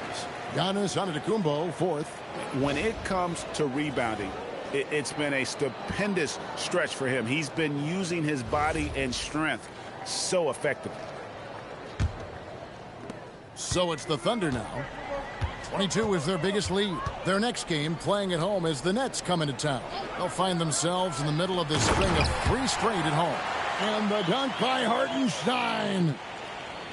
Giannis Antetokounmpo, 4th.
When it comes to rebounding, it's been a stupendous stretch for him. He's been using his body and strength so effectively.
So it's the Thunder now. 22 is their biggest lead. Their next game, playing at home, as the Nets come into town. They'll find themselves in the middle of this string of 3 straight at home. And the dunk by Hartenstein.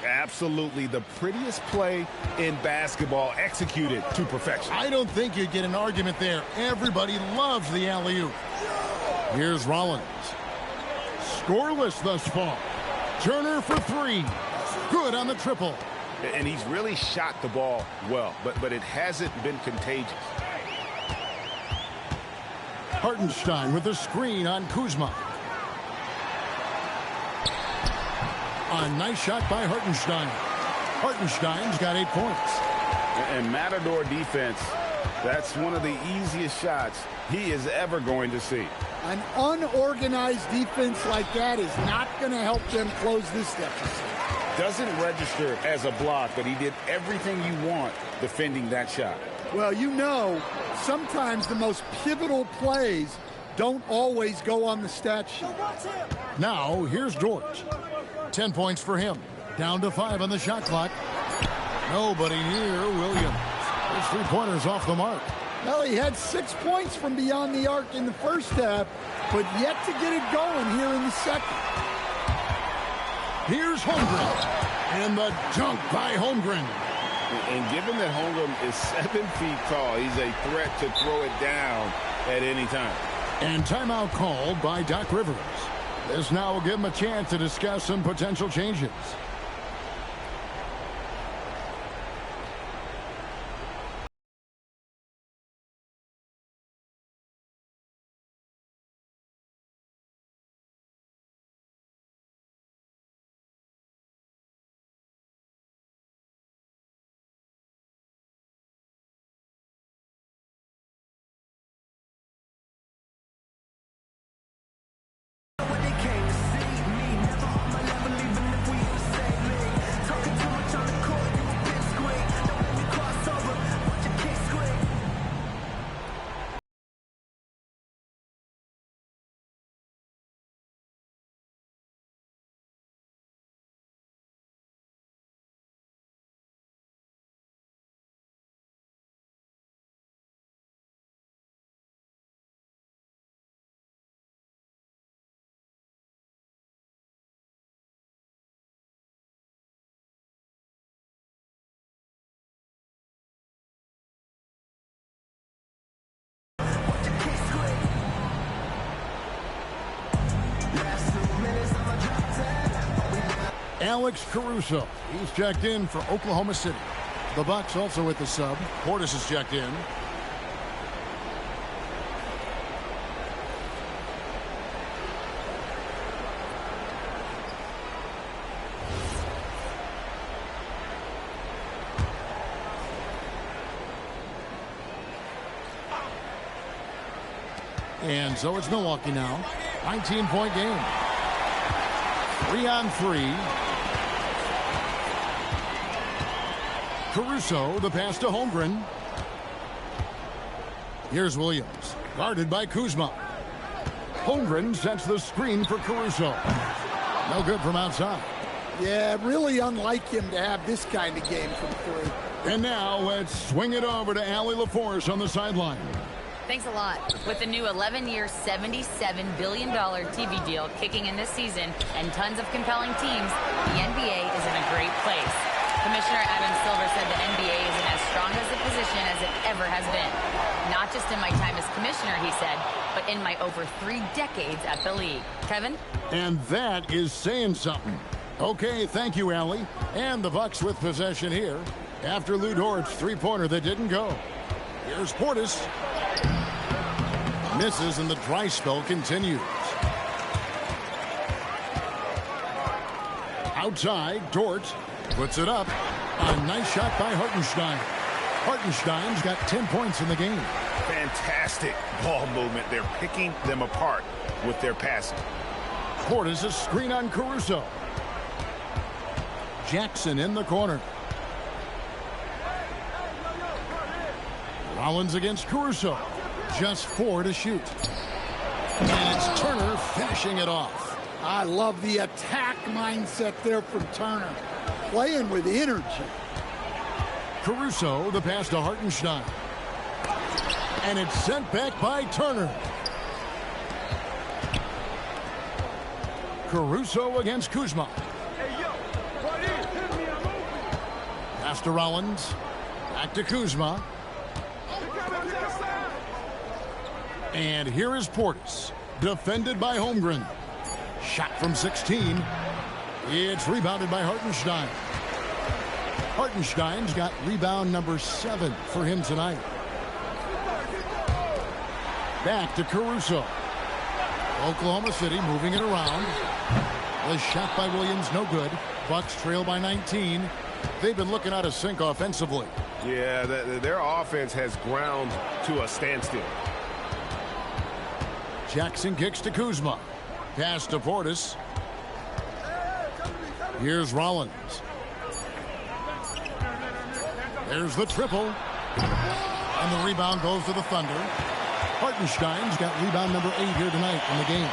Absolutely the prettiest play in basketball, executed to perfection.
I don't think you'd get an argument there. Everybody loves the alley-oop. Here's Rollins. Scoreless thus far. Turner for 3. Good on the triple.
And he's really shot the ball well, but it hasn't been contagious.
Hartenstein with a screen on Kuzma. A nice shot by Hartenstein. Hartenstein's got 8 points.
And Matador defense, that's one of the easiest shots he is ever going to see.
An unorganized defense like that is not going to help them close this deficit.
Doesn't register as a block, but he did everything you want defending that shot.
Well, you know, sometimes the most pivotal plays don't always go on the stat sheet.
Now, here's George. 10 points for him. Down to 5 on the shot clock. Nobody near Williams. His 3-pointers off the mark.
Well, he had 6 points from beyond the arc in the first half, but yet to get it going here in the second.
Here's Holmgren. And the dunk by Holmgren.
And given that Holmgren is 7 feet tall, he's a threat to throw it down at any time.
And timeout called by Doc Rivers. This now will give him a chance to discuss some potential changes. Alex Caruso. He's checked in for Oklahoma City. The Bucks also with the sub. Portis is checked in. And so it's Milwaukee now. 19-point game. 3-on-3. Caruso, the pass to Holmgren. Here's Williams, guarded by Kuzma. Holmgren sets the screen for Caruso. No good from outside.
Yeah, really unlike him to have this kind of game from three.
And now let's swing it over to Allie LaForce on the sideline.
Thanks a lot. With the new 11-year, $77 billion TV deal kicking in this season and tons of compelling teams, the NBA is in a great place. Commissioner Adam Silver said the NBA is in as strong as a position as it ever has been. Not just in my time as commissioner, he said, but in my over 3 decades at the league. Kevin?
And that is saying something. Okay, thank you, Allie. And the Bucks with possession here after Lou Dort's three-pointer that didn't go. Here's Portis. Misses and the dry spell continues. Outside, Dort puts it up. A nice shot by Hartenstein. Hartenstein's got 10 points in the game.
Fantastic ball movement. They're picking them apart with their passing.
Portis a screen on Caruso. Jackson in the corner. Rollins against Caruso. Just 4 to shoot. And it's Turner finishing it off.
I love the attack mindset there from Turner. Playing with energy.
Caruso, the pass to Hartenstein. And it's sent back by Turner. Caruso against Kuzma. Pass to Rollins. Back to Kuzma. And here is Portis, defended by Holmgren. Shot from 16. It's rebounded by Hartenstein. Hartenstein's got rebound number 7 for him tonight. Back to Caruso. Oklahoma City moving it around. The shot by Williams, no good. Bucks trail by 19. They've been looking out of sync offensively.
Yeah, their offense has ground to a standstill.
Jackson kicks to Kuzma. Pass to Portis. Here's Rollins. There's the triple. And the rebound goes to the Thunder. Hartenstein's got rebound number 8 here tonight in the game.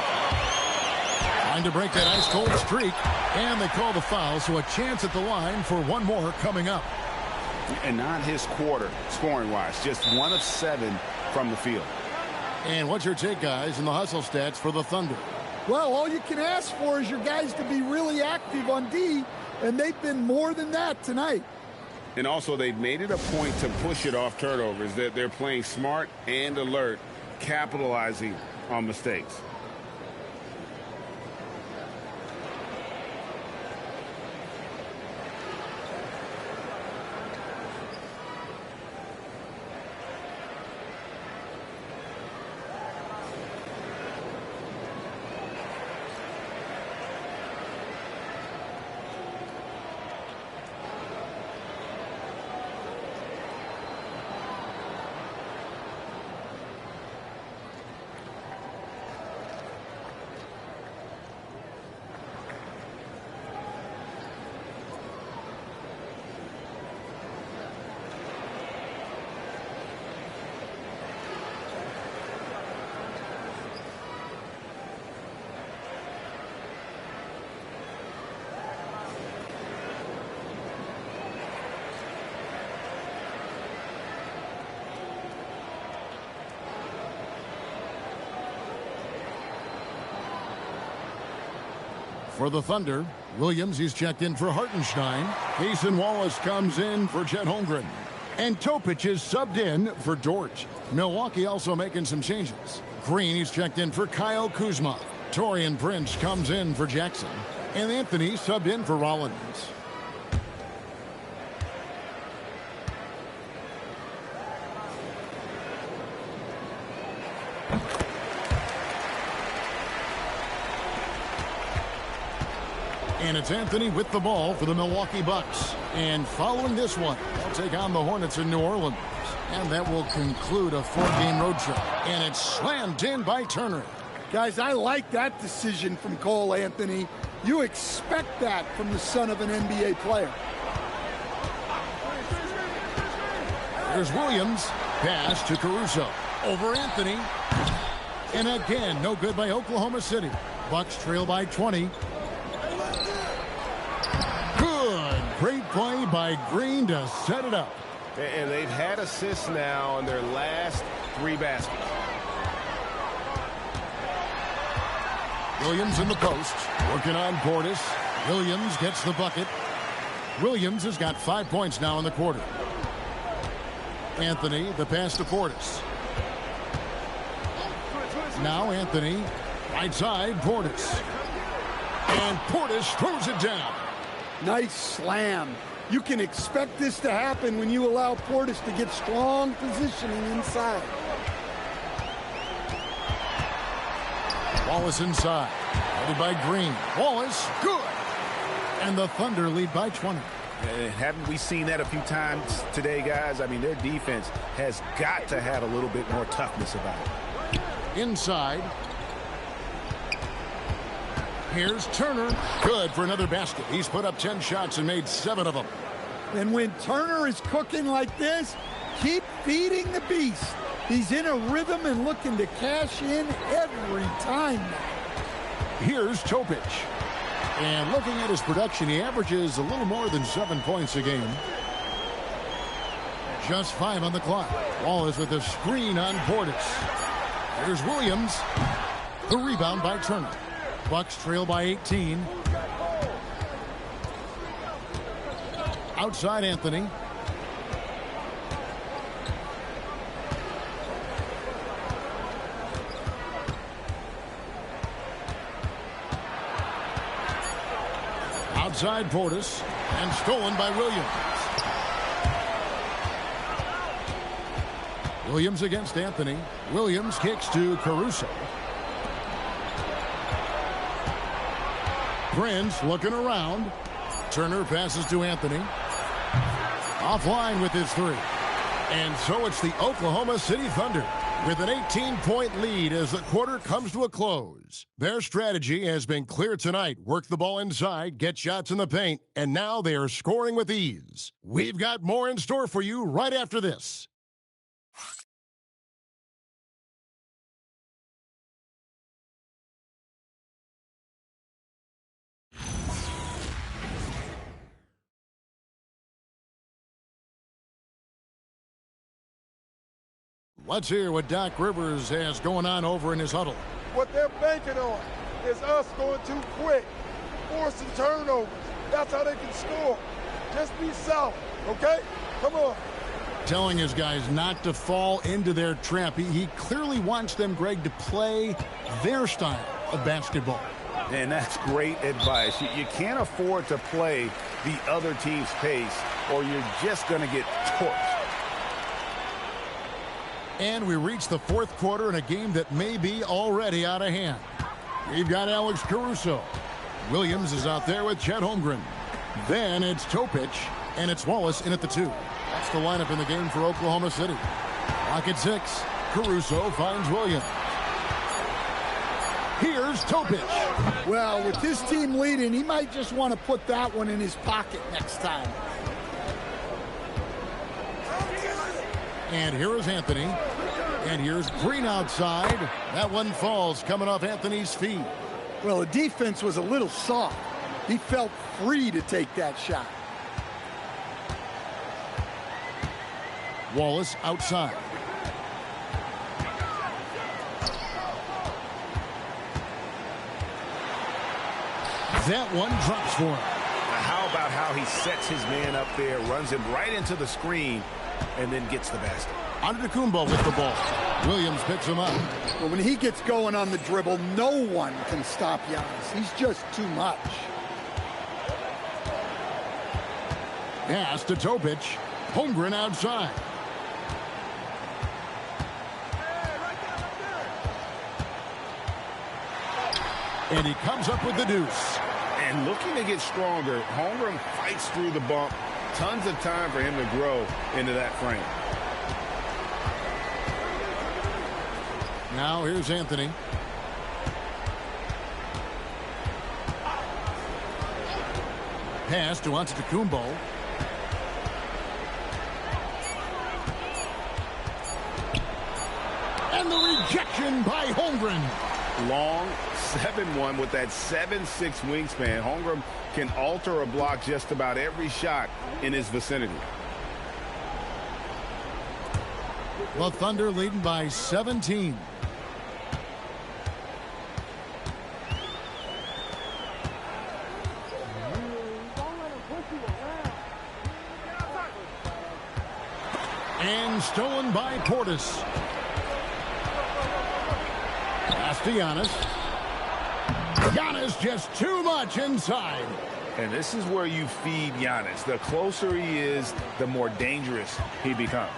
Trying to break that ice-cold streak. And they call the foul, so a chance at the line for one more coming up.
And not his quarter, scoring-wise. Just 1 of 7 from the field.
And what's your take, guys, in the hustle stats for the Thunder?
Well, all you can ask for is your guys to be really active on D, and they've been more than that tonight.
And also, they've made it a point to push it off turnovers. That they're playing smart and alert, capitalizing on mistakes.
For the Thunder, Williams, he's checked in for Hartenstein. Cason Wallace comes in for Chet Holmgren. And Topic is subbed in for Dort. Milwaukee also making some changes. Green, he's checked in for Kyle Kuzma. Taurean Prince comes in for Jackson. And Anthony subbed in for Rollins. And it's Anthony with the ball for the Milwaukee Bucks. And following this one, they'll take on the Hornets in New Orleans. And that will conclude a 4-game road trip. And it's slammed in by Turner.
Guys, I like that decision from Cole Anthony. You expect that from the son of an NBA player.
There's Williams. Pass to Caruso. Over Anthony. And again, no good by Oklahoma City. Bucks trail by 20. Good. Great play by Green to set it up.
And they've had assists now on their last 3 baskets.
Williams in the post. Working on Portis. Williams gets the bucket. Williams has got 5 points now in the quarter. Anthony, the pass to Portis. Now Anthony, right side, Portis. And Portis throws it down.
Nice slam. You can expect this to happen when you allow Portis to get strong positioning inside.
Wallace inside. Headed by Green. Wallace, good. And the Thunder lead by 20.
Haven't we seen that a few times today, guys? I mean, their defense has got to have a little bit more toughness about it.
Inside. Here's Turner. Good for another basket. He's put up 10 shots and made 7 of them.
And when Turner is cooking like this, keep feeding the beast. He's in a rhythm and looking to cash in every time.
Here's Topic. And looking at his production, he averages a little more than 7 points a game. Just 5 on the clock. Wallace with a screen on Portis. Here's Williams. The rebound by Turner. Bucks trail by 18. Outside Anthony. Outside Portis. And stolen by Williams. Williams against Anthony. Williams kicks to Caruso. Prince looking around. Turner passes to Anthony. Offline with his 3. And so it's the Oklahoma City Thunder with an 18-point lead as the quarter comes to a close. Their strategy has been clear tonight. Work the ball inside, get shots in the paint, and now they are scoring with ease. We've got more in store for you right after this. Let's hear what Doc Rivers has going on over in his huddle.
What they're banking on is us going too quick, forcing turnovers. That's how they can score. Just be solid, okay? Come on.
Telling his guys not to fall into their trap. He clearly wants them, Greg, to play their style of basketball.
And that's great advice. You can't afford to play the other team's pace or you're just going to get torched.
And we reach the 4th quarter in a game that may be already out of hand. We've got Alex Caruso. Williams is out there with Chet Holmgren. Then it's Topic, and it's Wallace in at the 2. That's the lineup in the game for Oklahoma City. Clock at 6. Caruso finds Williams. Here's Topic.
Well, with this team leading, he might just want to put that one in his pocket next time.
And here is Anthony. And here's Green outside. That one falls coming off Anthony's feet.
Well, the defense was a little soft. He felt free to take that shot.
Wallace outside. That one drops for him.
Now, how about how he sets his man up there, runs him right into the screen, and then gets the basket.
Antetokounmpo with the ball. Williams picks him up.
Well, when he gets going on the dribble, no one can stop Giannis. He's just too much.
Pass to Topic. Holmgren outside. And he comes up with the deuce.
And looking to get stronger, Holmgren fights through the bump. Tons of time for him to grow into that frame.
Now here's Anthony. Pass to Antetokounmpo. And the rejection by Holmgren.
Long 7-1 with that 7'6" wingspan. Holmgren can alter a block just about every shot in his vicinity.
The Thunder leading by 17. And stolen by Portis. Pass to Giannis. Giannis just too much inside.
And this is where you feed Giannis. The closer he is, the more dangerous he becomes.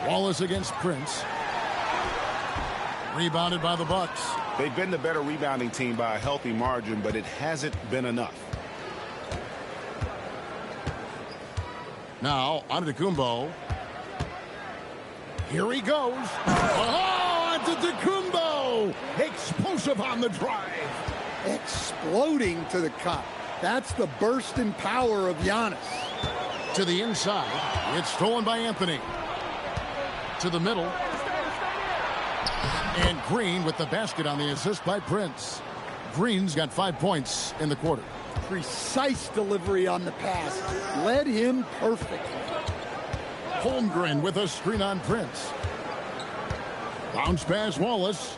Wallace against Prince. Rebounded by the Bucks.
They've been the better rebounding team by a healthy margin, but it hasn't been enough.
Now, Antetokounmpo. Here he goes. Oh, Antetokounmpo! Explosive on the drive.
Exploding to the cup. That's the burst in power of Giannis.
To the inside. It's stolen by Anthony. To the middle. And Green with the basket on the assist by Prince. Green's got 5 points in the quarter.
Precise delivery on the pass. Led him perfectly.
Holmgren with a screen on Prince. Bounce pass Wallace.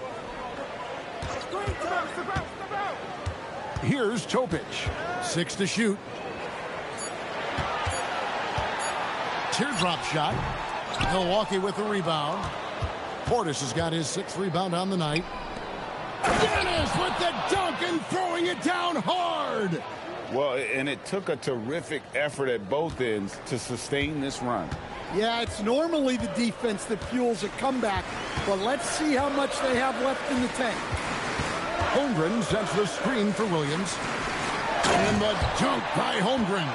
Here's Topic. 6 to shoot. Teardrop shot. Milwaukee with the rebound. Portis has got his 6th rebound on the night. Giannis with the dunk and throwing it down hard.
Well, and it took a terrific effort at both ends to sustain this run.
Yeah, it's normally the defense that fuels a comeback, but let's see how much they have left in the tank.
Holmgren sets the screen for Williams. And the dunk by Holmgren.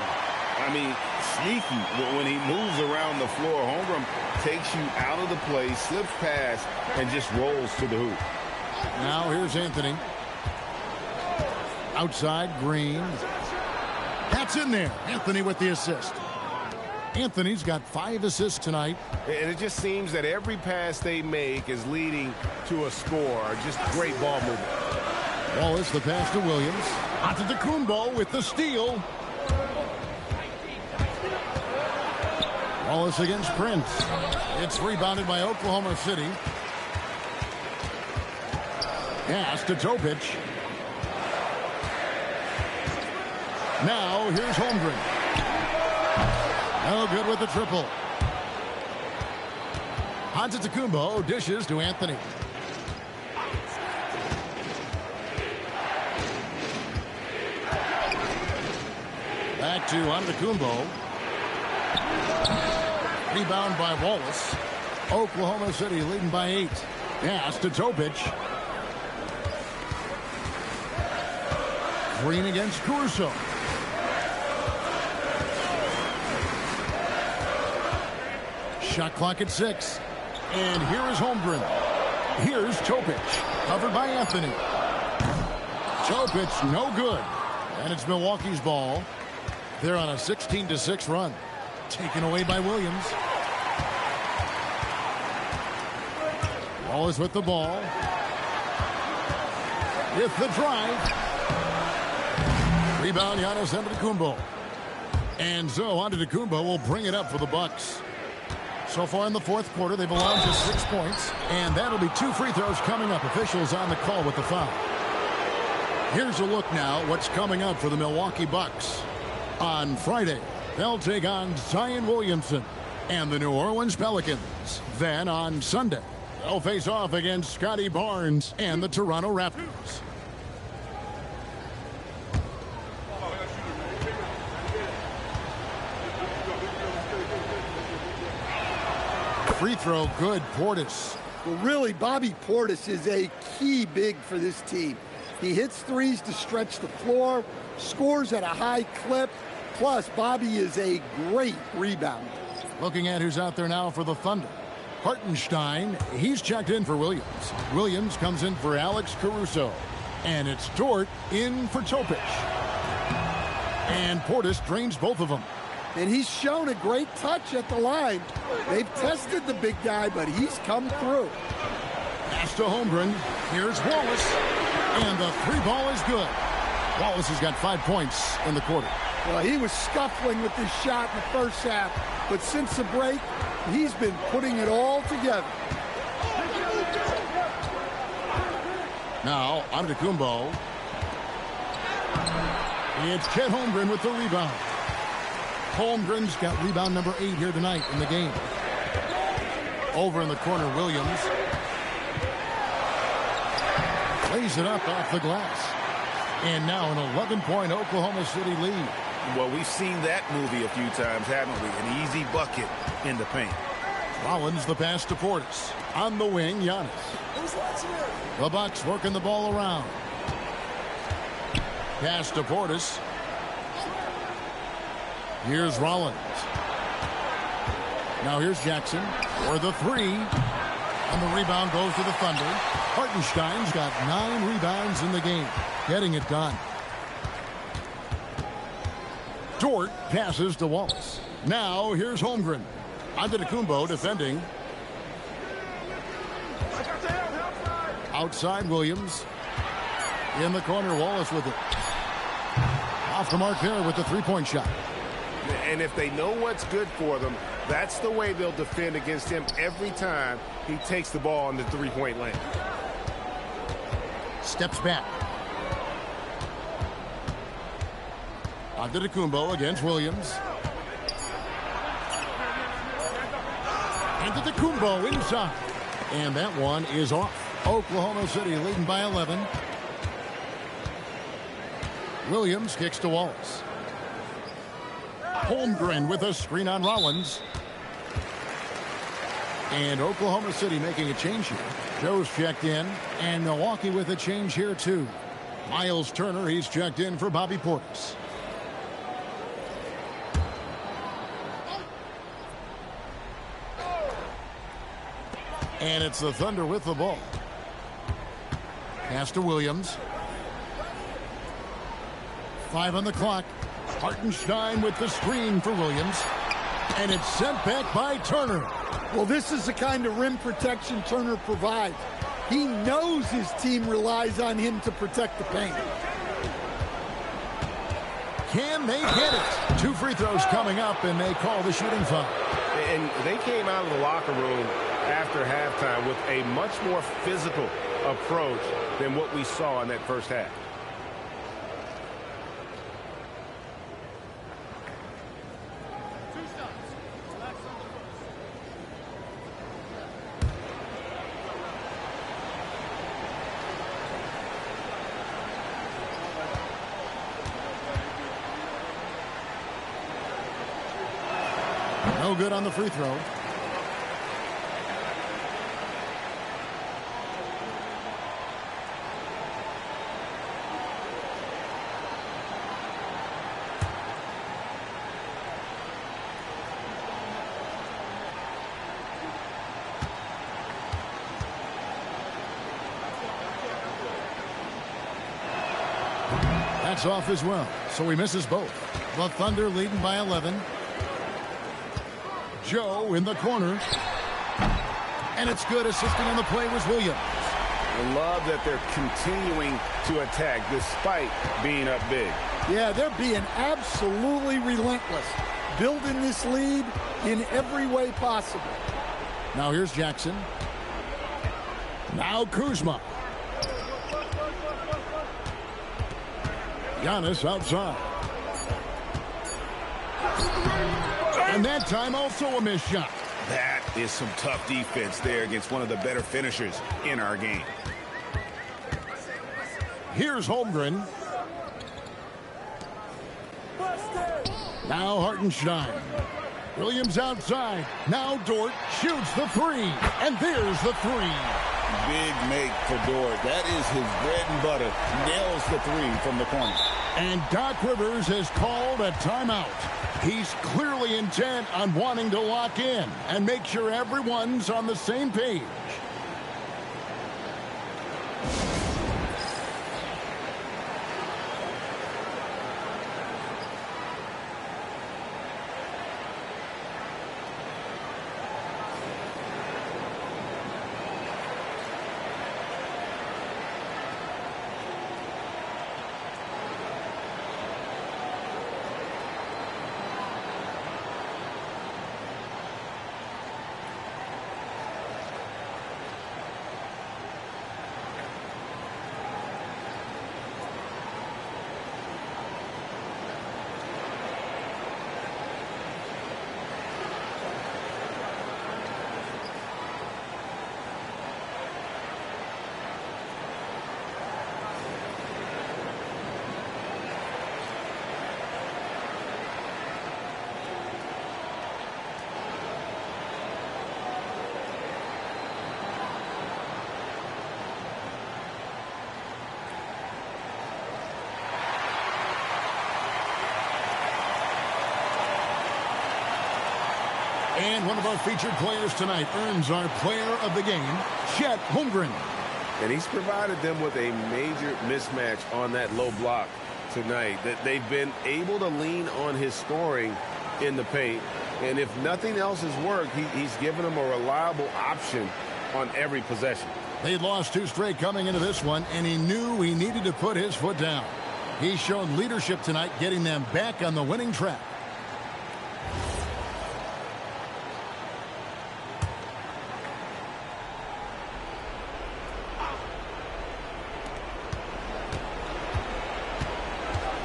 I mean, sneaky when he moves around the floor. Holmgren takes you out of the play, slips past, and just rolls to the hoop.
Now here's Anthony. Outside, Green. That's in there. Anthony with the assist. Anthony's got 5 assists tonight.
And it just seems that every pass they make is leading to a score. Just great ball movement.
Wallace the pass to Williams. Antetokounmpo with the steal. Wallace against Prince. It's rebounded by Oklahoma City. Pass to Topic. Now here's Holmgren. No good with the triple. Antetokounmpo dishes to Anthony. Back to Antetokounmpo. Rebound by Wallace. Oklahoma City leading by 8. Pass to Topic. Green against Caruso. Shot clock at 6. And here is Holmgren. Here's Topic. Covered by Anthony. Topic no good. And it's Milwaukee's ball. They're on a 16-6 run. Taken away by Williams. Wallace with the ball. With the drive. Rebound Giannis Antetokounmpo. And so Antetokounmpo will bring it up for the Bucks. So far in the 4th quarter, they've allowed just 6 points. And that'll be 2 free throws coming up. Officials on the call with the foul. Here's a look now what's coming up for the Milwaukee Bucks. On Friday, they'll take on Zion Williamson and the New Orleans Pelicans. Then on Sunday, they'll face off against Scotty Barnes and the Toronto Raptors. free throw, good. Portis.
Well, really, Bobby Portis is a key big for this team. He hits threes to stretch the floor, scores at a high clip, plus Bobby is a great rebounder.
Looking at who's out there now for the Thunder. Hartenstein, he's checked in for Williams. Williams comes in for Alex Caruso. And it's Dort in for Topic. And Portis drains both of them.
And he's shown a great touch at the line. They've tested the big guy, but he's come through.
Pass to Holmgren. Here's Wallace. And the three ball is good. Wallace has got 5 points in the quarter.
Well, he was scuffling with this shot in the first half, but since the break, he's been putting it all together.
Now, Antetokounmpo. It's Chet Holmgren with the rebound. Holmgren's got rebound number 8 here tonight in the game. Over in the corner, Williams. Lays it up off the glass. And now an 11-point Oklahoma City lead.
Well, we've seen that movie a few times, haven't we? An easy bucket in the paint.
Rollins the pass to Portis. On the wing, Giannis. The Bucks working the ball around. Pass to Portis. Here's Rollins. Now here's Jackson for the three. And the rebound goes to the Thunder. Hartenstein's got 9 rebounds in the game. Getting it done. Dort passes to Wallace. Now here's Holmgren. Antetokounmpo defending. Outside Williams. In the corner, Wallace with it. Off the mark there with the three-point shot.
And if they know what's good for them, that's the way they'll defend against him every time he takes the ball in the three-point lane.
Steps back. Antetokounmpo against Williams. Antetokounmpo inside. And that one is off. Oklahoma City leading by 11. Williams kicks to Wallace. Holmgren with a screen on Rollins. And Oklahoma City making a change here. Joe's checked in. And Milwaukee with a change here too. Miles Turner, he's checked in for Bobby Portis. And it's the Thunder with the ball. Pass to Williams. 5 on the clock. Hartenstein with the screen for Williams. And it's sent back by Turner.
Well, this is the kind of rim protection Turner provides. He knows his team relies on him to protect the paint.
Can they hit it? 2 free throws coming up, and they call the shooting foul.
And they came out of the locker room after halftime with a much more physical approach than what we saw in that first half.
No good on the free throw. That's off as well, so he misses both. The Thunder leading by 11. Joe in the corner. And it's good. Assisting on the play was Williams.
I love that they're continuing to attack despite being up big.
Yeah, they're being absolutely relentless. Building this lead in every way possible.
Now here's Jackson. Now Kuzma. Giannis outside. And that time also a missed shot.
That is some tough defense there against one of the better finishers in our game.
Here's Holmgren. Now Hartenstein. Williams outside. Now Dort shoots the three. And there's the three.
Big make for Dort. That is his bread and butter. Nails the three from the corner.
And Doc Rivers has called a timeout. He's clearly intent on wanting to lock in and make sure everyone's on the same page. And one of our featured players tonight earns our player of the game, Chet Holmgren.
And he's provided them with a major mismatch on that low block tonight. That they've been able to lean on his scoring in the paint. And if nothing else has worked, he's given them a reliable option on every possession.
They'd lost 2 straight coming into this one, and he knew he needed to put his foot down. He's shown leadership tonight, getting them back on the winning track.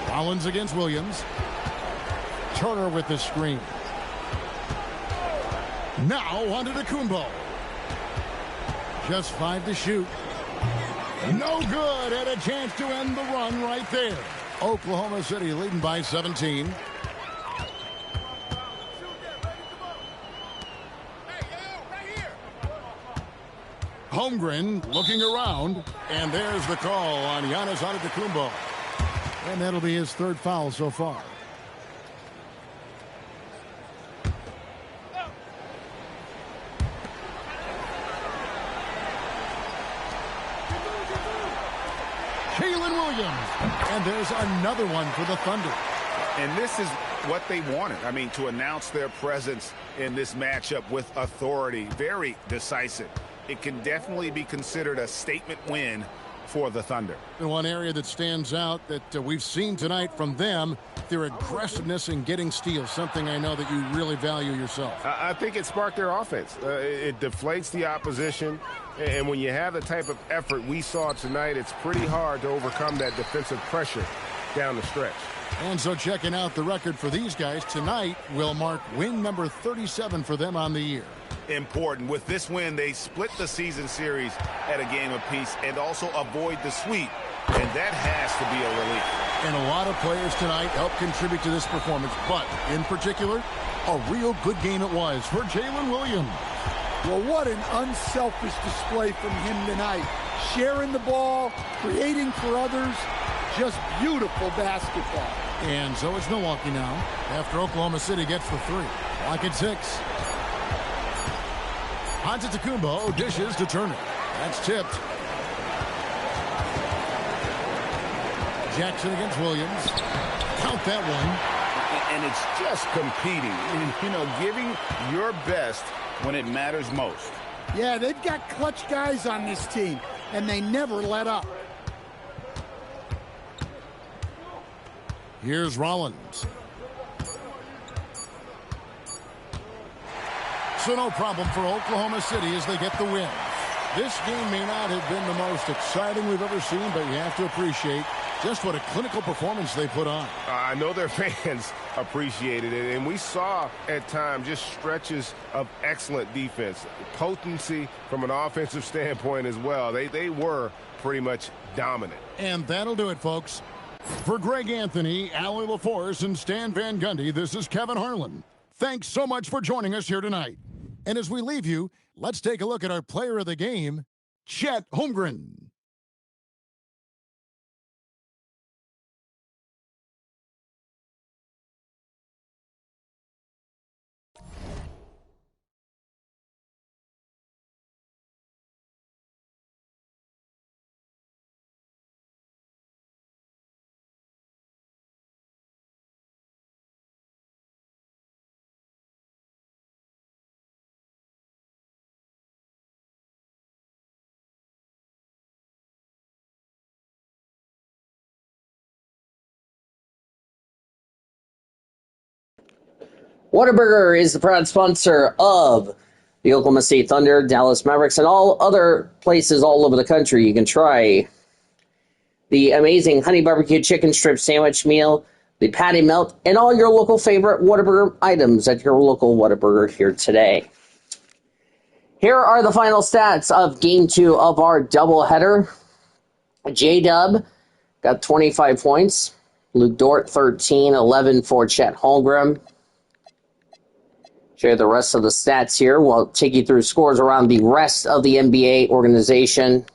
Rollins against Williams. Turner with the screen. Now onto Kumbo. Just 5 to shoot. No good. Had a chance to end the run right there. Oklahoma City leading by 17. Holmgren looking around. And there's the call on Giannis Antetokounmpo. And that'll be his 3rd foul so far. Jalen Williams. And there's another one for the Thunder.
And this is what they wanted. I mean, to announce their presence in this matchup with authority. Very decisive. It can definitely be considered a statement win for the Thunder.
And one area that stands out that we've seen tonight from them, their aggressiveness in getting steals, something I know that you really value yourself.
I think it sparked their offense. It deflates the opposition, and when you have the type of effort we saw tonight, it's pretty hard to overcome that defensive pressure down the stretch.
And so checking out the record for these guys tonight will mark win number 37 for them on the year.
Important. With this win, they split the season series at a game apiece and also avoid the sweep. And that has to be a relief.
And a lot of players tonight helped contribute to this performance. But in particular, a real good game it was for Jalen Williams.
Well, what an unselfish display from him tonight. Sharing the ball, creating for others. Just beautiful basketball.
And so it's Milwaukee now after Oklahoma City gets the 3. Lock at 6. Antetokounmpo dishes to Turner. That's tipped. Jackson against Williams. Count that one.
And it's just competing. You know, giving your best when it matters most.
Yeah, they've got clutch guys on this team, and they never let up.
Here's Rollins. So no problem for Oklahoma City as they get the win. This game may not have been the most exciting we've ever seen, but you have to appreciate just what a clinical performance they put on.
I know their fans appreciated it, and we saw at times just stretches of excellent defense. Potency from an offensive standpoint as well. They were pretty much dominant.
And that'll do it, folks. For Greg Anthony, Allie LaForce, and Stan Van Gundy, this is Kevin Harlan. Thanks so much for joining us here tonight. And as we leave you, let's take a look at our player of the game, Chet Holmgren.
Whataburger is the proud sponsor of the Oklahoma City Thunder, Dallas Mavericks, and all other places all over the country. You can try the amazing honey barbecue chicken strip sandwich meal, the patty melt, and all your local favorite Whataburger items at your local Whataburger here today. Here are the final stats of Game 2 of our doubleheader. J-Dub got 25 points. Luke Dort, 13, 11 for Chet Holmgren. Share the rest of the stats here. We'll take you through scores around the rest of the NBA organization.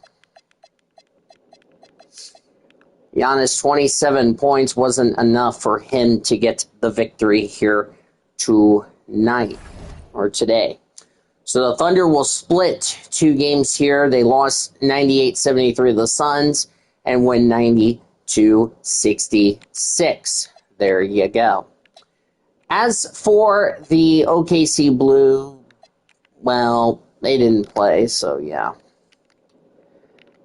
Giannis, 27 points wasn't enough for him to get the victory here tonight, or today. So the Thunder will split 2 games here. They lost 98-73 to the Suns and win 90-66. There you go. As for the OKC Blue, well, they didn't play, so yeah.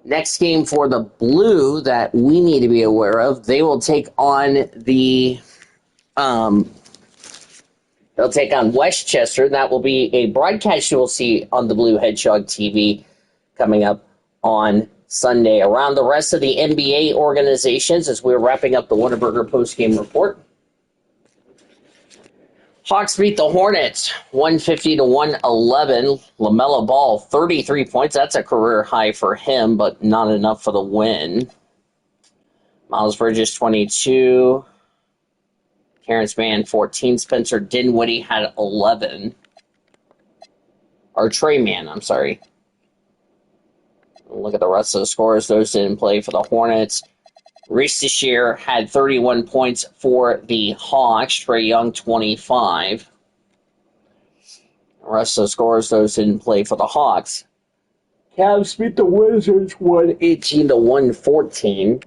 Next game for the Blue that we need to be aware of, they will take on the they'll take on Westchester. That will be a broadcast you will see on the Blue Hedgehog TV coming up on Sunday. Around the rest of the NBA organizations, as we're wrapping up the Whataburger postgame report, Hawks beat the Hornets 150-111. LaMelo Ball, 33 points. That's a career high for him, but not enough for the win. Miles Bridges, 22. Terrence Mann, 14. Spencer Dinwiddie had 11. Or Trey Mann, I'm sorry. Look at the rest of the scores. Those didn't play for the Hornets. Reese Shear had 31 points for the Hawks. Trae Young, 25. The rest of the scores, those didn't play for the Hawks. Cavs beat the Wizards 118-114.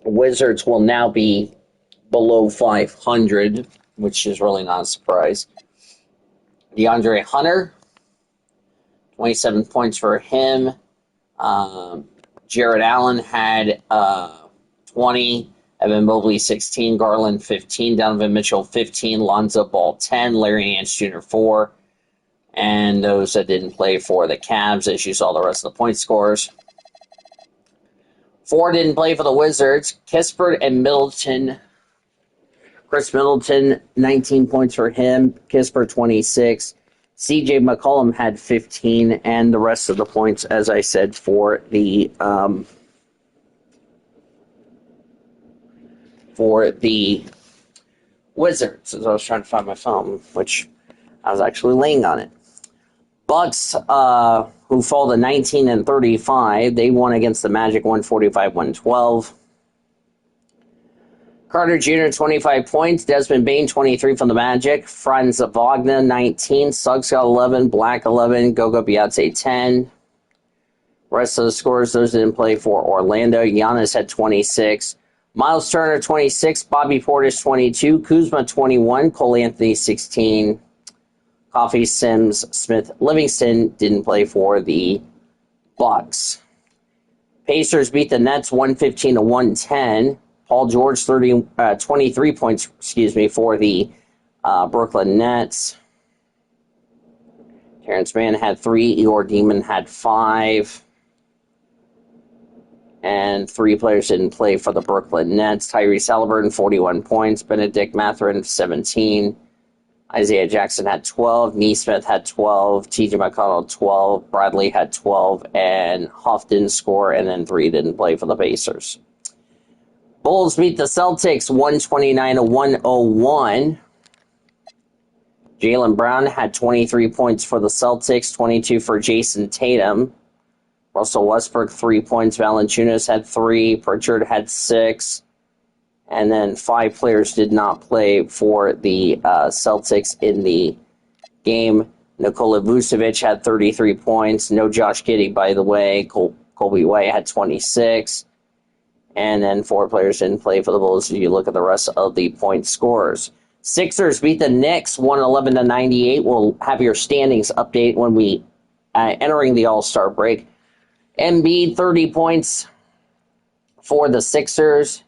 The Wizards will now be below 500, which is really not a surprise. DeAndre Hunter, 27 points for him. Jared Allen had 20, Evan Mobley 16, Garland 15, Donovan Mitchell 15, Lonzo Ball 10, Larry Nance Jr. 4, and those that didn't play for the Cavs, as you saw the rest of the point scores. 4 didn't play for the Wizards. Kispert and Middleton. Chris Middleton, 19 points for him. Kispert, 26. C.J. McCollum had 15, and the rest of the points, as I said, for the Wizards. As I was trying to find my phone, which I was actually laying on it. Bucks, who fall to 19-35, they won against the Magic 145-112. Carter Jr., 25 points. Desmond Bain, 23 from the Magic. Franz Wagner, 19. Suggs got 11. Black, 11. Goga Bitadze, 10. Rest of the scores, those didn't play for Orlando. Giannis had 26. Miles Turner, 26. Bobby Portis, 22. Kuzma, 21. Cole Anthony, 16. Coffee, Sims, Smith, Livingston didn't play for the Bucks. Pacers beat the Nets 115-110. Paul George, 23 points, for the Brooklyn Nets. Terrence Mann had 3. Eeyore Demon had 5. And 3 players didn't play for the Brooklyn Nets. Tyrese Halliburton, 41 points. Benedict Mathurin, 17. Isaiah Jackson had 12. Neesmith had 12. T.J. McConnell, 12. Bradley had 12. And Huff didn't score, and then 3 didn't play for the Pacers. Bulls beat the Celtics 129-101. Jaylen Brown had 23 points for the Celtics, 22 for Jason Tatum. Russell Westbrook, 3 points. Valanciunas had 3. Pritchard had 6. And then 5 players did not play for the Celtics in the game. Nikola Vucevic had 33 points. No Josh Giddey, by the way. Colby White had 26. And then 4 players didn't play for the Bulls. You look at the rest of the point scorers. Sixers beat the Knicks 111-98. We'll have your standings update when we entering the All-Star break. Embiid, 30 points for the Sixers.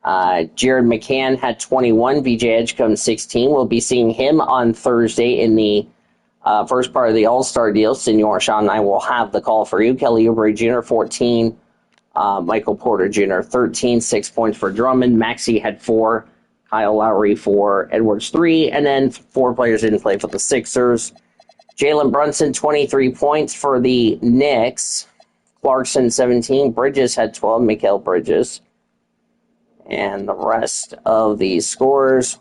Jared McCann had 21. VJ Edgecombe, 16. We'll be seeing him on Thursday in the first part of the All-Star deal. Senor Sean and I will have the call for you. Kelly Oubre Jr., 14. Michael Porter Jr., 13. 6 points for Drummond. Maxey had 4. Kyle Lowry 4. Edwards 3. And then 4 players didn't play for the Sixers. Jalen Brunson, 23 points for the Knicks. Clarkson, 17. Bridges had 12. Mikal Bridges. And the rest of the scores.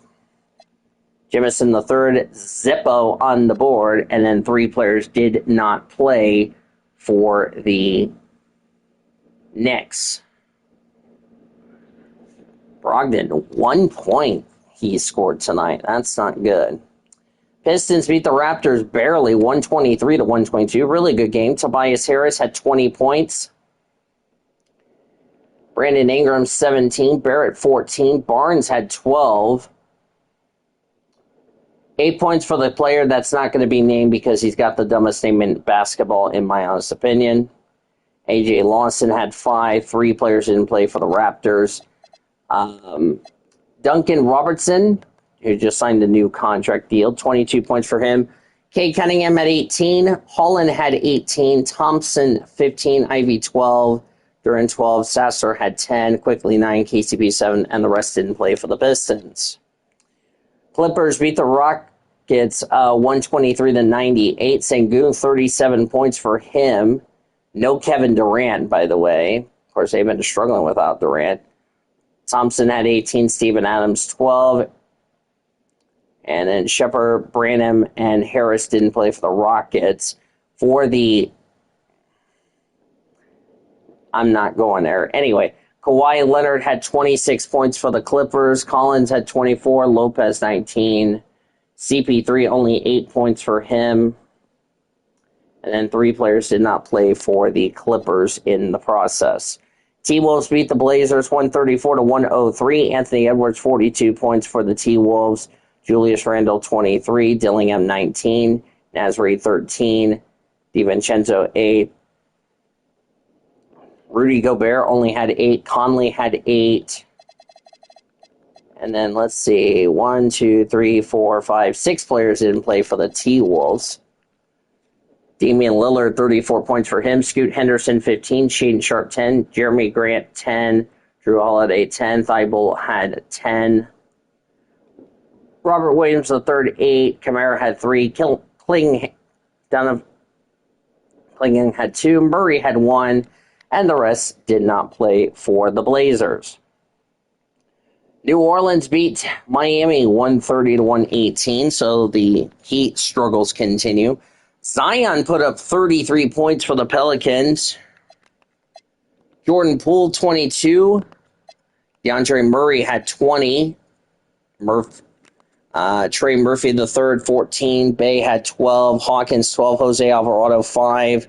Jemison III, Zippo on the board. And then 3 players did not play for the Knicks. Brogdon, 1 point he scored tonight. That's not good. Pistons beat the Raptors barely, 123-122. Really good game. Tobias Harris had 20 points. Brandon Ingram, 17. Barrett, 14. Barnes had 12. 8 points for the player that's not going to be named because he's got the dumbest name in basketball, in my honest opinion. A.J. Lawson had 5. 3 players didn't play for the Raptors. Duncan Robertson, who just signed a new contract deal, 22 points for him. Cade Cunningham had 18. Holland had 18. Thompson, 15. Ivy, 12. Duran, 12. Sasser had 10. Quickly, 9. KCP, 7. And the rest didn't play for the Pistons. Clippers beat the Rockets 123-98. Sengun, 37 points for him. No Kevin Durant, by the way. Of course, they've been struggling without Durant. Thompson had 18, Steven Adams 12. And then Shepard, Branham, and Harris didn't play for the Rockets. For the... I'm not going there. Anyway, Kawhi Leonard had 26 points for the Clippers. Collins had 24. Lopez, 19. CP3, only 8 points for him. And then 3 players did not play for the Clippers in the process. T-Wolves beat the Blazers 134-103. Anthony Edwards, 42 points for the T-Wolves. Julius Randle, 23. Dillingham, 19. Nasri, 13. DiVincenzo, 8. Rudy Gobert only had 8. Conley had 8. And then let's see. 1, 2, 3, 4, 5, 6 players didn't play for the T-Wolves. Damian Lillard, 34 points for him. Scoot Henderson, 15. Shaedon Sharpe, 10. Jeremy Grant, 10. Drew Holiday, 10. Thibault had 10. Robert Williams, the third, 8. Kamara had 3. Clingan had 2. Murray had 1. And the rest did not play for the Blazers. New Orleans beat Miami 130-118, so the Heat struggles continue. Zion put up 33 points for the Pelicans. Jordan Poole, 22. DeAndre Murray had 20. Trey Murphy III, 14. Bay had 12. Hawkins, 12. Jose Alvarado, 5.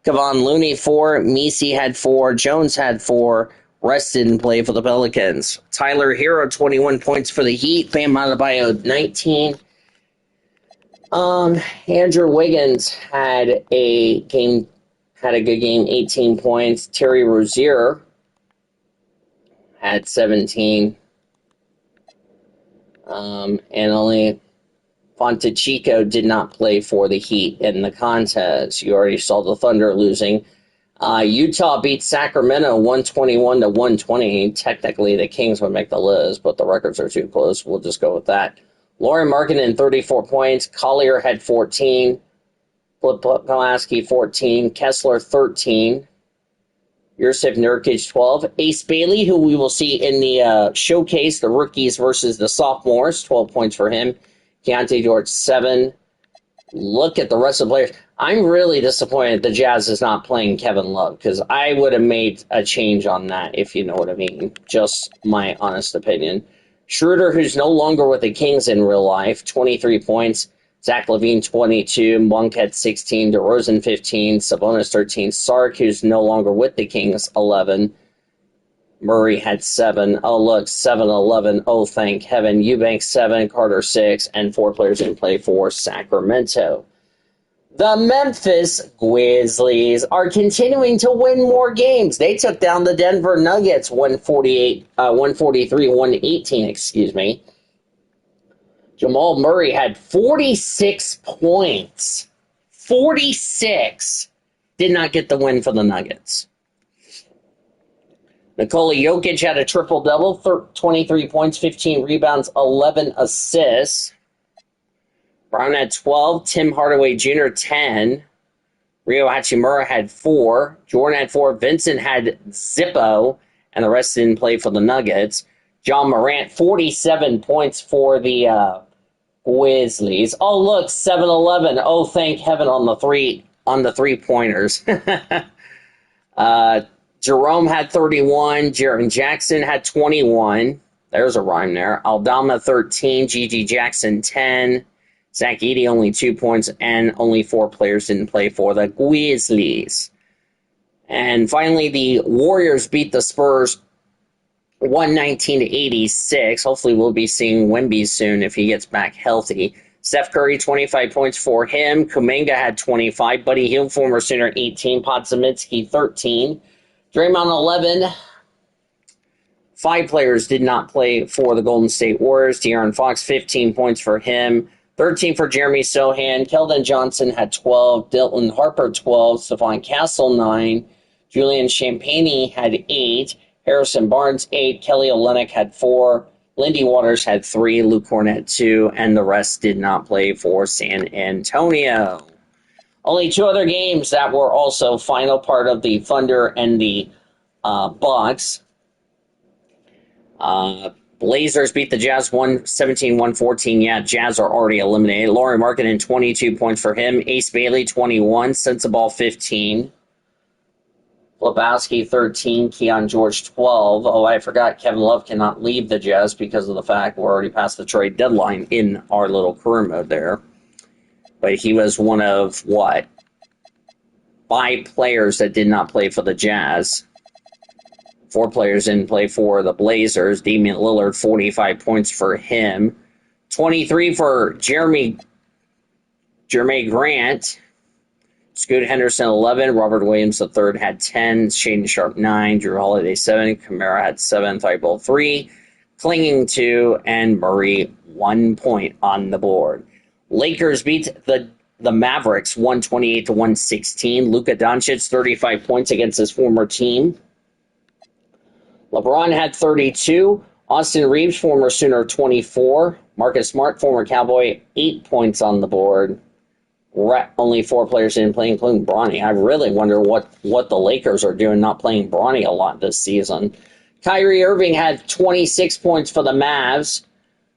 Kevon Looney, 4. Messi had 4. Jones had 4. Rest didn't play for the Pelicans. Tyler Hero, 21 points for the Heat. Bam Adebayo, 19. Andrew Wiggins had a good game, 18 points. Terry Rozier had 17. And only Fontechico did not play for the Heat in the contest. You already saw the Thunder losing. Utah beat Sacramento 121-120. Technically, the Kings would make the list, but the records are too close. We'll just go with that. Laurie Markkinen, 34 points. Collier had 14. Pulaski, 14. Kessler, 13. Yusuf Nurkic, 12. Ace Bailey, who we will see in the showcase, the rookies versus the sophomores, 12 points for him. Keontae George, 7. Look at the rest of the players. I'm really disappointed the Jazz is not playing Kevin Love, because I would have made a change on that, if you know what I mean. Just my honest opinion. Schroeder, who's no longer with the Kings in real life, 23 points. Zach LaVine, 22. Monk had 16. DeRozan, 15. Sabonis, 13. Sark, who's no longer with the Kings, 11. Murray had 7. Oh, look, 7, 11. Oh, thank heaven. Eubanks, 7. Carter, 6. And 4 players in play for Sacramento. The Memphis Grizzlies are continuing to win more games. They took down the Denver Nuggets 143-118, excuse me. Jamal Murray had 46 points. 46. Did not get the win for the Nuggets. Nikola Jokic had a triple-double, 23 points, 15 rebounds, 11 assists. Brown had 12. Tim Hardaway Jr. 10. Ryo Hachimura had 4. Jordan had 4. Vincent had Zippo, and the rest didn't play for the Nuggets. John Morant, 47 points for the Grizzlies. Oh, look, 7-11. Oh, thank heaven on the three-pointers. Jerome had 31. Jaren Jackson had 21. There's a rhyme there. Aldama, 13. Gigi Jackson, 10. Zach Edey, only 2 points, and only 4 players didn't play for the Grizzlies. And finally, the Warriors beat the Spurs 119-86. Hopefully we'll be seeing Wemby soon if he gets back healthy. Steph Curry, 25 points for him. Kuminga had 25. Buddy Hield, former Sooner, 18. Podzimitsky, 13. Draymond, 11. 5 players did not play for the Golden State Warriors. De'Aaron Fox, 15 points for him. 13 for Jeremy Sohan. Keldon Johnson had 12. Dylan Harper, 12. Stephon Castle, 9. Julian Champagny had 8. Harrison Barnes, 8. Kelly Olynyk had 4. Lindy Waters had 3. Luke Cornett, 2. And the rest did not play for San Antonio. Only 2 other games that were also final part of the Thunder and the Bucks. Blazers beat the Jazz 117-114. Yeah, Jazz are already eliminated. Lauri Markkanen, 22 points for him. Ace Bailey, 21. Sensabaugh, 15. Lebowski, 13. Keon George, 12. Oh, I forgot Kevin Love cannot leave the Jazz because of the fact we're already past the trade deadline in our little career mode there. But he was one of, 5 players that did not play for the Jazz. 4 players didn't play for the Blazers. Damian Lillard, 45 points for him. 23 for Jeremy Grant. Scoot Henderson, 11. Robert Williams III had 10. Shaedon Sharpe, 9. Drew Holiday, 7. Kamara had 7. Thibault, 3. Clinging 2. And Murray, 1 point on the board. Lakers beat the Mavericks 128-116. Luka Doncic, 35 points against his former team. LeBron had 32. Austin Reeves, former Sooner, 24. Marcus Smart, former Cowboy, 8 points on the board. Only 4 players didn't play, including Bronny. I really wonder what the Lakers are doing, not playing Bronny a lot this season. Kyrie Irving had 26 points for the Mavs.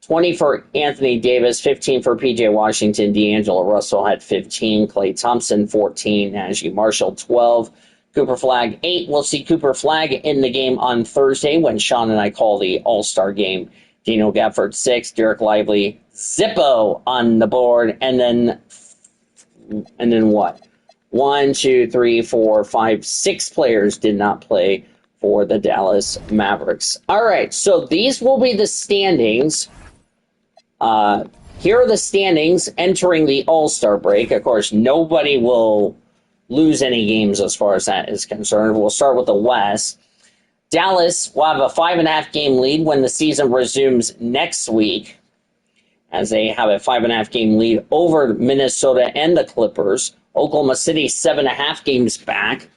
20 for Anthony Davis, 15 for P.J. Washington. D'Angelo Russell had 15. Klay Thompson, 14. Najee Marshall, 12. Cooper Flagg, 8. We'll see Cooper Flagg in the game on Thursday when Sean and I call the All-Star game. Dino Gafford, 6. Derek Lively, Zippo on the board. And then what? 1, 2, 3, 4, 5, 6 players did not play for the Dallas Mavericks. All right, so these will be the standings. Here are the standings entering the All-Star break. Of course, nobody will lose any games as far as that is concerned. We'll start with the West. Dallas will have a 5.5 game lead when the season resumes next week, as they have a 5.5 game lead over Minnesota and the Clippers. Oklahoma City, 7.5 games back.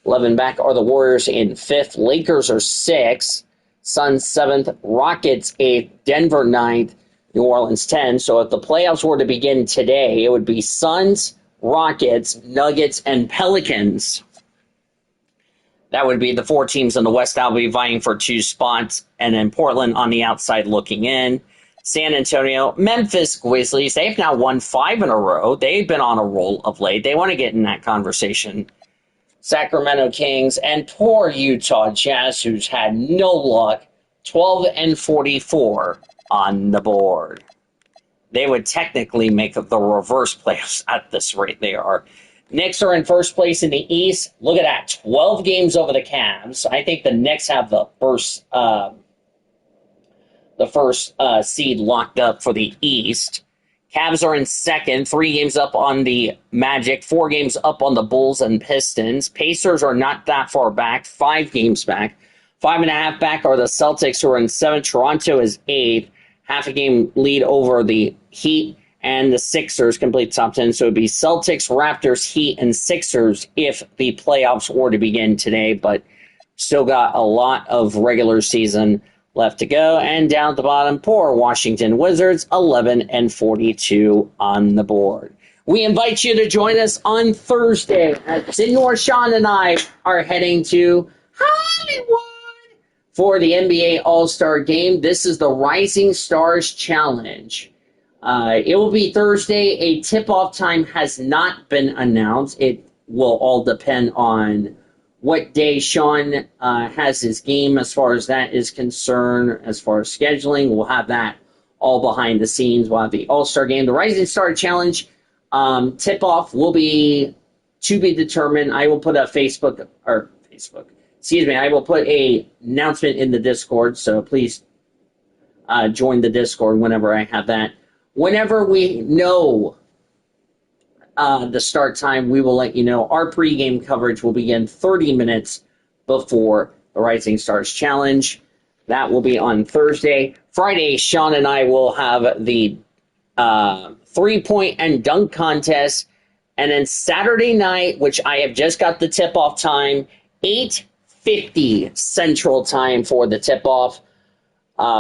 11 back are the Warriors in 5th. Lakers are 6th. Suns 7th. Rockets 8th. Denver 9th. New Orleans 10. So if the playoffs were to begin today, it would be Suns, Rockets, Nuggets, and Pelicans. That would be the 4 teams in the West that will be vying for 2 spots, and then Portland on the outside looking in. San Antonio, Memphis Grizzlies, they've now won 5 in a row. They've been on a roll of late. They want to get in that conversation. Sacramento Kings, and poor Utah Jazz, who's had no luck, 12-44 on the board. They would technically make the reverse playoffs at this rate they are. Knicks are in first place in the East. Look at that, 12 games over the Cavs. I think the Knicks have the first seed locked up for the East. Cavs are in second, 3 games up on the Magic, 4 games up on the Bulls and Pistons. Pacers are not that far back, 5 games back. 5.5 back are the Celtics, who are in 7th. Toronto is 8th, half a game lead over the Heat, and the Sixers complete top 10. So it would be Celtics, Raptors, Heat, and Sixers if the playoffs were to begin today, but still got a lot of regular season left to go. And down at the bottom, poor Washington Wizards, 11-42 on the board. We invite you to join us on Thursday as Senor Sean and I are heading to Hollywood for the NBA All-Star Game. This is the Rising Stars Challenge. It will be Thursday. A tip-off time has not been announced. It will all depend on what day Sean has his game as far as that is concerned. As far as scheduling, we'll have that all behind the scenes. We'll have the All-Star Game. The Rising Star Challenge tip-off will be to be determined. I will put a I will put a announcement in the Discord, so please join the Discord whenever I have that. Whenever we know the start time, we will let you know. Our pregame coverage will begin 30 minutes before the Rising Stars Challenge. That will be on Thursday. Friday, Sean and I will have the 3-point and dunk contest. And then Saturday night, which I have just got the tip-off time, 8:50 Central Time for the tip-off.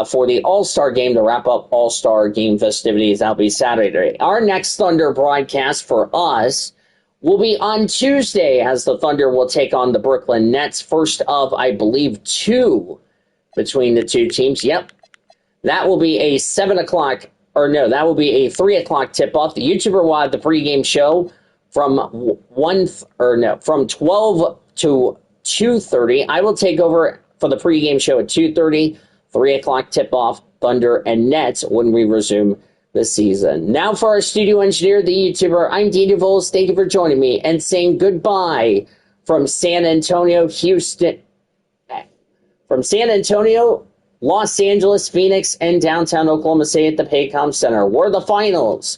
For the All-Star Game to wrap up All-Star Game festivities. That'll be Saturday. Our next Thunder broadcast for us will be on Tuesday, as the Thunder will take on the Brooklyn Nets. First of, I believe, 2 between the 2 teams. Yep. That will be a 3 o'clock tip-off. The YouTuber will have the pregame show from 12 to 2:30. I will take over for the pregame show at 2:30. 3 o'clock tip-off, Thunder and Nets when we resume the season. Now for our studio engineer, the YouTuber, I'm Dean DeVos. Thank you for joining me and saying goodbye from San Antonio, Los Angeles, Phoenix, and downtown Oklahoma City at the Paycom Center. Were the finals.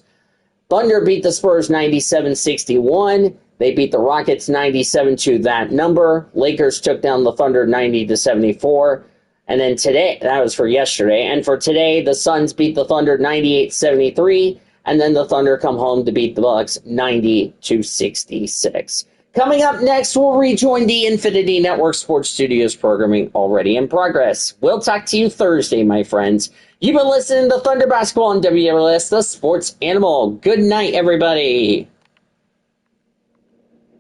Thunder beat the Spurs 97-61. They beat the Rockets 97 to that number. Lakers took down the Thunder 90-74. And then today, that was for yesterday. And for today, the Suns beat the Thunder 98-73. And then the Thunder come home to beat the Bucks 90-66. Coming up next, we'll rejoin the Infinity Network Sports Studios programming already in progress. We'll talk to you Thursday, my friends. You've been listening to Thunder Basketball on WLS, the sports animal. Good night, everybody.